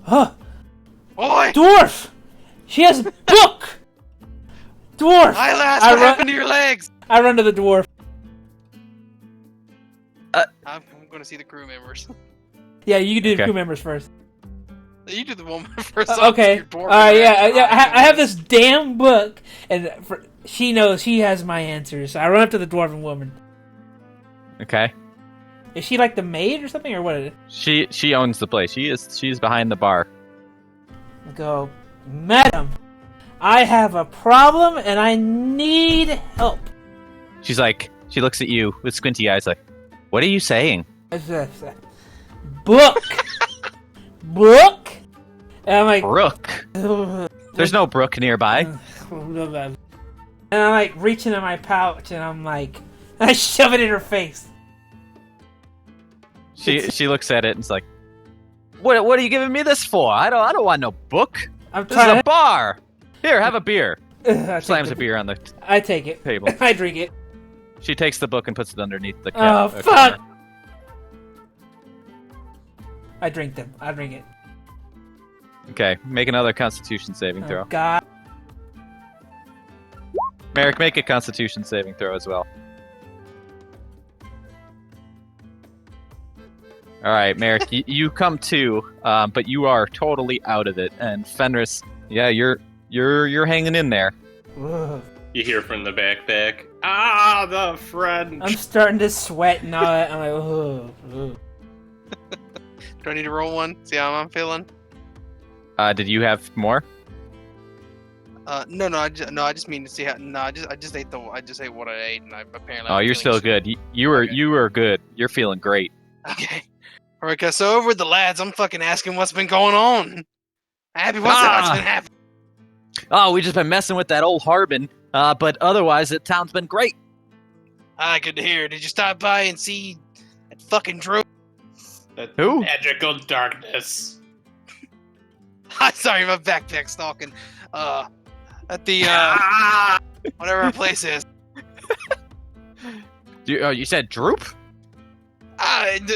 Huh. Oi! Dwarf! She has a book! Dwarf! Eyelash, what happened to your legs? I run to the dwarf. I'm going to see the crew members. Yeah, you do the Okay. crew members first. You do the woman first. Okay. Your dwarf I have this damn book, and she knows she has my answers. So I run up to the dwarven woman. Okay. Is she like the maid or something, or what is it? She owns the place. She's behind the bar. I go, Madam, I have a problem and I need help. She's like, she looks at you with squinty eyes like, what are you saying? Book! Book? And I'm like, Brook. There's no brook nearby. and I'm like reaching in my pouch and I'm like, I shove it in her face. She looks at it and is like, what are you giving me this for? I don't want no book. I'm This is trying a bar. Here, have a beer. to Slams a beer on the I take it. table. I drink it. She takes the book and puts it underneath the Oh, counter. fuck! I drink them. I drink it. Okay, make another Constitution saving throw. Oh, God. Merrick, make a Constitution saving throw as well. All right, Merrick, you come to, but you are totally out of it. And Fenris, yeah, you're hanging in there. Ugh. You hear from the backpack, "Ah, the French." I'm starting to sweat and all that. I'm like, oh. Do I need to roll one? See how I'm feeling? Did you have more? No, I just mean to see how. No, I just ate what I ate, and I apparently. Oh, I'm you're feeling still good. You were good. You're feeling great. Okay. All right, guys. So over with the lads, I'm fucking asking what's been going on. Happy, what's been happening? Oh, we just been messing with that old Harbin. But otherwise, the town's been great. Ah, good to hear. Did you stop by and see that fucking Drew? That Who? magical darkness. Sorry, my backpack's talking. At the whatever our place is. You said Droop?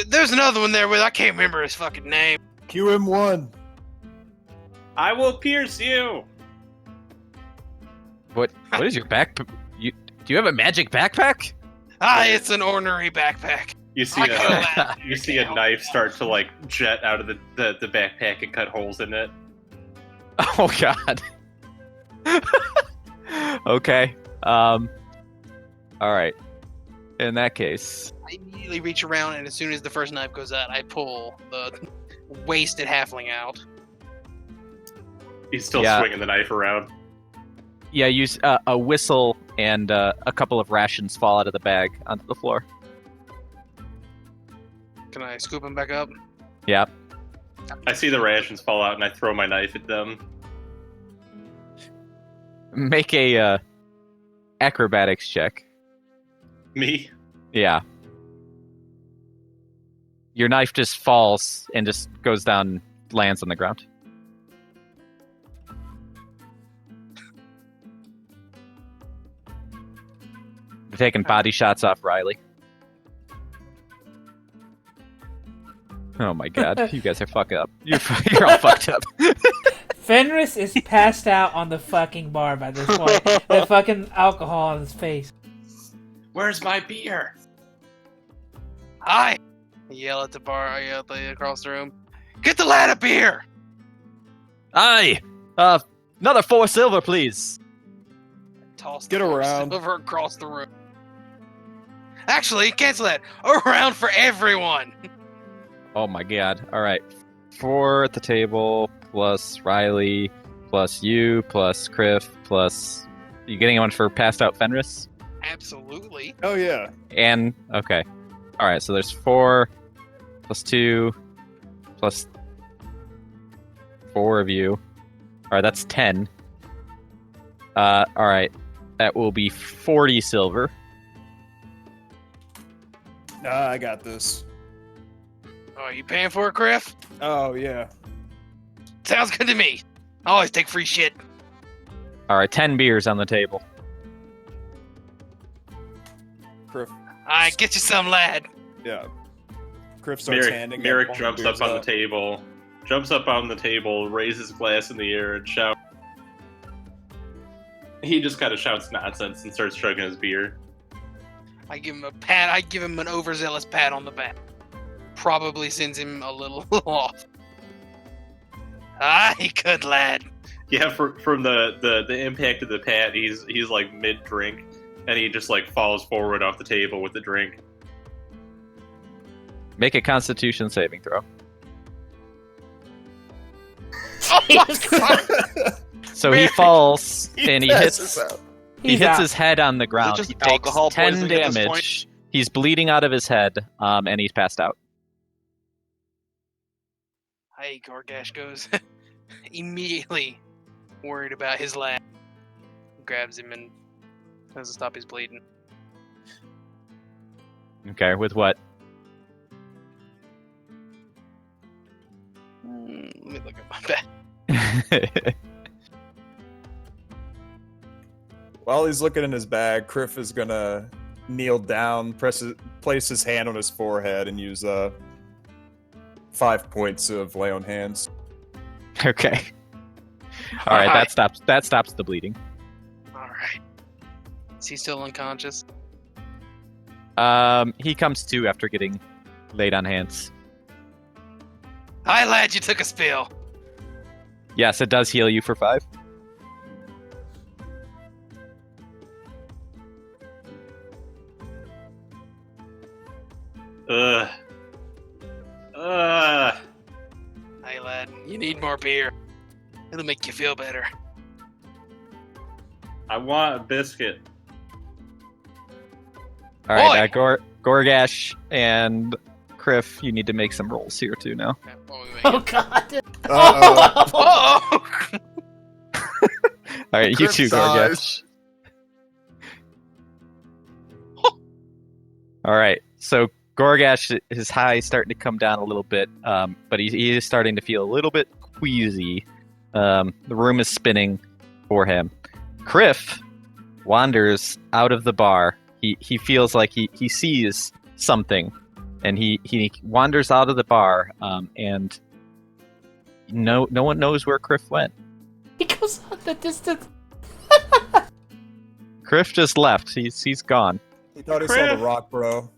There's another one there with I can't remember his fucking name. QM1. I will pierce you. What is your back? Do you have a magic backpack? It's an ornery backpack. You see a knife start to like jet out of the backpack and cut holes in it. Oh God. Okay. All right. In that case, I immediately reach around, and as soon as the first knife goes out, I pull the wasted halfling out. He's still Yeah. swinging the knife around. yeah, use a whistle and a couple of rations fall out of the bag onto the floor. Can I scoop him back up? Yeah. I see the rations fall out, and I throw my knife at them. Make a acrobatics check. Me? Yeah. Your knife just falls and just goes down, lands on the ground. You're taking body shots off Riley. Oh my God, you guys are fucked up. You're all fucked up. Fenris is passed out on the fucking bar by this point. The fucking alcohol on his face. Where's my beer? Hi! I yell at the bar. I yell across the room. Get the lad a beer! Aye! Another 4 silver, please. Toss Get the around. silver across the room. Actually, cancel that. Around for everyone. Oh my God. Alright. 4 at the table, plus Riley, plus you, plus Kriff, plus... You getting one for passed out Fenris? Absolutely. Oh yeah. And, okay. Alright, so there's 4, plus 2, plus 4 of you. Alright, that's 10. Alright. That will be 40 silver. I got this. Oh, are you paying for it, Kriff? Oh yeah. Sounds good to me. I always take free shit. Alright, 10 beers on the table. Kriff. Alright, get you some, lad. Yeah. Kriff starts handing. Merrick them jumps beers up on the table, raises glass in the air, and shouts, He just kind of shouts nonsense and starts chugging his beer. I give him a pat. I give him an overzealous pat on the back. Probably sends him a little off. Aye, good lad. Yeah, from the impact of the pat, he's like mid drink, and he just like falls forward off the table with the drink. Make a Constitution saving throw. Oh my god! So he falls and he passes hits. out. He hits out. his head on the ground. just He takes alcohol 10 poisoning at this point? damage. He's bleeding out of his head, and he's passed out. Hey, Goregash goes immediately worried about his lad. Grabs him and tries to stop his bleeding. Okay, with what? Let me look at my bag. While he's looking in his bag, Kriff is gonna kneel down, place his hand on his forehead, and use 5 points of lay on hands. Okay. All right, that stops the bleeding. All right. Is he still unconscious? He comes to after getting laid on hands. Hi, lad. You took a spill. Yes, it does heal you for 5. Hey, lad. You need more beer. It'll make you feel better. I want a biscuit. All right, Boy! Goregash and Kriff, you need to make some rolls here too now. Okay, what are we Oh making? God! Uh-oh. Oh! All right, you Kriff too, Goregash. sighs. All right, so Goregash, his high is starting to come down a little bit, but he is starting to feel a little bit queasy. The room is spinning for him. Kriff wanders out of the bar. He feels like he sees something, and he wanders out of the bar, and no one knows where Kriff went. He goes out the distance. Kriff just left. He's gone. He thought he saw Kriff. the rock, bro.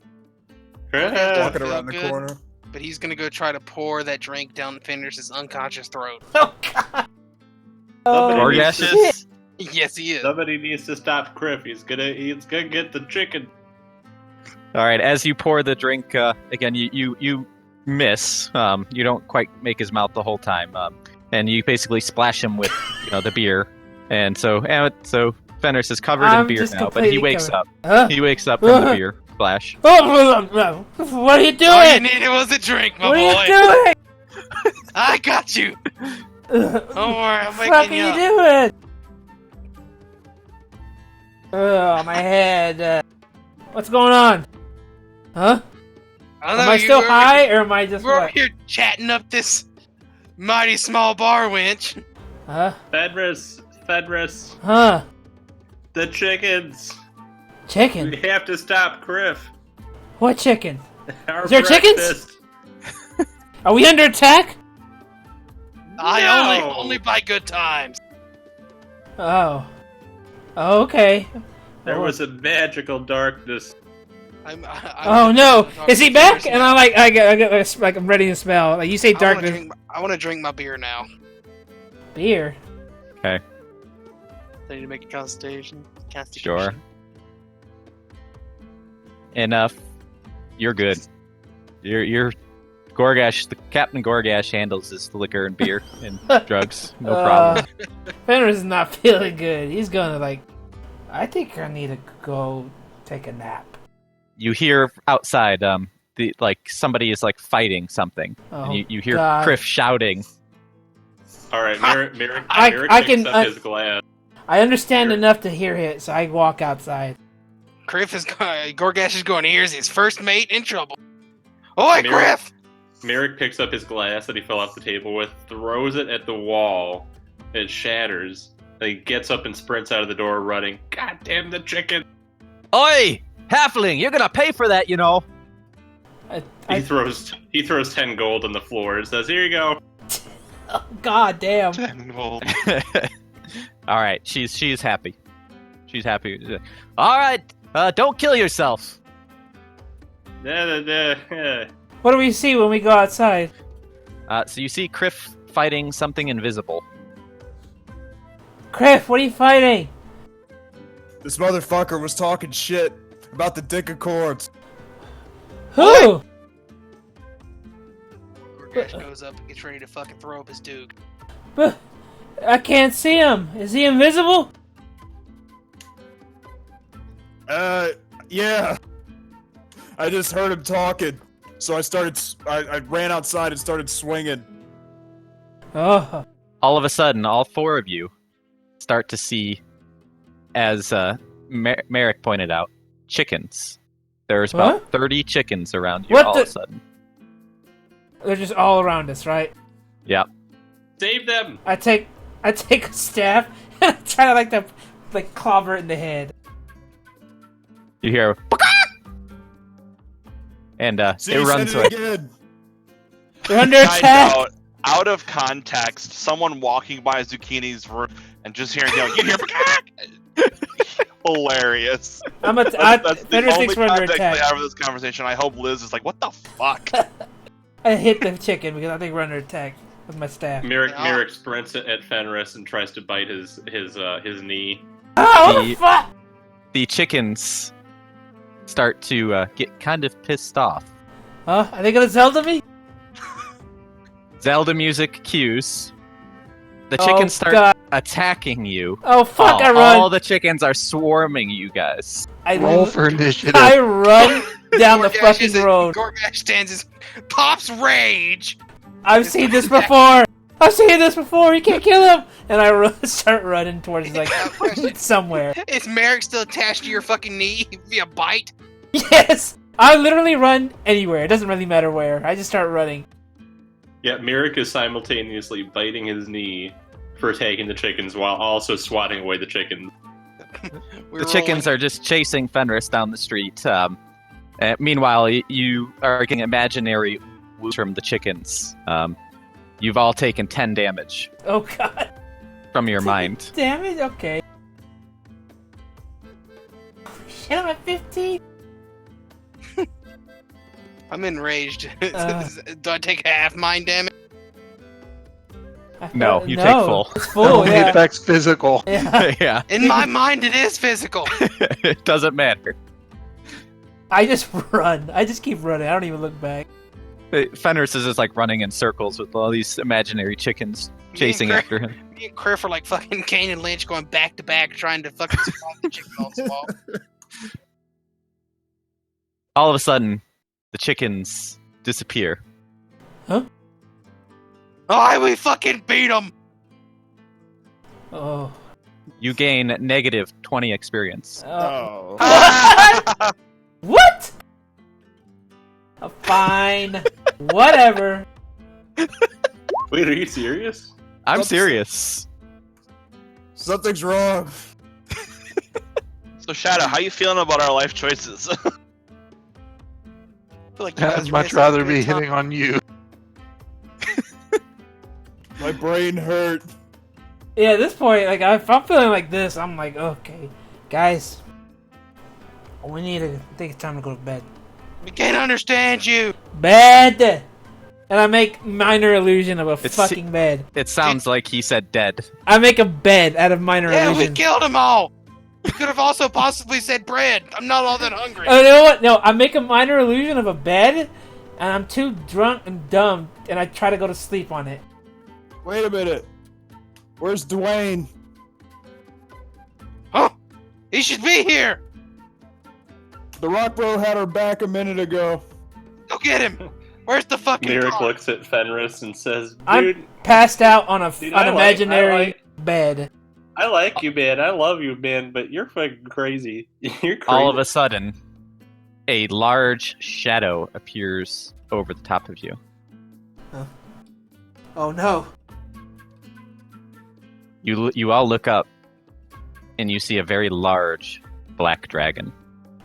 Yeah. Walking feel around the good. corner. But he's gonna go try to pour that drink down Fenris' unconscious throat. Oh God! Somebody Goregash needs is. Yes, he is. Somebody needs to stop Kriff. He's gonna get the chicken. All right, as you pour the drink, again, you miss. You don't quite make his mouth the whole time, and you basically splash him with the beer, and so Fenris is covered I'm in beer just now, but he completely wakes covered. up. Huh? He wakes up from the beer splash. Oh, what are you doing? All you needed was a drink, my What boy. are you doing? I got you. Don't worry, I'm What are waking you you up. doing? Oh, my head. What's going on? Huh? I don't Am know, I you still were- high, or am I just We're over what? here chatting up this mighty small bar wench. Huh? Fenris, Huh? the chickens. Chicken? We have to stop Kriff. What chicken? Our Is there chickens? breakfast. Are we under attack? I No. only by good times. Oh. Oh, okay. There was a magical darkness. Oh no! Is he back? And I'm like I'm ready to smell. Like you say, darkness. I want to drink my beer now. Beer. Okay, I need to make a constitution. sure. Enough. You're good. You're Goregash. The Captain Goregash handles his liquor and beer and drugs. No problem. Fenris is not feeling good. He's gonna I think I need to go take a nap. You hear outside, somebody is fighting something, Oh, and you hear God. Kriff shouting. All right, Merrick I picks can- up his glass. I understand Sure. enough to hear it, so I walk outside. Kriff is Goregash is going. Here's his first mate in trouble. Oi, Merrick- Kriff! Merrick picks up his glass that he fell off the table with, throws it at the wall. It shatters. Then he gets up and sprints out of the door running. God damn the chicken! Oi, halfling! You're gonna pay for that, you know. He throws 10 gold on the floor and says, "Here you go." Oh, God damn. Well, All right, she's happy. She's happy. She's like, all right, don't kill yourself. What do we see when we go outside? So you see Kriff fighting something invisible. Kriff, what are you fighting? This motherfucker was talking shit about the dick of cords. Who? Goregash goes up and gets ready to fucking throw up his duke. But I can't see him. Is he invisible? Yeah. I just heard him talking, so I ran outside and started swinging. Oh. All of a sudden, all four of you start to see, as Merrick pointed out, chickens. There's about What? 30 chickens around you What all the- of a sudden. They're just all around us, right? Yep. Save them! I take a staff and I try to clobber it in the head. You hear, and See, it runs said away. it again. They're under Side attack. note, out of context, someone walking by Zucchini's room and just hearing, you hear, hilarious. Fenris The only thinks we're under context they attack. have of this conversation. I hope Liz is like, what the fuck? I hit the chicken because I think we're under attack with my staff. Merrick sprints at Fenris and tries to bite his knee. Oh, what the fuck! The chickens start to get kind of pissed off. Huh? Are they gonna Zelda me? Zelda music cues. The Oh, chickens start God. attacking you. Oh fuck! I run. All the chickens are swarming you guys. I Roll for initiative. I run down the Goregash fucking is a- road. Goregash stands his pops rage. I've seen this before. You can't kill him. And I start running towards somewhere. Is Merrick still attached to your fucking knee via bite? Yes, I literally run anywhere. It doesn't really matter where. I just start running. Yeah, Merrick is simultaneously biting his knee for taking the chickens while also swatting away the chickens. The chickens are just chasing Fenris down the street. Meanwhile, you are getting imaginary wounds from the chickens. You've all taken 10 damage Oh god. from your mind. Damn it. Okay. Holy shit, I'm at 15. I'm enraged. Do I take half mind damage? No, you take full. It's full. Only Yeah. affects physical. Yeah. Yeah, In my mind, it is physical. it doesn't matter. I just run. I just keep running. I don't even look back. Fenris is just like running in circles with all these imaginary chickens chasing Kriff- after him. Me and Kriff are like fucking Kane and Lynch going back to back trying to fucking survive the chicken on the wall. All of a sudden, the chickens disappear. Oh, we fucking beat them. Oh. You gain negative 20 experience. Oh. What? Fine. Whatever. Wait, are you serious? I'm Oops. serious. Something's wrong. So, Shadow, how you feeling about our life choices? I feel like you guys I'd are much missing rather a be good time. hitting on you. My brain hurt. Yeah, at this point, like if I'm feeling like this, I'm like, okay, guys, we need to. I think it's time to go to bed. We can't understand you. Bed. And I make minor illusion of a It's- fucking bed. It sounds like he said dead. I make a bed out of minor Yeah, we illusion. killed them all. You could have also possibly said bread. I'm not all that hungry. Oh, you know what? No, I make a minor illusion of a bed, and I'm too drunk and dumb, and I try to go to sleep on it. Wait a minute. Where's Dwayne? Huh? He should be here. The Rock Bro had her back a minute ago. Go get him. Where's the fucking Merrick dog? looks at Fenris and says, "Dude, I'm passed out on a Dude, an I like- imaginary I like- bed. I like you, man. I love you, man, but you're fucking crazy. You're crazy." All of a sudden, a large shadow appears over the top of you. Oh no! You all look up, and you see a very large black dragon.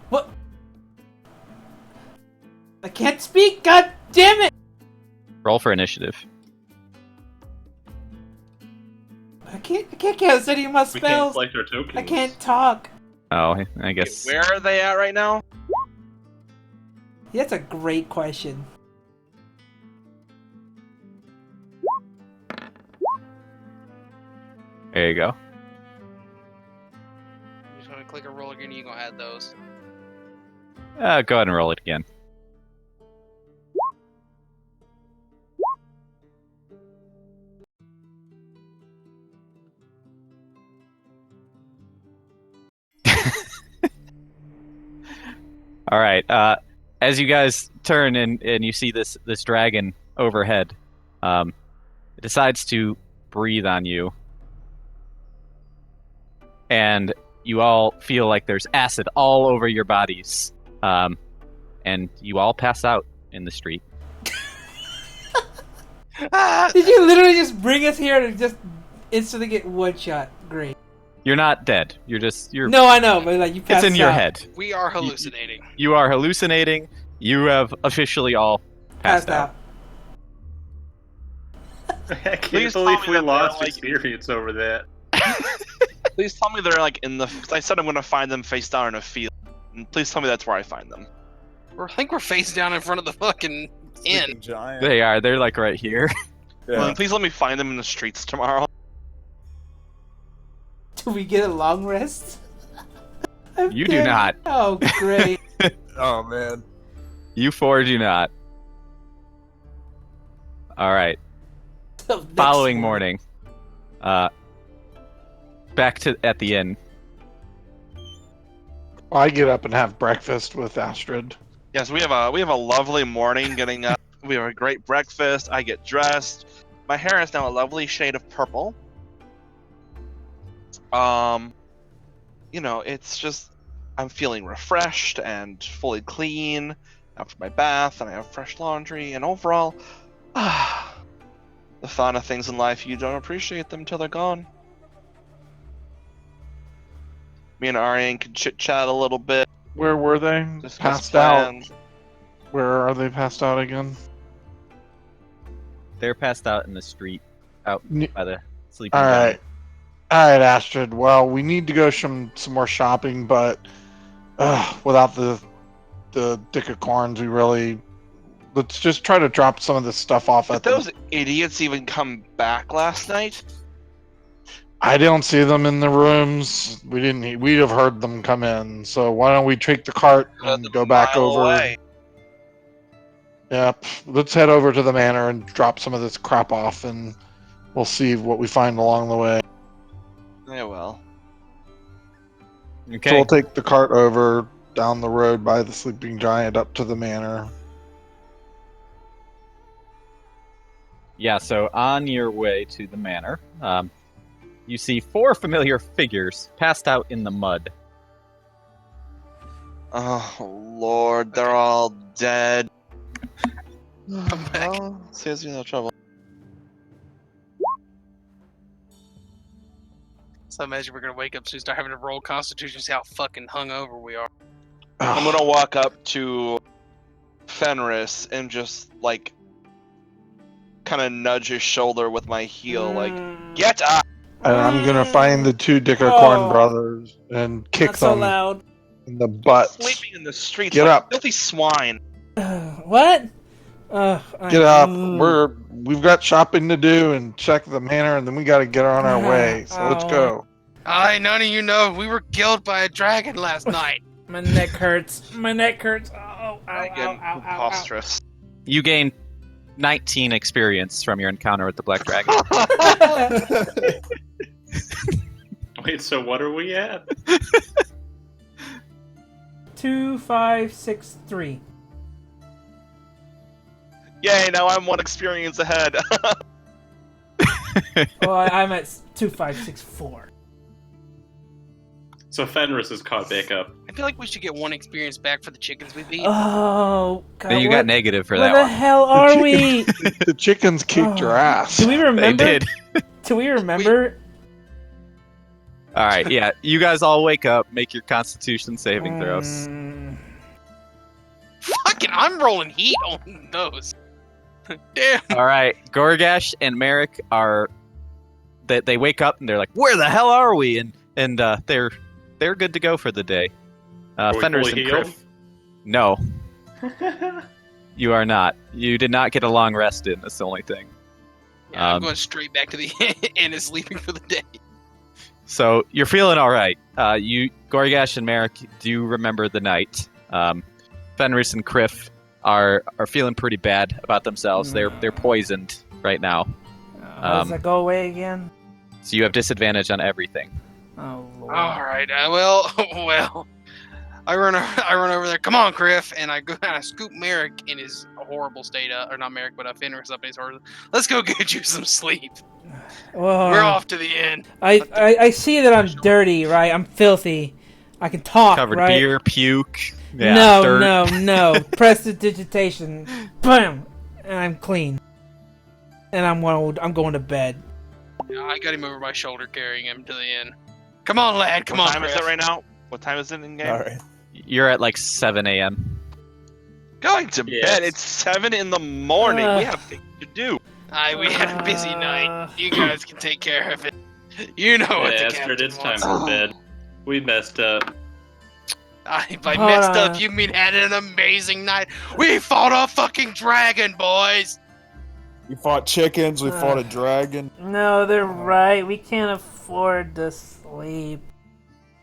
What? I can't speak. God damn it! Roll for initiative. I can't cast any of my we can't spells. select our tokens. I can't talk. Oh, I guess. Where are they at right now? That's a great question. There you go. I'm just gonna click a roll again. You gonna add those? Go ahead and roll it again. All right. As you guys turn and you see this dragon overhead, it decides to breathe on you, and you all feel like there's acid all over your bodies, and you all pass out in the street. Did you literally just bring us here to just instantly get one shot? Great. You're not dead. You're. No, I know, but like you passed It's in your out. head. We are hallucinating. You are hallucinating. You have officially all passed out. I can't Please believe tell me we that lost they're, like- experience over that. Please tell me they're like in the. Cause I said I'm gonna find them face down in a field. And please tell me that's where I find them. I think we're face down in front of the fucking inn. Sleeping giant. They are. They're like right here. Yeah. Well, please let me find them in the streets tomorrow. Do we get a long rest? You do not. Oh, great. Oh man. You four do not. All right. So next Following morning, back at the inn. I get up and have breakfast with Astrid. Yes, we have a lovely morning getting up. We have a great breakfast. I get dressed. My hair is now a lovely shade of purple. It's just I'm feeling refreshed and fully clean after my bath, and I have fresh laundry, and overall, the fun of things in life, you don't appreciate them till they're gone. Me and Aryan can chit chat a little bit. Where were they? Discuss Passed out. plans. Where are they passed out again? They're passed out in the street, out N- by the sleeping All giant. right. All right, Astrid. Well, we need to go some more shopping, but without the dick of corns, let's just try to drop some of this stuff off Did at those idiots even come back last night? I don't see them in the rooms. We'd have heard them come in. So why don't we take the cart and go back Mile over? away. Yep. Let's head over to the manor and drop some of this crap off, and we'll see what we find along the way. Yeah, well. Okay. So we'll take the cart over down the road by the sleeping giant up to the manor. Yeah, so on your way to the manor, you see 4 familiar figures passed out in the mud. Oh, Lord, they're all dead. Come back. Well, saves you no trouble. So imagine we're gonna wake up soon, start having to roll Constitution, see how fucking hungover we are. I'm gonna walk up to Fenris and just, like, kind of nudge his shoulder with my heel, like, get up! And I'm gonna find the 2 Dickercorn Oh. brothers and kick Not so them loud. in the butt. Sleeping in the streets Get like up. filthy swine. What? Get up. We've got shopping to do and check the manor, and then we got to get on our way. So let's go. None of you know we were killed by a dragon last night. My neck hurts. My neck hurts. Oh, ow, Again, ow, ow, ow, ow. preposterous. You gain 19 experience from your encounter with the Black Dragon. Wait, so what are we at? 2, 5, 6, 3. Yay, now I'm 1 experience ahead. Well, I'm at 2, 5, 6, 4. So Fenris is caught back up. I feel like we should get 1 experience back for the chickens we beat. Oh, God. Then you what, got negative for where that the one. hell are we? The chickens kicked your ass. Do we They remember? did. Do we remember? All right, yeah. You guys all wake up, make your Constitution saving throws. Fucking, I'm rolling heat on those. Damn. All right, Goregash and Merrick are. They wake up and they're like, "Where the hell are we?" And they're they're good to go for the day. Are we Fenris fully and healed? Kriff. No, you are not. You did not get a long rest in. That's the only thing. Yeah, I'm going straight back to the inn and sleeping for the day. So you're feeling all right. You, Goregash and Merrick, do remember the night. Fenris and Kriff are feeling pretty bad about themselves. They're poisoned right now. How does that go away again? So you have disadvantage on everything. Oh, Lord. All right. Well. I run over there. Come on, Kriff, and I go and I scoop Merrick in his horrible state, or not Merrick, but Fenris up in his horrible. Let's go get you some sleep. Well, We're off to the inn. I see that I'm dirty, right? I'm filthy. I can talk, Covered right? beer, puke. Yeah, dirt. No. Prestidigitation. Bam! And I'm clean. And I'm going to bed. Yeah, I got him over my shoulder, carrying him to the inn. Come on, lad. Come on. What time is Kriff. it right now? What time is it in game? All right. You're at like 7 a.m. Going to Yes. bed. It's 7 in the morning. We have things to do. We had a busy night. You guys can take care of it. You know what the Astrid, captain it's time wants. for bed. We messed up. By messed up, you mean had an amazing night. We fought a fucking dragon, boys. We fought chickens. We fought a dragon. No, they're right. We can't afford to sleep.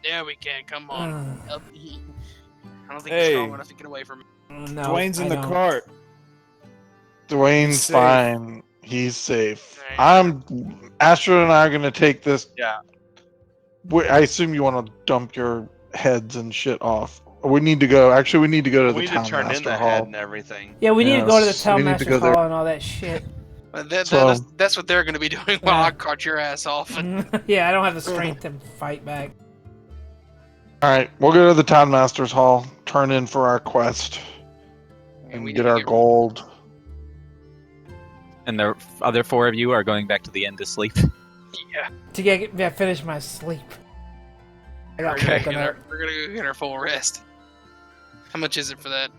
Yeah, we can. Come on. Help me. I don't think Hey. you're strong enough to get away from me. No, Dwayne's in I the don't. cart. Dwayne's safe. fine. He's safe. Right. Astrid and I are gonna take this. Yeah. I assume you want to dump your heads and shit off. We need to go. Actually, we need to go to We the need to turn in Townmaster the Hall. head and everything. Yeah, we need to go to the Yes, we need to Townmaster's go there. Hall and all that shit. But So- that's what they're going to be doing while Yeah. I caught your ass off. And Yeah, I don't have the strength to fight back. All right, we'll go to the Townmaster's Hall, turn in for our quest, and we get need to our gold. And the other 4 of you are going back to the inn to sleep. Yeah. To finish my sleep. I got Okay. work on that. We're going to go get our full rest. How much is it for that?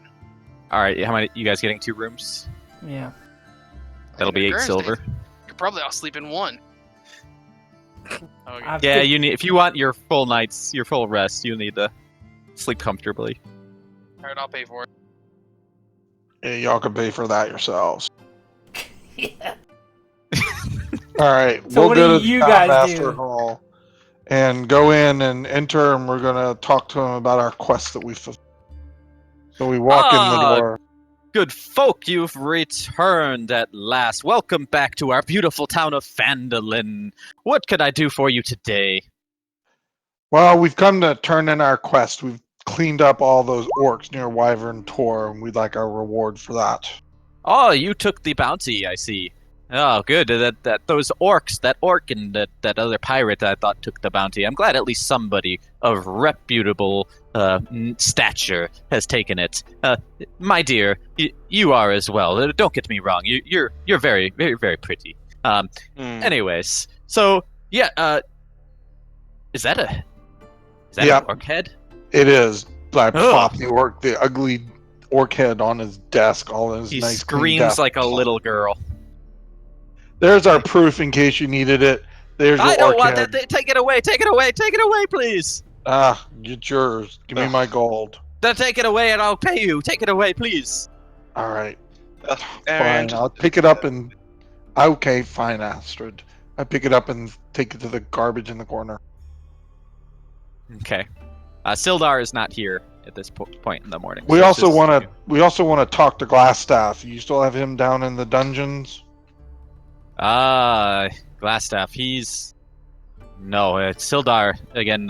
All right, how many? You guys getting 2 rooms? Yeah. That'll be 8 Thursdays. silver. Could probably all sleep in one. Okay. I've Yeah, been- you need. If you want your full nights, your full rest, you need to sleep comfortably. All right, I'll pay for it. Yeah, y'all can pay for that yourselves. Yeah. All right, So we'll what go do to you the guys Townmaster do? Hall and go in and enter, and we're gonna talk to him about our quest that we fulfilled. So we walk in the Ah, door. Good folk, you've returned at last. Welcome back to our beautiful town of Phandalin. What could I do for you today? Well, we've come to turn in our quest. We've cleaned up all those orcs near Wyvern Tor, and we'd like our reward for that. Oh, you took the bounty, I see. Oh, good. That those orcs, that orc and that other pirate I thought took the bounty. I'm glad at least somebody of reputable stature has taken it. My dear, you are as well. Don't get me wrong. You're very, very, very pretty. Anyways, so yeah. Is that Yeah. an orc head? It is. I Ugh. plopped the ugly orc head on his desk, all in his He nice clean screams desk. like a little girl. There's our proof in case you needed it. There's your I don't orc want head. that. Take it away. Take it away. Take it away, please. Get yours. Give me my gold. Then take it away and I'll pay you. Take it away, please. All right. Aryan, Fine. I'll pick it up and. Okay, fine, Astrid. I pick it up and take it to the garbage in the corner. Okay. Sildar is not here at this point in the morning. We so also it's just- want to. We also want to talk to Glassstaff. You still have him down in the dungeons? Glassstaff. He's no. Sildar again.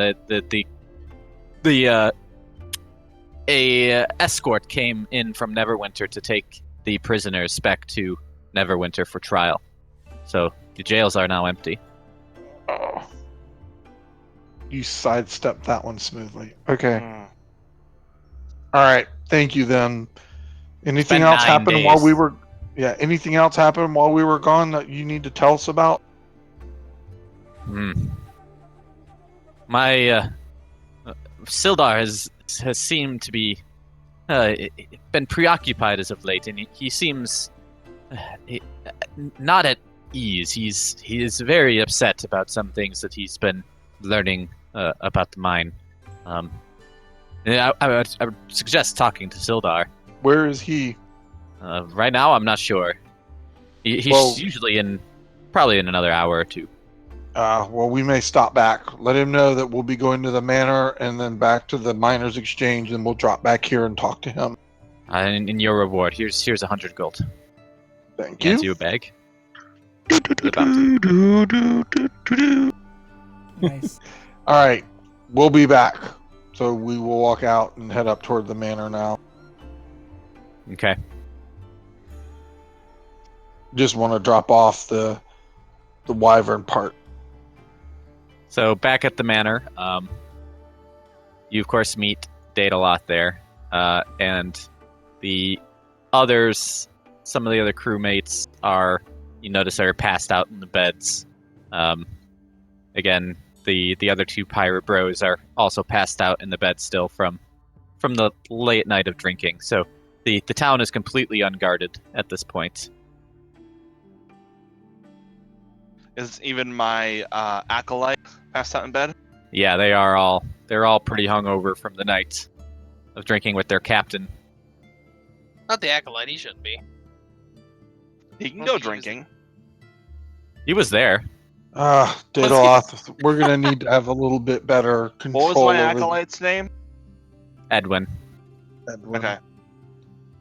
A escort came in from Neverwinter to take the prisoners back to Neverwinter for trial. So the jails are now empty. Oh. You sidestepped that one smoothly. Okay. All right. Thank you then. Anything been else 9 happen days. while we were? Yeah. Anything else happen while we were gone that you need to tell us about? My Sildar has seemed to be been preoccupied as of late, and he seems not at ease. He is very upset about some things that he's been learning about the mine. I would suggest talking to Sildar. Where is he? Right now, I'm not sure. He's usually probably in another hour or two. Well, we may stop back. Let him know that we'll be going to the manor and then back to the miners' exchange, and we'll drop back here and talk to him. And in your reward, here's 100 gold. Thank Hands you. you a bag. Nice. All right, we'll be back. So we will walk out and head up toward the manor now. Okay. Just want to drop off the wyvern part. So back at the manor, you of course meet Daedalus there, and the others. Some of the other crewmates you notice, are passed out in the beds. Again, the other two pirate bros are also passed out in the bed still from the late night of drinking. So the town is completely unguarded at this point. Is even my acolyte passed out in bed? Yeah, they're all pretty hungover from the night of drinking with their captain. Not the acolyte. He shouldn't be. He can go drinking. He was there. Daedalus, we're going to need to have a little bit better control. What was my acolyte's name? Edwin. Okay.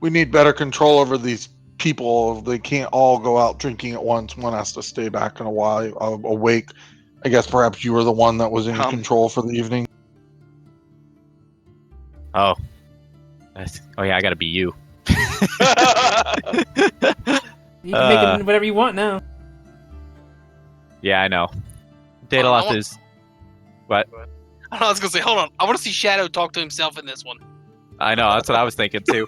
We need better control over these people. They can't all go out drinking at once. One has to stay back in a while, awake. I guess perhaps you were the one that was in control for the evening. Oh. Yeah, I gotta be you. You can make it whatever you want now. Yeah, I know. Daedalus is... What? I was gonna say, hold on. I want to see Shadow talk to himself in this one. I know, that's what I was thinking too.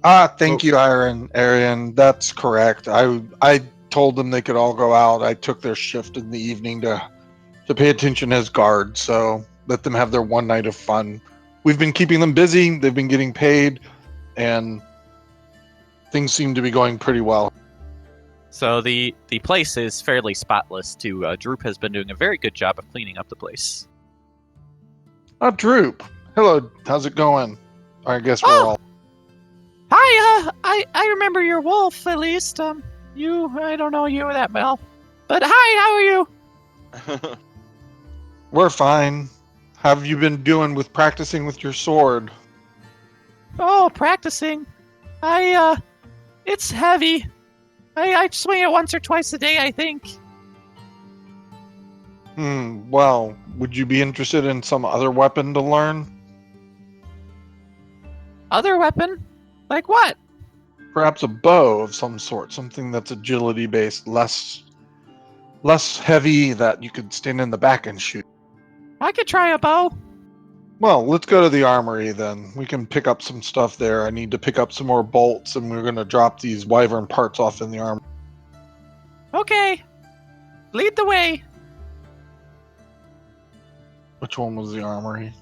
Thank you, Aryan. That's correct. I told them they could all go out. I took their shift in the evening to pay attention as guards, so let them have their one night of fun. We've been keeping them busy. They've been getting paid, and things seem to be going pretty well. So the place is fairly spotless too. Droop has been doing a very good job of cleaning up the place. Droop. Hello, how's it going? I guess we're all... Hi, I remember your wolf, at least. I don't know you that well. But hi, how are you? We're fine. How have you been doing with practicing with your sword? Oh, practicing. It's heavy. I swing it once or twice a day, I think. Well, would you be interested in some other weapon to learn? Other weapon? Like what? Perhaps a bow of some sort, something that's agility based, less heavy, that you could stand in the back and shoot. I could try a bow. Well, let's go to the armory then. We can pick up some stuff there. I need to pick up some more bolts, and we're going to drop these wyvern parts off in the armory. Okay. Lead the way. Which one was the armory?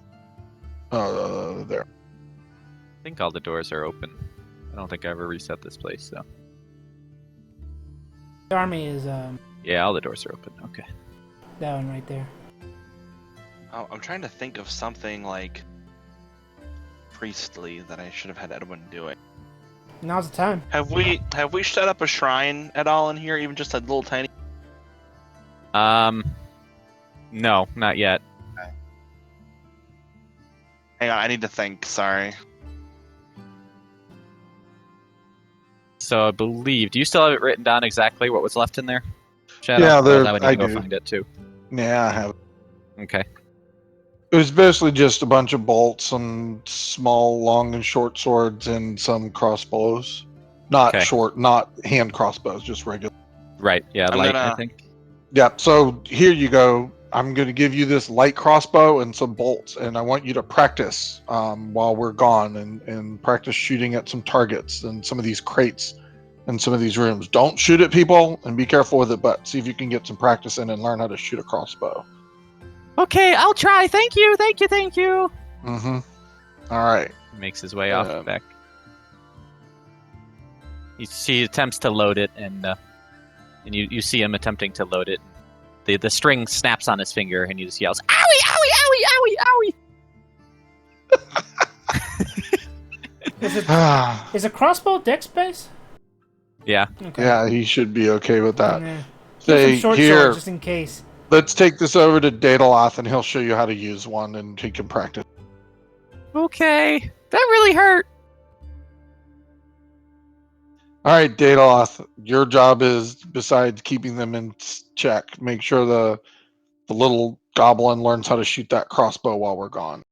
There. I think all the doors are open. I don't think I ever reset this place, so... The army is, Yeah, all the doors are open. Okay. that one right there. Oh, I'm trying to think of something like priestly that I should have had Edwin do it. Now's the time. Have we set up a shrine at all in here, even just a little tiny? No, not yet. Okay. Hang on, I need to think. Sorry. So I believe... Do you still have it written down exactly what was left in there? Shadow? Yeah, Or that way I you can do. go find it too. Yeah, I have. Okay. It was basically just a bunch of bolts, some small, long, and short swords, and some crossbows. Not Okay. short, not hand crossbows, just regular. Right, yeah, I'm light, gonna- I think. Yeah, so here you go. I'm going to give you this light crossbow and some bolts, and I want you to practice while we're gone and practice shooting at some targets and some of these crates and some of these rooms. Don't shoot at people, and be careful with it, but see if you can get some practice in and learn how to shoot a crossbow. Okay, I'll try. Thank you. Mm-hmm. All right. He makes his way off the back. He attempts to load it, and you see him attempting to load it. The string snaps on his finger, and he just yells, "Owie, owie, owie, owie, owie!" Is a crossbow dex base? Yeah. Okay. Yeah, he should be okay with that. Yeah. Say, Some short here, sword just in case. let's take this over to Dataloth and he'll show you how to use one and he can practice. Okay, that really hurt. All right, Dataloth, your job is, besides keeping them in check, make sure the little goblin learns how to shoot that crossbow while we're gone.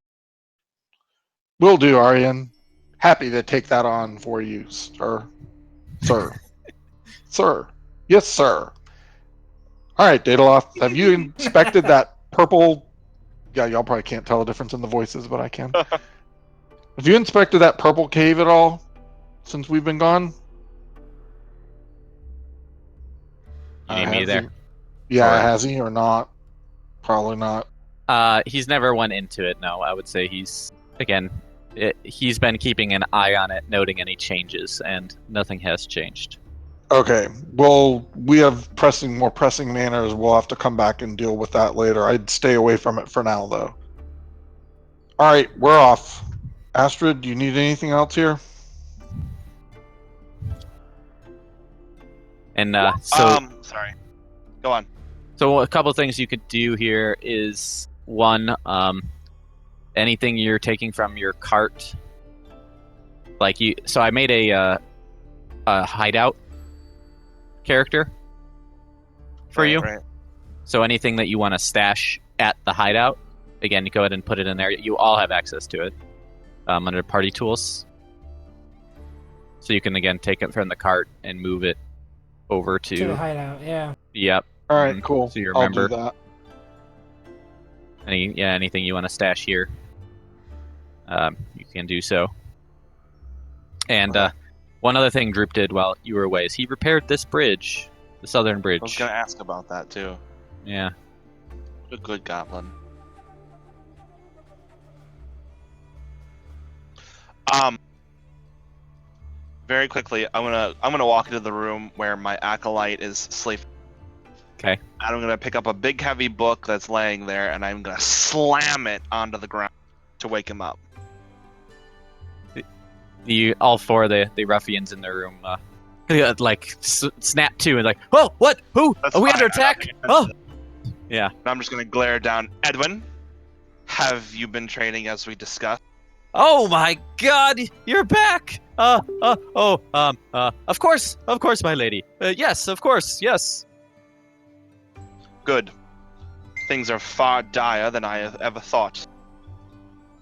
Will do, Aryan. Happy to take that on for you, sir. Sir. Sir. Yes, sir. All right, Dataloth, have you inspected that purple... Yeah, y'all probably can't tell the difference in the voices, but I can. Have you inspected that purple cave at all since we've been gone? You need me Has there? he? Yeah, Or- has he or not? Probably not. He's never went into it, no. I would say he's been keeping an eye on it, noting any changes, and nothing has changed. Okay. Well, we have more pressing matters. We'll have to come back and deal with that later. I'd stay away from it for now, though. All right, we're off. Astrid, do you need anything else here? And sorry. Go on. So a couple things you could do here is one, anything you're taking from your cart, So I made a hideout character for you. Right. So anything that you want to stash at the hideout, again, you go ahead and put it in there. You all have access to it under party tools. So you can again take it from the cart and move it over To the hideout, yeah. Yep. All right, cool. So you I'll remember do that. anything you want to stash here, you can do so. And one other thing Droop did while you were away is he repaired this bridge, the southern bridge. I was going to ask about that, too. Yeah. A good goblin. Very quickly, I'm gonna walk into the room where my acolyte is sleeping. Okay. And I'm gonna pick up a big heavy book that's laying there, and I'm gonna slam it onto the ground to wake him up. All four of the ruffians in the room, snap to and oh, what? Who? That's Are we fine, under I don't attack? think I Oh, missed it. yeah. And I'm just gonna glare down. Edwin, have you been training as we discussed? Oh my God, you're back! Of course, my lady. Yes, of course, yes. Good. Things are far dire than I have ever thought.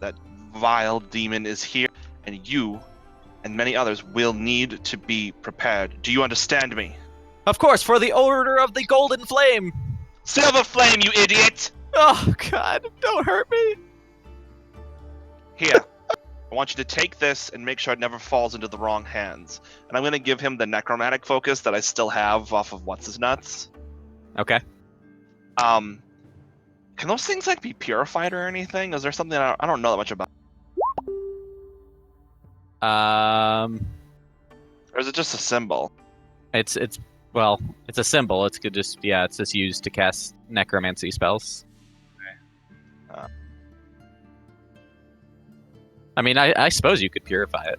That vile demon is here, and you and many others will need to be prepared. Do you understand me? Of course, for the Order of the Golden Flame. Silver Flame, you idiot! Oh God, don't hurt me. Here. I want you to take this and make sure it never falls into the wrong hands. And I'm going to give him the necromantic focus that I still have off of What's-His-Nuts. Okay. Can those things be purified or anything? Is there something I don't know that much about? Or is it just a symbol? It's a symbol. It's just used to cast necromancy spells. I mean, I suppose you could purify it.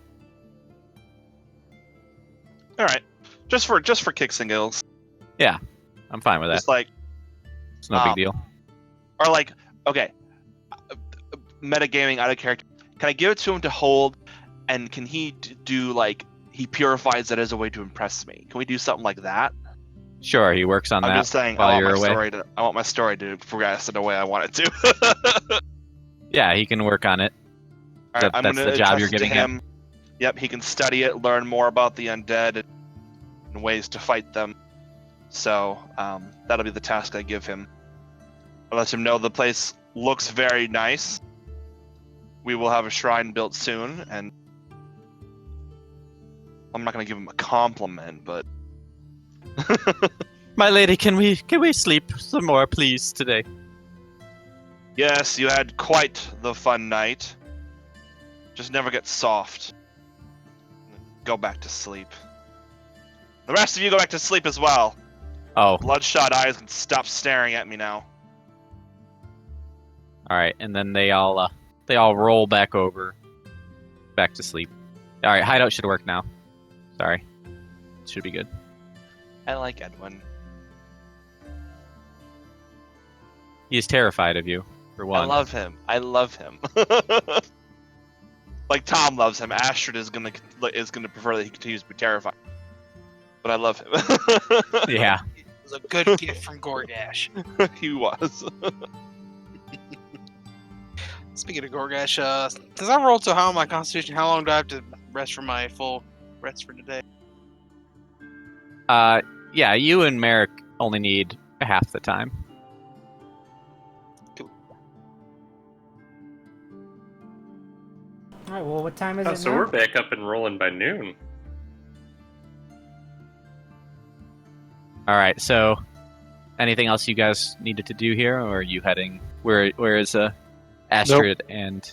All right, just for kicks and giggles. Yeah, I'm fine with that. Just It's no big deal. Or okay, metagaming out of character. Can I give it to him to hold, and can he do he purifies it as a way to impress me? Can we do something like that? Sure, he works on I'm that just saying, while I you're away. want my story to progress in the way I want it to. Yeah, he can work on it. All right, That's the job you're entrust it to giving him. Yep, he can study it, learn more about the undead and ways to fight them. So that'll be the task I give him. I'll let him know the place looks very nice. We will have a shrine built soon, and I'm not going to give him a compliment, but My lady, can we sleep some more, please, today? yes, you had quite the fun night. Just never get soft. Go back to sleep. The rest of you go back to sleep as well. Oh, Bloodshot eyes can stop staring at me now. all right. And then they all they all roll back over, back to sleep. All right, hideout should work now. Sorry, should be good. I like Edwin. He is terrified of you, for one. I love him. Like Tom loves him. Astrid is gonna prefer that he continues to be terrified. But I love him. Yeah. It was a good gift from Goregash. He was. Speaking of Goregash, since I rolled so high on my constitution, how long do I have to rest for my full rest for today? Yeah, you and Merrick only need half the time. All right. Well, what time is Oh, it so now? we're back up and rolling by noon. All right. So, anything else you guys needed to do here, or are you heading? Where is Astrid and?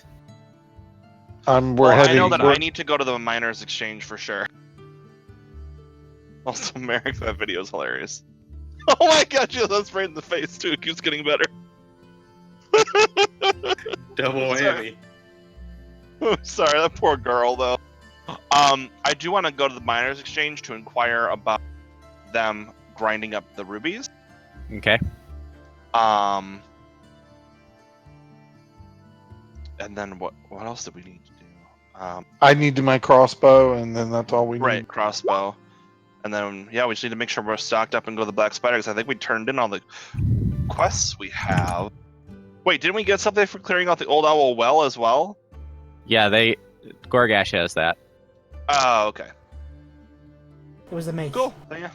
We're heading. I know that I need to go to the miners' exchange for sure. Also, Merrick, that video is hilarious. Oh my god, you that's right in the face too. It keeps getting better. Double whammy. Sorry, that poor girl though. I do want to go to the miners' exchange to inquire about them grinding up the rubies. Okay. And then what else do we need to do? I need my crossbow, and then that's all we Right, need. crossbow. And then, yeah, we just need to make sure we're stocked up and go to the Black Spider, because I think we turned in all the quests we have. Wait, didn't we get something for clearing out the Old Owl Well as well? Yeah, Goregash has that. Oh, okay. It was the mace. Cool. Yeah.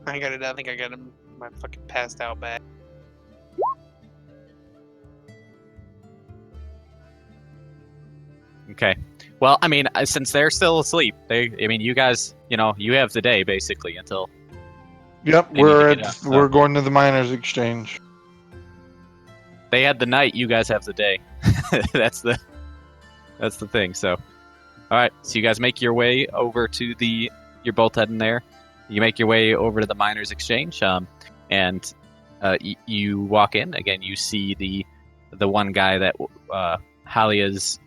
I got it. I think I got him. My fucking passed out bag. Okay. Well, I mean, since they're still asleep, you guys, you have the day basically until. Yep, They need to we're get out, so. we're going to the miners' exchange. They had the night. You guys have the day. That's the thing. So, all right. So you guys make your way over to the. You're both heading there. You make your way over to the miners' exchange, and you walk in. Again, you see the one guy that Halia's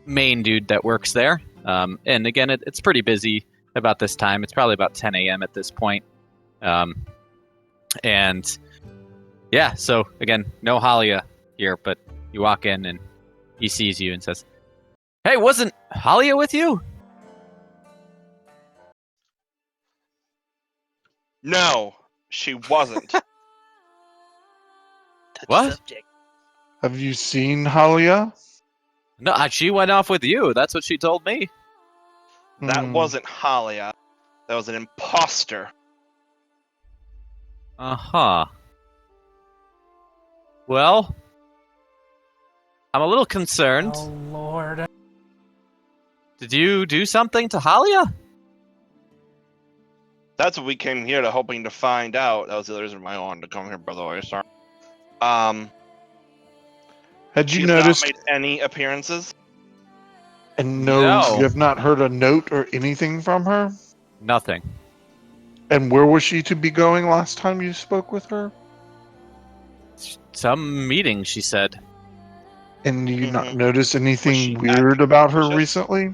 main dude that works there. And again, it's pretty busy about this time. It's probably about 10 a.m. at this point. And yeah, so again, no Halia here, but you walk in and he sees you and says, "Hey, wasn't Halia with you?" No, she wasn't. What? Subject. Have you seen Halia? No, she went off with you. That's what she told me. That wasn't Halia. That was an imposter. Uh-huh. Well, I'm a little concerned. Oh Lord. Did you do something to Halia? That's what we came here to, hoping to find out. That was the other reason why I wanted to come here, by the way. Sorry. Had you She's noticed? not made any appearances? And No. you have not heard a note or anything from her? Nothing. And where was she to be going last time you spoke with her? Some meeting, she said. And you not Mhm. notice Was anything she weird acting about her suspicious? recently?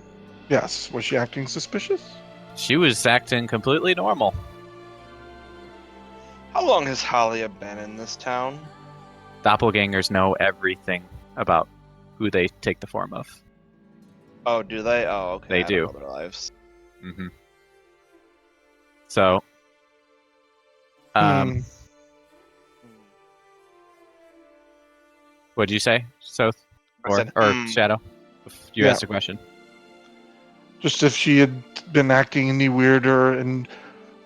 Yes. Was she acting suspicious? She was acting completely normal. How long has Halia been in this town? Doppelgangers know everything about who they take the form of. Oh, do they? Oh, okay. They I don't do. know their lives. Mm-hmm. So, Hmm. what'd you say, Sothe? I said, Shadow? You Yeah. asked a question. Just if she had been acting any weirder, and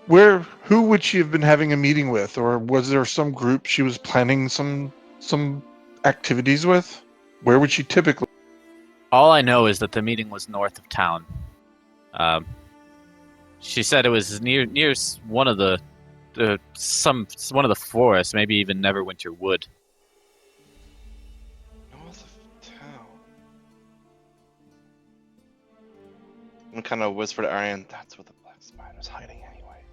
who would she have been having a meeting with, or was there some group she was planning some activities with? Where would she typically? All I know is that the meeting was north of town. She said it was near one of the one of the forests, maybe even Neverwinter Wood. North of town. I'm kind of whisper to Aryan, that's where the Black Spider's hiding anyway.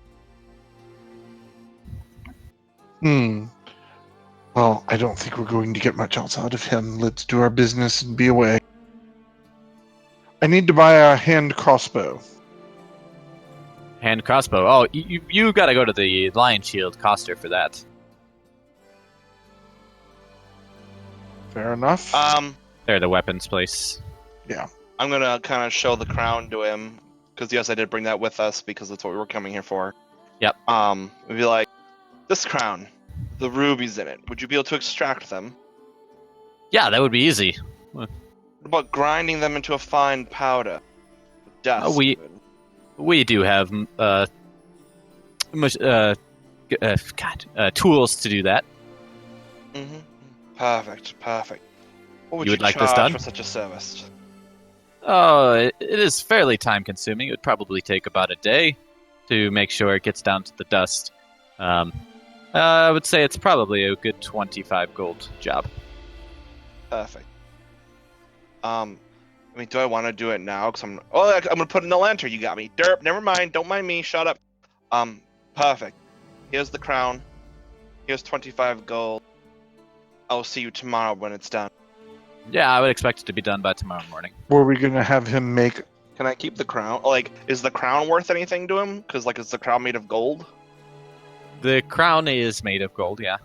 Well, I don't think we're going to get much else out of him. Let's do our business and be away. I need to buy a hand crossbow. Hand crossbow. Oh, you gotta go to the Lion Shield Coster for that. Fair enough. They're the weapons place. Yeah. I'm gonna kind of show the crown to him because yes, I did bring that with us because that's what we were coming here for. Yep. We'd be like, this crown, the rubies in it. Would you be able to extract them? Yeah, that would be easy. What about grinding them into a fine powder? Dust. We do have tools to do that. Mm-hmm. Perfect. What would You you would like charge this done? for such a service? Oh, it is fairly time consuming. It would probably take about a day to make sure it gets down to the dust. I would say it's probably a good 25 gold job. Perfect. I mean, do I want to do it now? Cause I'm gonna put it in the lantern. You got me. Derp. Never mind. Don't mind me. Shut up. Perfect. Here's the crown. Here's 25 gold. I'll see you tomorrow when it's done. Yeah, I would expect it to be done by tomorrow morning. Were we going to have him make... Can I keep the crown? Like, is the crown worth anything to him? Because, like, is the crown made of gold? The crown is made of gold, yeah.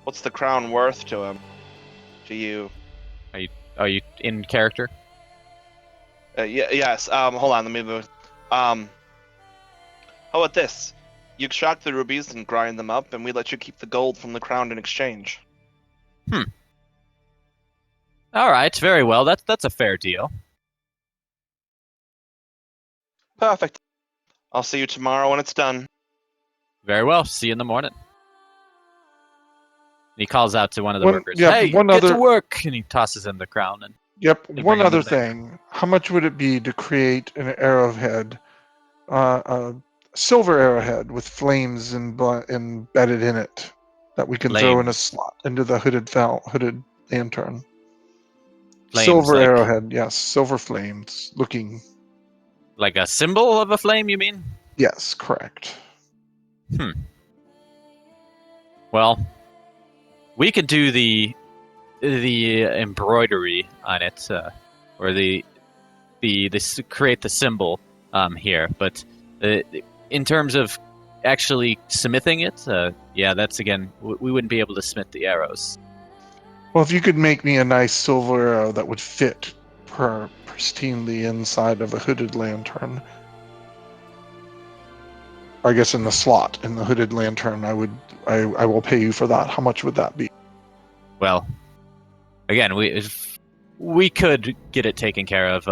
What's the crown worth to him? To you? Are you in character? Yes. Hold on. Let me move. How about this? You extract the rubies and grind them up, and we let you keep the gold from the crown in exchange. All right, very well. That's a fair deal. Perfect. I'll see you tomorrow when it's done. Very well. See you in the morning. He calls out to one of the workers. Yeah, hey, get to work! And he tosses him the crown. And Yep. They One bring him other to there. thing. How much would it be to create an arrowhead, a silver arrowhead with flames embedded in it that we can throw in a Flames. slot into the hooded lantern? Flames, Silver like- arrowhead, yes. Silver flames looking. like a symbol of a flame, you mean? Yes, correct. Well, we could do the embroidery on it, or the create the symbol here. But in terms of actually smithing it, yeah, that's again we wouldn't be able to smith the arrows. Well, if you could make me a nice silver arrow that would fit pristinely inside of a hooded lantern. I guess in the slot in the hooded lantern, I will pay you for that. How much would that be? Well, again, we could get it taken care of.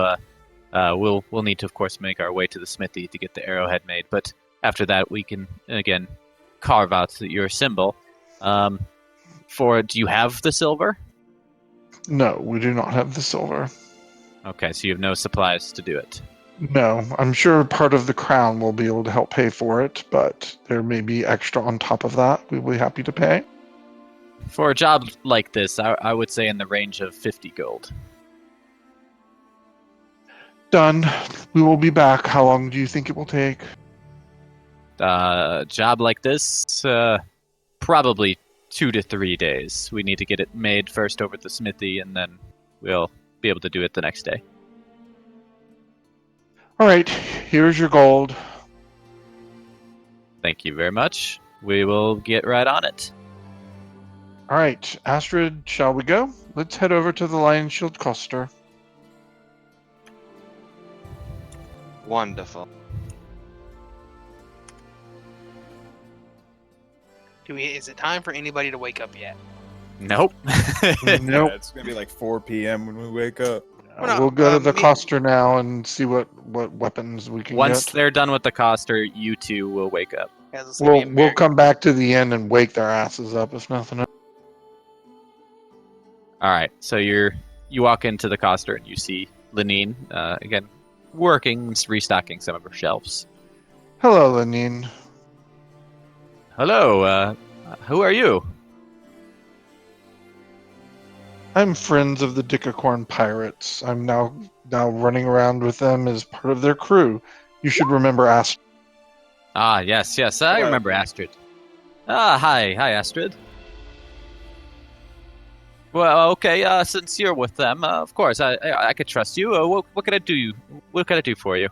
We'll need to, of course, make our way to the smithy to get the arrowhead made. But after that, we can again carve out your symbol. Do you have the silver? No, we do not have the silver. Okay, so you have no supplies to do it. No, I'm sure part of the crown will be able to help pay for it, but there may be extra on top of that. We will be happy to pay. For a job like this, I would say in the range of 50 gold. Done. We will be back. How long do you think it will take? Job like this, probably 2 to 3 days. We need to get it made first over at the smithy, and then we'll be able to do it the next day. All right, here's your gold. Thank you very much. We will get right on it. All right, Astrid, shall we go? Let's head over to the Lion Shield Coster. Wonderful. Is it time for anybody to wake up yet? Nope. Nope. It's gonna be like 4 p.m. when we wake up. Well, no, We'll go to the me- Coster now and see what weapons we can Once get. they're done with the coster, you two will wake up. Guys, it's gonna be a We'll Merrick. come back to the end and wake their asses up if nothing else. All right, so you walk into the coster and you see Lenine again working, restocking some of her shelves. Hello, Lenine. Hello, who are you? I'm friends of the Dickacorn Pirates. I'm now running around with them as part of their crew. You should remember Astrid. Ah, yes, I Hello. remember Astrid. Ah, hi, Astrid. Well, okay. Since you're with them, of course, I could trust you. What can I do? What can I do for you?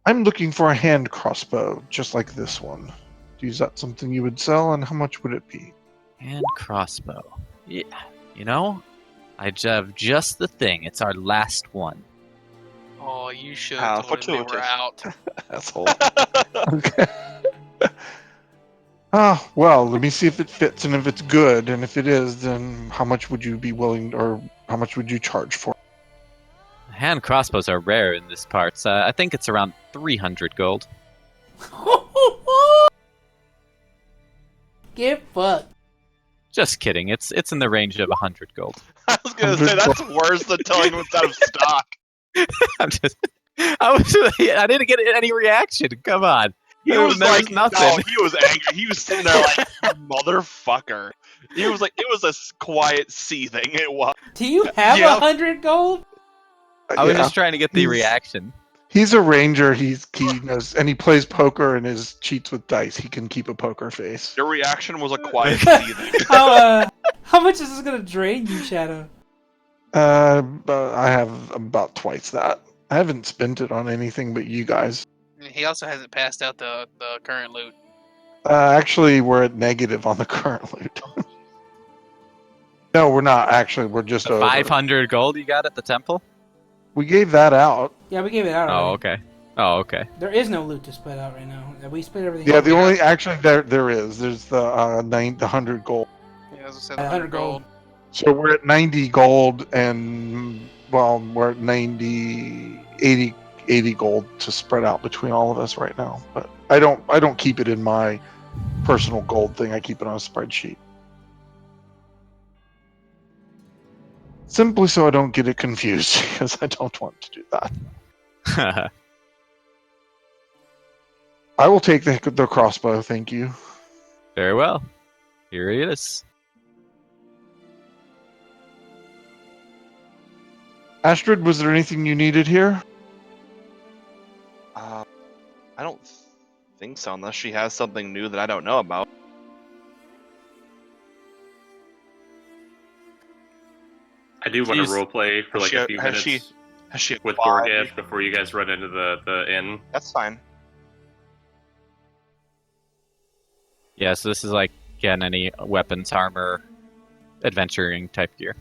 I'm looking for a hand crossbow, just like this one. Is that something you would sell, and how much would it be? Hand crossbow. Yeah. You know, I have just the thing. It's our last one. Oh, you should have told him they were out. Asshole. Okay. Well, let me see if it fits and if it's good, and if it is, then how much would you be willing, or how much would you charge for? Hand crossbows are rare in this parts. I think it's around 300 gold. Get fucked. Just kidding. It's in the range of 100 gold. I was gonna say that's worse than telling him it's out of stock. I didn't get any reaction. Come on. He was like, nothing. no, he was angry. He was sitting there like, motherfucker. He was like, it was a quiet seething. It was. Do you have 100 gold? I was just trying to get the reaction. He's a ranger. He knows, and he plays poker and cheats with dice. He can keep a poker face. Your reaction was a quiet seething. How much is this gonna drain you, Shadow? But I have about twice that. I haven't spent it on anything but you guys. He also hasn't passed out the current loot. Actually, we're at negative on the current loot. No, we're not. Actually, we're just over. 500 gold you got at the temple? We gave that out. Yeah, we gave it out. Oh, okay. There is no loot to split out right now. We split everything. Yeah, out. the only there is. There's the 100 gold. Yeah, as I said, 100 gold. So we're at 90 gold, and we're at 80 gold to spread out between all of us right now. But I don't keep it in my personal gold thing. I keep it on a spreadsheet. Simply so I don't get it confused, because I don't want to do that. I will take the crossbow, thank you. Very well. Here it is. Astrid, was there anything you needed here? I don't think so, unless she has something new that I don't know about. I do want to roleplay for like a few minutes with Goregash before you guys run into the inn. That's fine. Yeah, so this is like, again, any weapons, armor, adventuring type gear.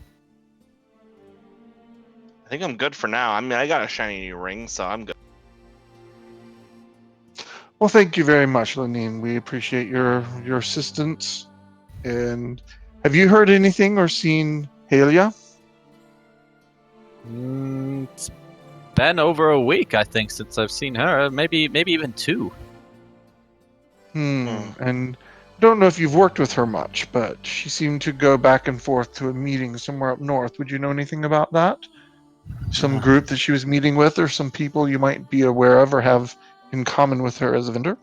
I think I'm good for now. I mean, I got a shiny new ring, so I'm good. Well, thank you very much, Lenine. We appreciate your assistance. And have you heard anything or seen Halia? It's been over a week, I think, since I've seen her. Maybe even 2. And I don't know if you've worked with her much, but she seemed to go back and forth to a meeting somewhere up north. Would you know anything about that? Some group that she was meeting with, or some people you might be aware of or have in common with her as a vendor?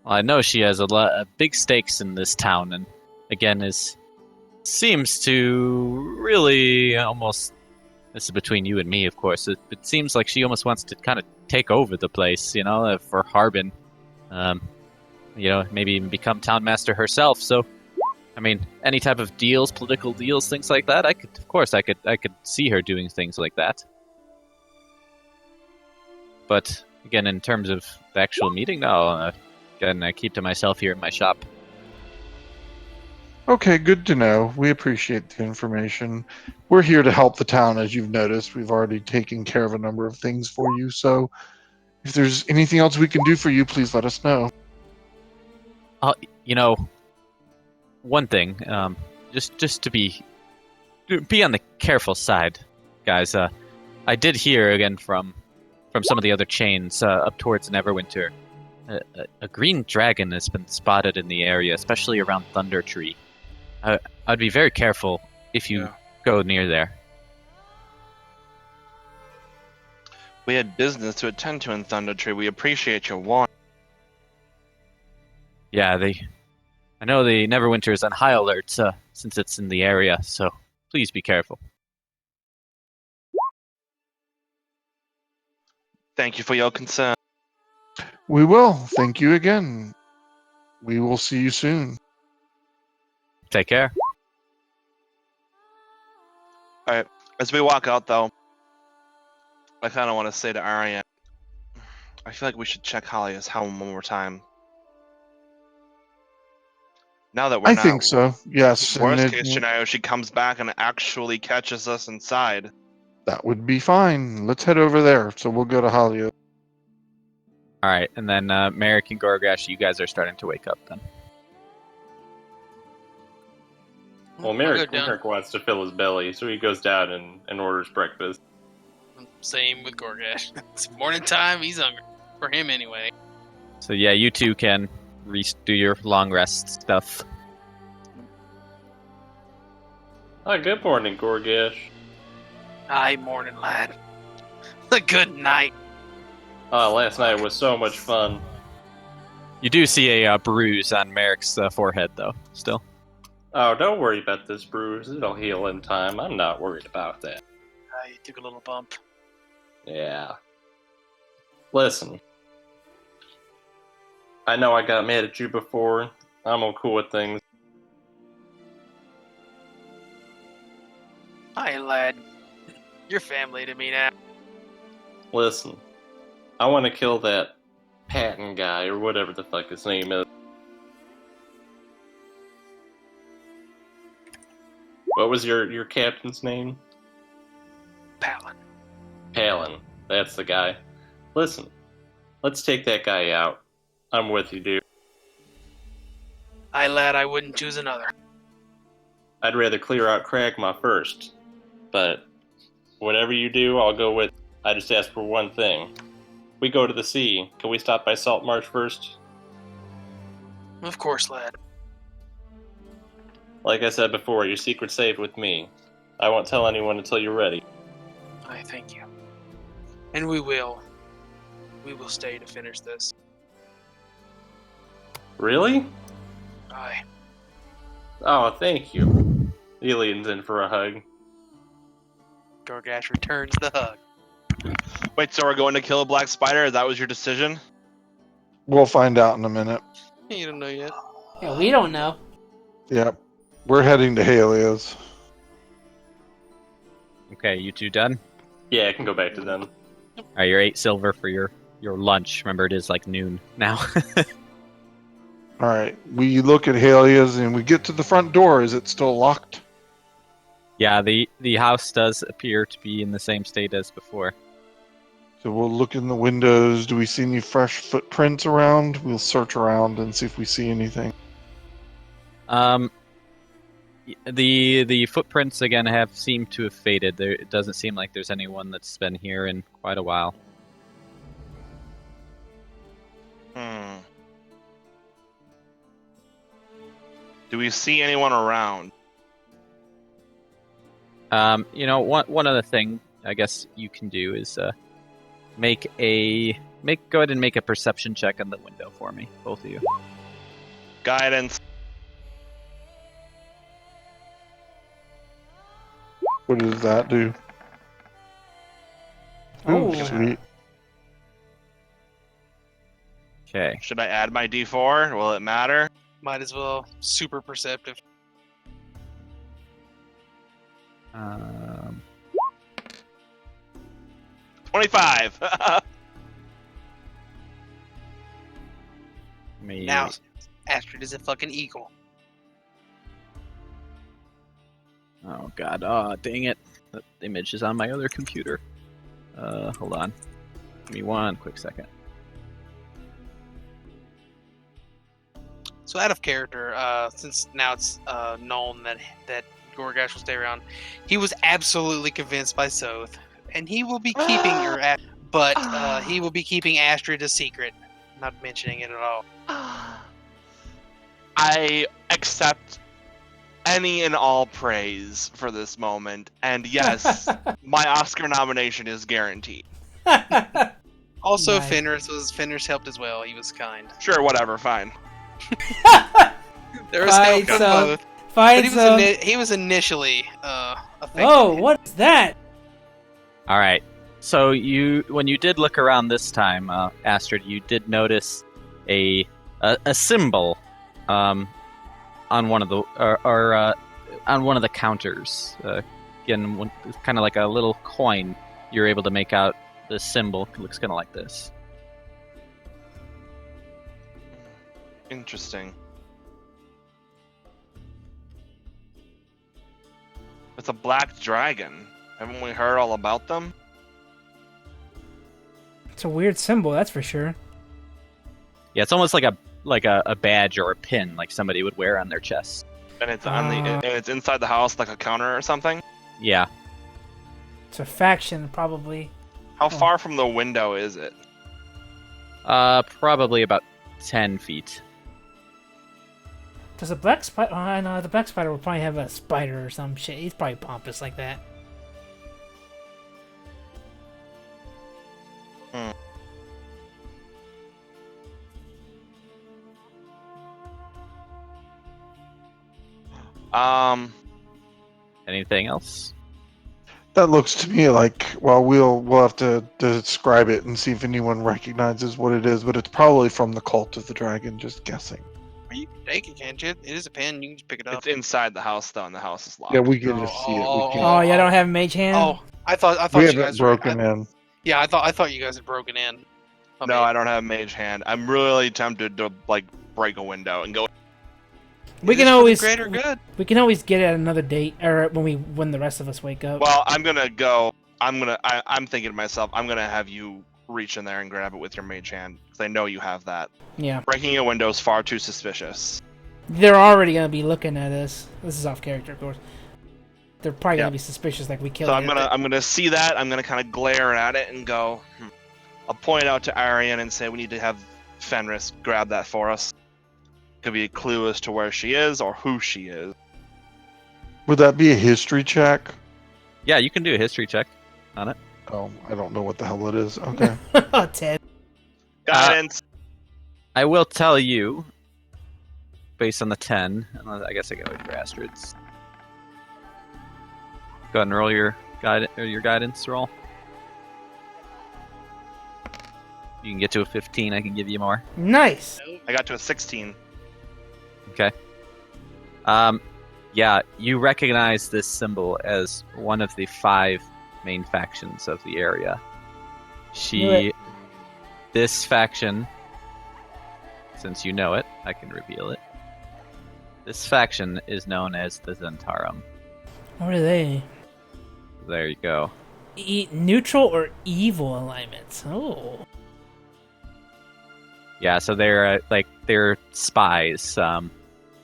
Well, I know she has a lot of big stakes in this town, and again, seems to really almost. This is between you and me, of course. It seems like she almost wants to kind of take over the place, for Harbin. Maybe even become town master herself. So, I mean, any type of deals, political deals, things like that. I could see her doing things like that. But again, in terms of the actual meeting, no. Again, I keep to myself here in my shop. Okay, good to know. We appreciate the information. We're here to help the town, as you've noticed. We've already taken care of a number of things for you, so if there's anything else we can do for you, please let us know. One thing, just to be on the careful side, guys. I did hear again from some of the other chains up towards Neverwinter. A green dragon has been spotted in the area, especially around Thunder Tree. I'd be very careful if you go near there. We had business to attend to in Thunder Tree. We appreciate your warning. Yeah, I know the Neverwinter is on high alert since it's in the area, so please be careful. Thank you for your concern. We will. Thank you again. We will see you soon. Take care. Alright. As we walk out, though, I kind of want to say to Aryan, I feel like we should check Halia's helm one more time. Now that we're I not, think so. Yes, and worst case scenario, she comes back and actually catches us inside. that would be fine. Let's head over there. So we'll go to Halia. All right, and then Merrick and Goregash, you guys are starting to wake up then. Well, I'll Merrick, go down. Merrick wants to fill his belly, so he goes down and orders breakfast. Same with Goregash. It's morning time. He's hungry. For him, anyway. So yeah, you two can do your long rest stuff. Oh, good morning, Goregash. Aye, morning, lad. Good night. Oh, last night was so much fun. You do see a bruise on Merrick's forehead, though, still. Oh, don't worry about this bruise. It'll heal in time. I'm not worried about that. You took a little bump. Yeah. Listen. I know I got mad at you before. I'm all cool with things. Aye, lad. You're family to me now. Listen. I want to kill that Patton guy, or whatever the fuck his name is. What was your captain's name? Paladin. Palin. That's the guy. Listen. Let's take that guy out. I'm with you, dude. Aye, lad, I wouldn't choose another. I'd rather clear out Kragma first. But whatever you do, I'll go with. I just ask for one thing. We go to the sea. Can we stop by Salt Marsh first? Of course, lad. Like I said before, your secret's safe with me. I won't tell anyone until you're ready. Aye, thank you. And we will. We will stay to finish this. Really? Aye. Oh, thank you. He leans in for a hug. Goregash returns the hug. Wait, so we're going to kill a black spider? That was your decision? We'll find out in a minute. You don't know yet. Yeah, we don't know. Yep. We're heading to Halia's. Okay, you two done? Yeah, I can go back to them. All right, you're 8 silver for your lunch. Remember, it is like noon now. All right. We look at Halia's and we get to the front door. Is it still locked? Yeah, the house does appear to be in the same state as before. So we'll look in the windows. Do we see any fresh footprints around? We'll search around and see if we see anything. The footprints again have seemed to have faded. It doesn't seem like there's anyone that's been here in quite a while. Do we see anyone around? One other thing I guess you can do is go ahead and make a perception check on the window for me, both of you. Guidance. What does that do? Oh. Sweet. Okay. Should I add my D4? Will it matter? Might as well. Super perceptive. 25. Now, Astrid is a fucking eagle. Oh god, oh dang it. The image is on my other computer. Hold on. Give me one quick second. So out of character, since now it's known that Goregash will stay around, he was absolutely convinced by Sothe, and he will be keeping he will be keeping Astrid a secret, not mentioning it at all. I accept any and all praise for this moment, and yes, my Oscar nomination is guaranteed. Also, Nice. Fenris helped as well. He was kind. Sure, whatever, fine. There was help from both. Fine, But he was initially affected. Oh, what is that? All right. So when you did look around this time, Astrid, you did notice a symbol on one of the counters. Give again, kind of like a little coin, you're able to make out the symbol. It looks kind of like this. Interesting. It's a black dragon. Haven't we heard all about them? It's a weird symbol, that's for sure. Yeah, it's almost like a badge or a pin, like somebody would wear on their chest. And it's and it's inside the house, like a counter or something. Yeah. It's a faction, probably. How far from the window is it? Probably about 10 feet. Does a black spider... I know, the black spider will probably have a spider or some shit. He's probably pompous like that. Anything else? That looks to me like, well, we'll have to describe it and see if anyone recognizes what it is, but it's probably from the Cult of the Dragon, just guessing. Well, you can take it, can't you? It is a pen. You can just pick it up. It's inside the house, though, and the house is locked. Yeah, we can just see it. We Oh, can't. you don't have mage hand? Oh, I thought We you haven't guys broken in. Yeah, I thought you guys had broken in. No, I don't have mage hand. I'm really tempted to like break a window and go. We Is can this for the always greater good. we can always get it at another date, or when the rest of us wake up. Well, I'm gonna go. I'm thinking to myself, I'm gonna have you reach in there and grab it with your mage hand because I know you have that. Yeah, Breaking a window is far too suspicious. they're already gonna be looking at us. This is off character, of course. They're probably gonna be suspicious, like we killed. So I'm gonna see that. I'm gonna kind of glare at it and go. I'll point out to Aryan and say we need to have Fenris grab that for us. Could be a clue as to where she is or who she is. Would that be a history check? Yeah, you can do a history check on it. Oh, I don't know what the hell it is. Okay. 10. Guidance. I will tell you, based on the 10, I guess I go with your Astrid's. Go ahead and roll your guidance roll. You can get to a 15, I can give you more. Nice. I got to a 16. Okay. Yeah, you recognize this symbol as one of the 5 main factions of the area. This faction, since you know it, I can reveal it. This faction is known as the Zentarum. What are they? There you go. Neutral or evil alignments? Oh. Yeah, so they're spies,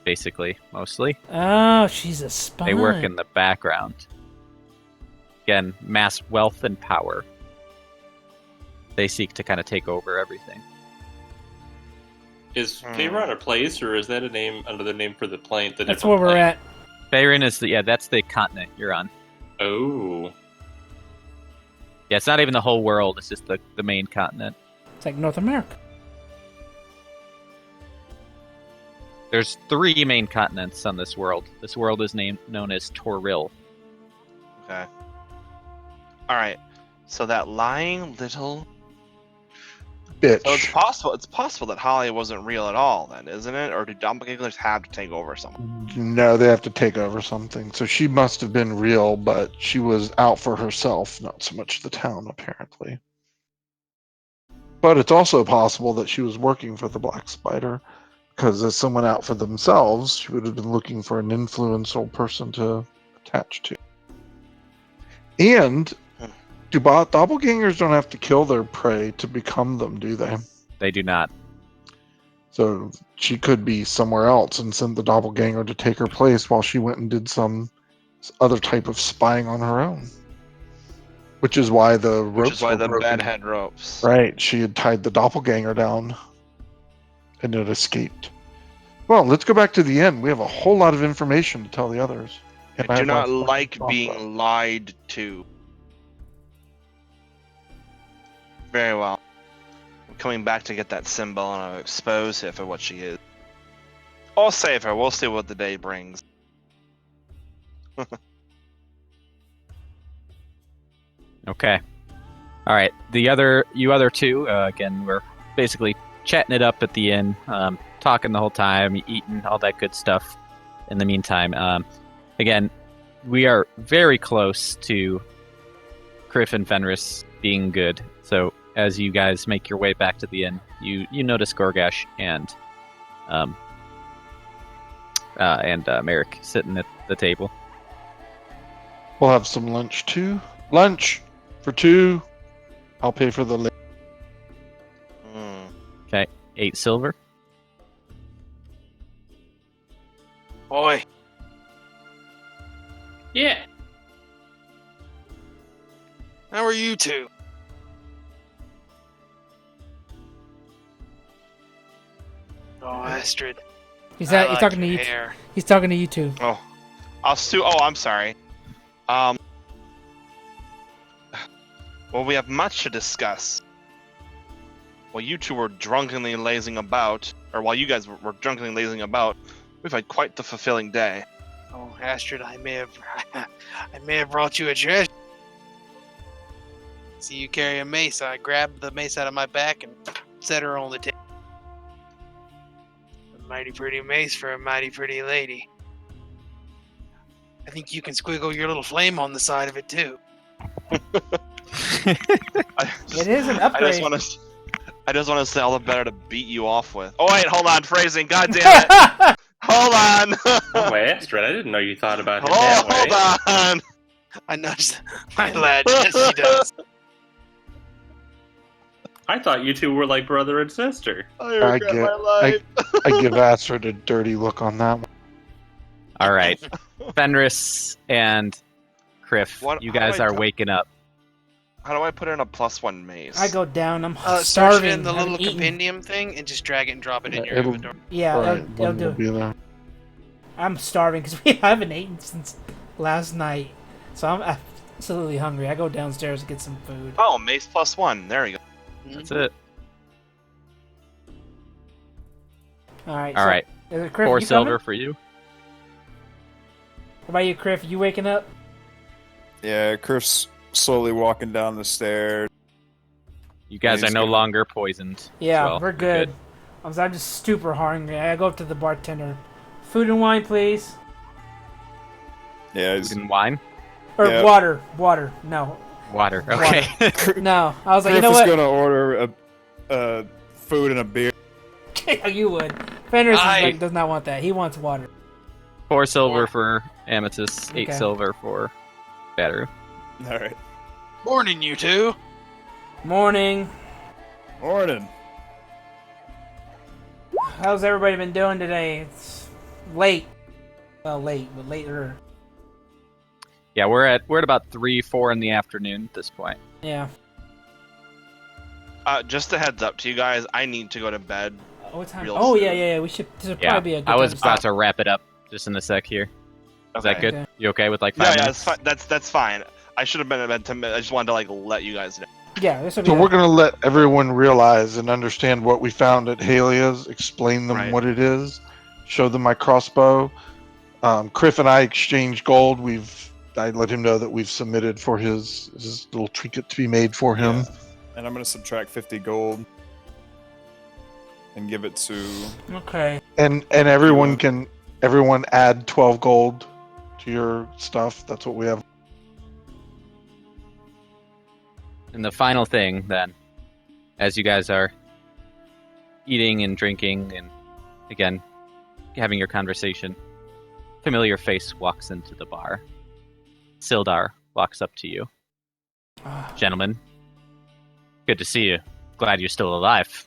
basically, mostly. Oh, she's a spy. They work in the background. Again, mass wealth and power. They seek to kind of take over everything. Is Faerun a place, or is that a name under the name for the plane? That's where we're at. Faerun is that's the continent you're on. Oh. Yeah, it's not even the whole world, it's just the main continent. It's like North America. There's 3 main continents on this world. This world is known as Toril. Okay. Alright. So that lying little Bitch. So it's possible that Holly wasn't real at all then, isn't it? Or do doppelgangers have to take over something? No, they have to take over something. So she must have been real, but she was out for herself, not so much the town, apparently. But it's also possible that she was working for the Black Spider, because as someone out for themselves, she would have been looking for an influential person to attach to. And doppelgangers don't have to kill their prey to become them, do they? They do not. So she could be somewhere else and send the doppelganger to take her place while she went and did some other type of spying on her own. Which is why the ropes Which is why were the broken. bedhead ropes. Right, she had tied the doppelganger down and it escaped. Well, let's go back to the end. We have a whole lot of information to tell the others. And I do have not lots of like stuff to talk being about. lied to. Very well. I'm coming back to get that symbol and I'll expose her for what she is. I'll save her. We'll see what the day brings. Okay. Alright, you other 2, again, we're basically chatting it up at the inn, talking the whole time, eating, all that good stuff in the meantime. Again, we are very close to Kriff and Fenris being good. So as you guys make your way back to the inn, you notice Goregash and Merrick sitting at the table. We'll have some lunch too. Lunch for 2. I'll pay for the. Okay, 8 silver. Boy. Yeah. How are you two? Oh, Astrid. He's I like talking to your you. hair. He's talking to you two. Oh, I'm sorry. Well, we have much to discuss. While you two were drunkenly lazing about, or while you guys were drunkenly lazing about, we've had quite the fulfilling day. Oh, Astrid, I may have brought you a treasure. See you carry a mace. I grabbed the mace out of my back and set her on the table. A mighty pretty mace for a mighty pretty lady. I think you can squiggle your little flame on the side of it too. It is an upgrade. I just want to say all the better to beat you off with. Oh wait, hold on, phrasing. God damn it! Hold on. Oh, wait, Astrid, I didn't know you thought about it that way. Hold on. I nudged my lad. Yes, he does. I thought you two were like brother and sister. I regret my life. I give Astrid a dirty look on that one. All right, Fenris and Kriff, you guys are waking up. How do I put in a +1 mace? I go down. I'm Search starving. it in the haven't little eaten. compendium thing and just drag it and drop it in your It'll- inventory. Yeah, Right, it'll one will do. be there. I'm starving because we haven't eaten since last night, so I'm absolutely hungry. I go downstairs to get some food. Oh, mace +1. There we go. That's it. All right. All right, Is it Kriff, 4 you silver coming? for you. What about you, Kriff? You waking up? Yeah, Kriff's slowly walking down the stairs. You guys He's are no good. longer poisoned. Yeah, as well. we're good. I'm just super hungry. I go up to the bartender. Food and wine, please. Yeah, Food he's, and wine, Or Yeah. water. Water. No. water. Okay. No. I was like, Kriff you know is what? gonna order a food and a beer. You would. Fenris I- does not want that. He wants water. 4 silver for Ametus, 8 Okay. silver for Batoru. All right. Morning, you two. Morning. Morning. How's everybody been doing today? It's late. Well, late, but later. Yeah, we're at about 3-4 in the afternoon at this point. Yeah. Just a heads up to you guys. I need to go to bed. What time? Real Oh, soon. yeah. We should. This would Yeah, probably be a good I was time about to to wrap it up just in a sec here. Is that Okay. good? Okay. You okay with like 5 Yeah, minutes? that's fine. That's fine. I should have been at bed 10 minutes. I just wanted to like let you guys know. Yeah, this will be. So we're going to let everyone realize and understand what we found at Halia's, explain them Right. what it is, show them my crossbow. Kriff and I exchanged gold. I let him know that we've submitted for his little trinket to be made for him. Yeah. And I'm gonna subtract 50 gold and give it to. Okay. And everyone add 12 gold to your stuff. That's what we have. And the final thing, then, as you guys are eating and drinking and, again, having your conversation, familiar face walks into the bar. Sildar walks up to you. Gentlemen, good to see you. Glad you're still alive.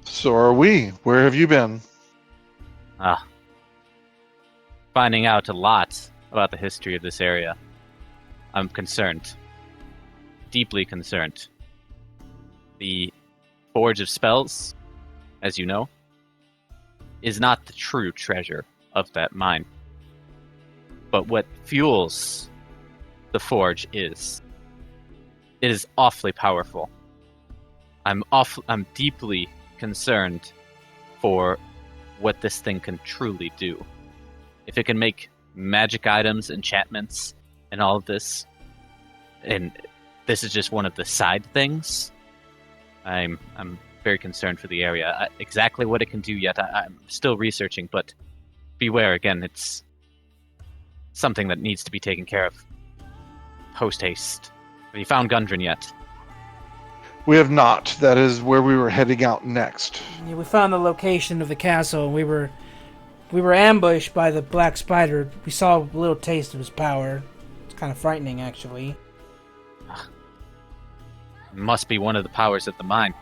So are we. Where have you been? Finding out a lot about the history of this area. I'm concerned. Deeply concerned. The Forge of Spells, as you know, is not the true treasure of that mine. But what fuels the forge is. It is awfully powerful. I'm deeply concerned for what this thing can truly do. If it can make magic items, enchantments, and all of this, and this is just one of the side things, I'm very concerned for the area. Exactly what it can do yet, I'm still researching, but beware, again, it's something that needs to be taken care of post haste. Have you found Gundren yet? We have not. That is where we were heading out next. Yeah, we found the location of the castle, and we were ambushed by the Black Spider. We saw a little taste of his power. It's kind of frightening, actually. It must be one of the powers at the mine.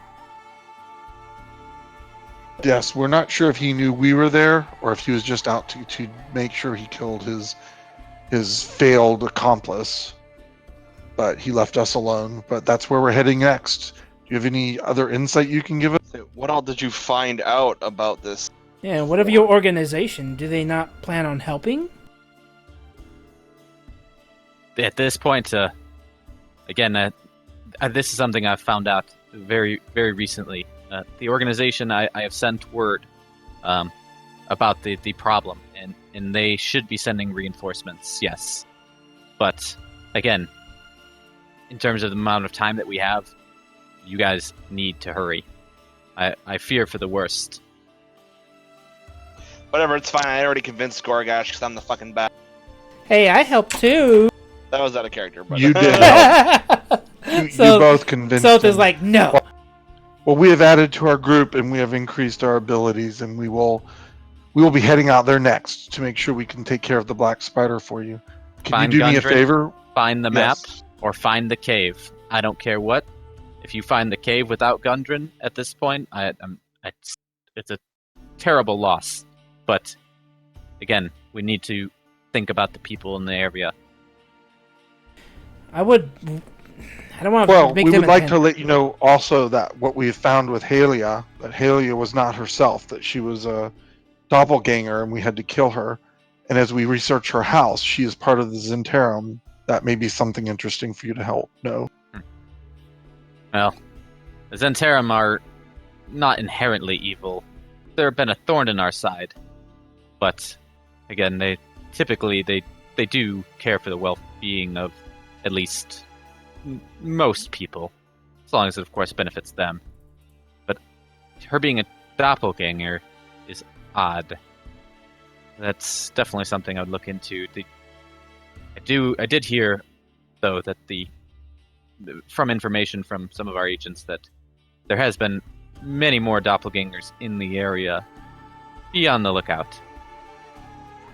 Yes, we're not sure if he knew we were there or if he was just out to make sure he killed his failed accomplice. But he left us alone. But that's where we're heading next. Do you have any other insight you can give us? What all did you find out about this? Yeah, what of your organization? Do they not plan on helping? At this point, again, this is something I've found out very, very recently. The organization, I have sent word about the problem, and they should be sending reinforcements, yes. But, again, in terms of the amount of time that we have, you guys need to hurry. I fear for the worst. Whatever, it's fine. I already convinced Goregash because I'm the fucking bad. Hey, I helped too. That was out of character, but You did help. You both convinced Sothe is him. like, no. Well, we have added to our group and we have increased our abilities, and we will be heading out there next to make sure we can take care of the Black Spider for you. Can Find you do me a Gundren, favor? Find the map, Yes. or find the cave. I don't care what. If you find the cave without Gundren at this point, it's a terrible loss. But, again, we need to think about the people in the area. I don't want to Well, make we them would like to attend. let you know also that what we have found with Halia, that Halia was not herself, that she was a doppelganger and we had to kill her. And as we research her house, she is part of the Zentarum. That may be something interesting for you to help know. Well, the Zentarum are not inherently evil. They've been a thorn in our side. But, again, they typically do care for the well-being of at least most people, as long as it, of course, benefits them. But her being a doppelganger is odd. That's definitely something I would look into. I did hear, though, that from information from some of our agents, that there has been many more doppelgangers in the area. Be on the lookout.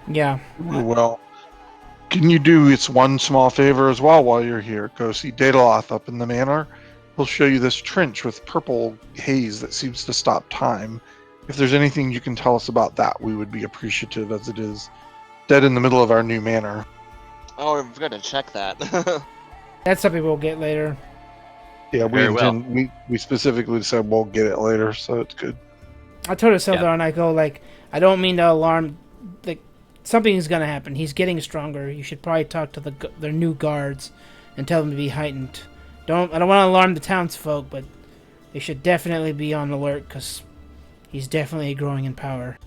Yeah. Well, can you do us one small favor as well while you're here? Go see Daedaloth up in the manor. He'll show you this trench with purple haze that seems to stop time. If there's anything you can tell us about that, we would be appreciative, as it is dead in the middle of our new manor. Oh, we've got to check that. That's something we'll get later. Yeah, Very well. we specifically said we'll get it later, so it's good. I told her Sothe Yeah. and I go, like, I don't mean to alarm, like, something is going to happen. He's getting stronger. You should probably talk to their new guards and tell them to be heightened. I don't want to alarm the townsfolk, but they should definitely be on alert, because he's definitely growing in power.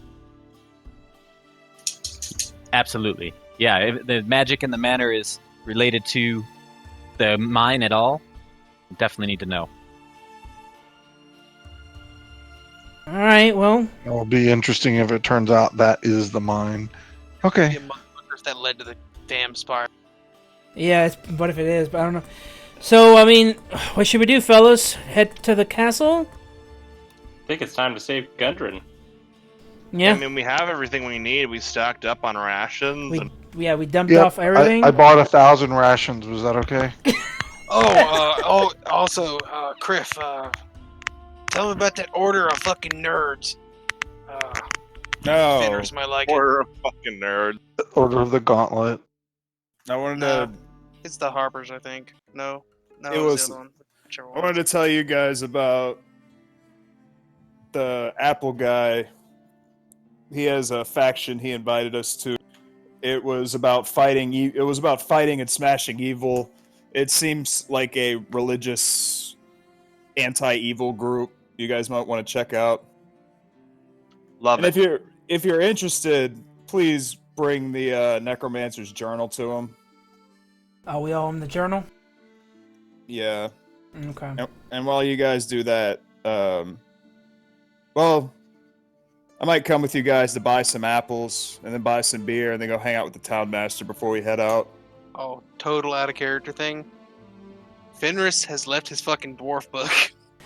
Absolutely. Yeah, if the magic in the manor is related to the mine at all, definitely need to know. Alright, well, It will be interesting if it turns out that is the mine. Okay. The motherfuckers that led to the damn spire. yeah, what if it is, but I don't know. So, I mean, what should we do, fellas? Head to the castle? I think it's time to save Gundren. Yeah. I mean, we have everything we need. We stocked up on rations. We dumped Yep, off everything. I bought 1,000 rations. Was that okay? Also, Kriff, tell me about that order of fucking nerds. No, Fenris might like it. Order of fucking nerd. Order of the Gauntlet. I wanted to. It's the Harpers, I think. No, It was- the other one. Whichever I one. wanted to tell you guys about the Apple guy. He has a faction he invited us to. It was about fighting. It was about fighting and smashing evil. It seems like a religious anti-evil group. You guys might want to check out. Love And it. if you're interested, please bring the Necromancer's Journal to him. Oh, we owe him the journal? Yeah. Okay. And while you guys do that, well, I might come with you guys to buy some apples and then buy some beer and then go hang out with the town master before we head out. Oh, total out of character thing. Fenris has left his fucking dwarf book.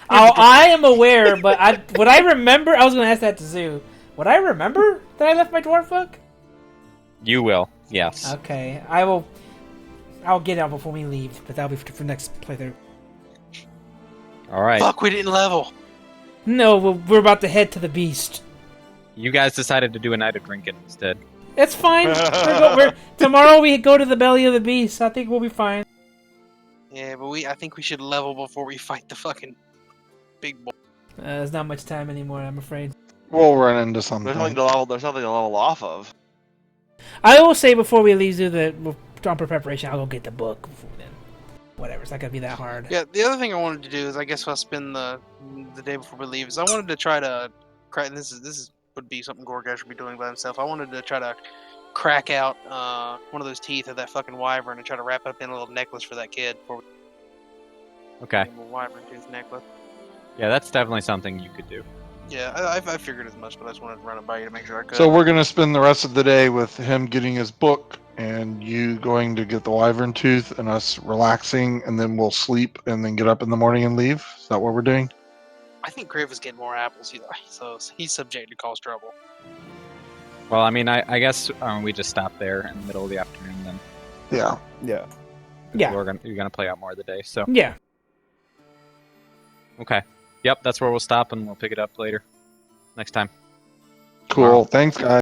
Oh, I am aware, but would I remember? I was going to ask that to Zoo. Would I remember that I left my dwarf book? You will, yes. Okay, I will. I'll get out before we leave, but that'll be for next playthrough. All right. Fuck, we didn't level. No, we're about to head to the beast. You guys decided to do a night of drinking instead. That's fine. Tomorrow we go to the belly of the beast. I think we'll be fine. Yeah, but I think we should level before we fight the fucking big boy. There's not much time anymore, I'm afraid. We'll run into something. There's nothing to level. There's nothing to level off of. I will say before we leave, Zoo, that on preparation, I'll go get the book before then. Whatever, it's not gonna be that hard. Yeah, the other thing I wanted to do is, I guess I'll spend the day before we leave, is I wanted to try to crack. This would be something Goregash would be doing by himself. I wanted to try to crack out one of those teeth of that fucking wyvern and try to wrap it up in a little necklace for that kid. Okay. A wyvern tooth necklace. Yeah, that's definitely something you could do. Yeah, I figured as much, but I just wanted to run it by you to make sure I could. So we're going to spend the rest of the day with him getting his book and you going to get the wyvern tooth and us relaxing, and then we'll sleep and then get up in the morning and leave? Is that what we're doing? I think Kriff is getting more apples, so he's subject to cause trouble. Well, I mean, I guess we just stop there in the middle of the afternoon then. Yeah. Yeah. Yeah. You're gonna play out more of the day, so. Yeah. Okay. Yep, that's where we'll stop and we'll pick it up later. Next time. Cool. Thanks, guys.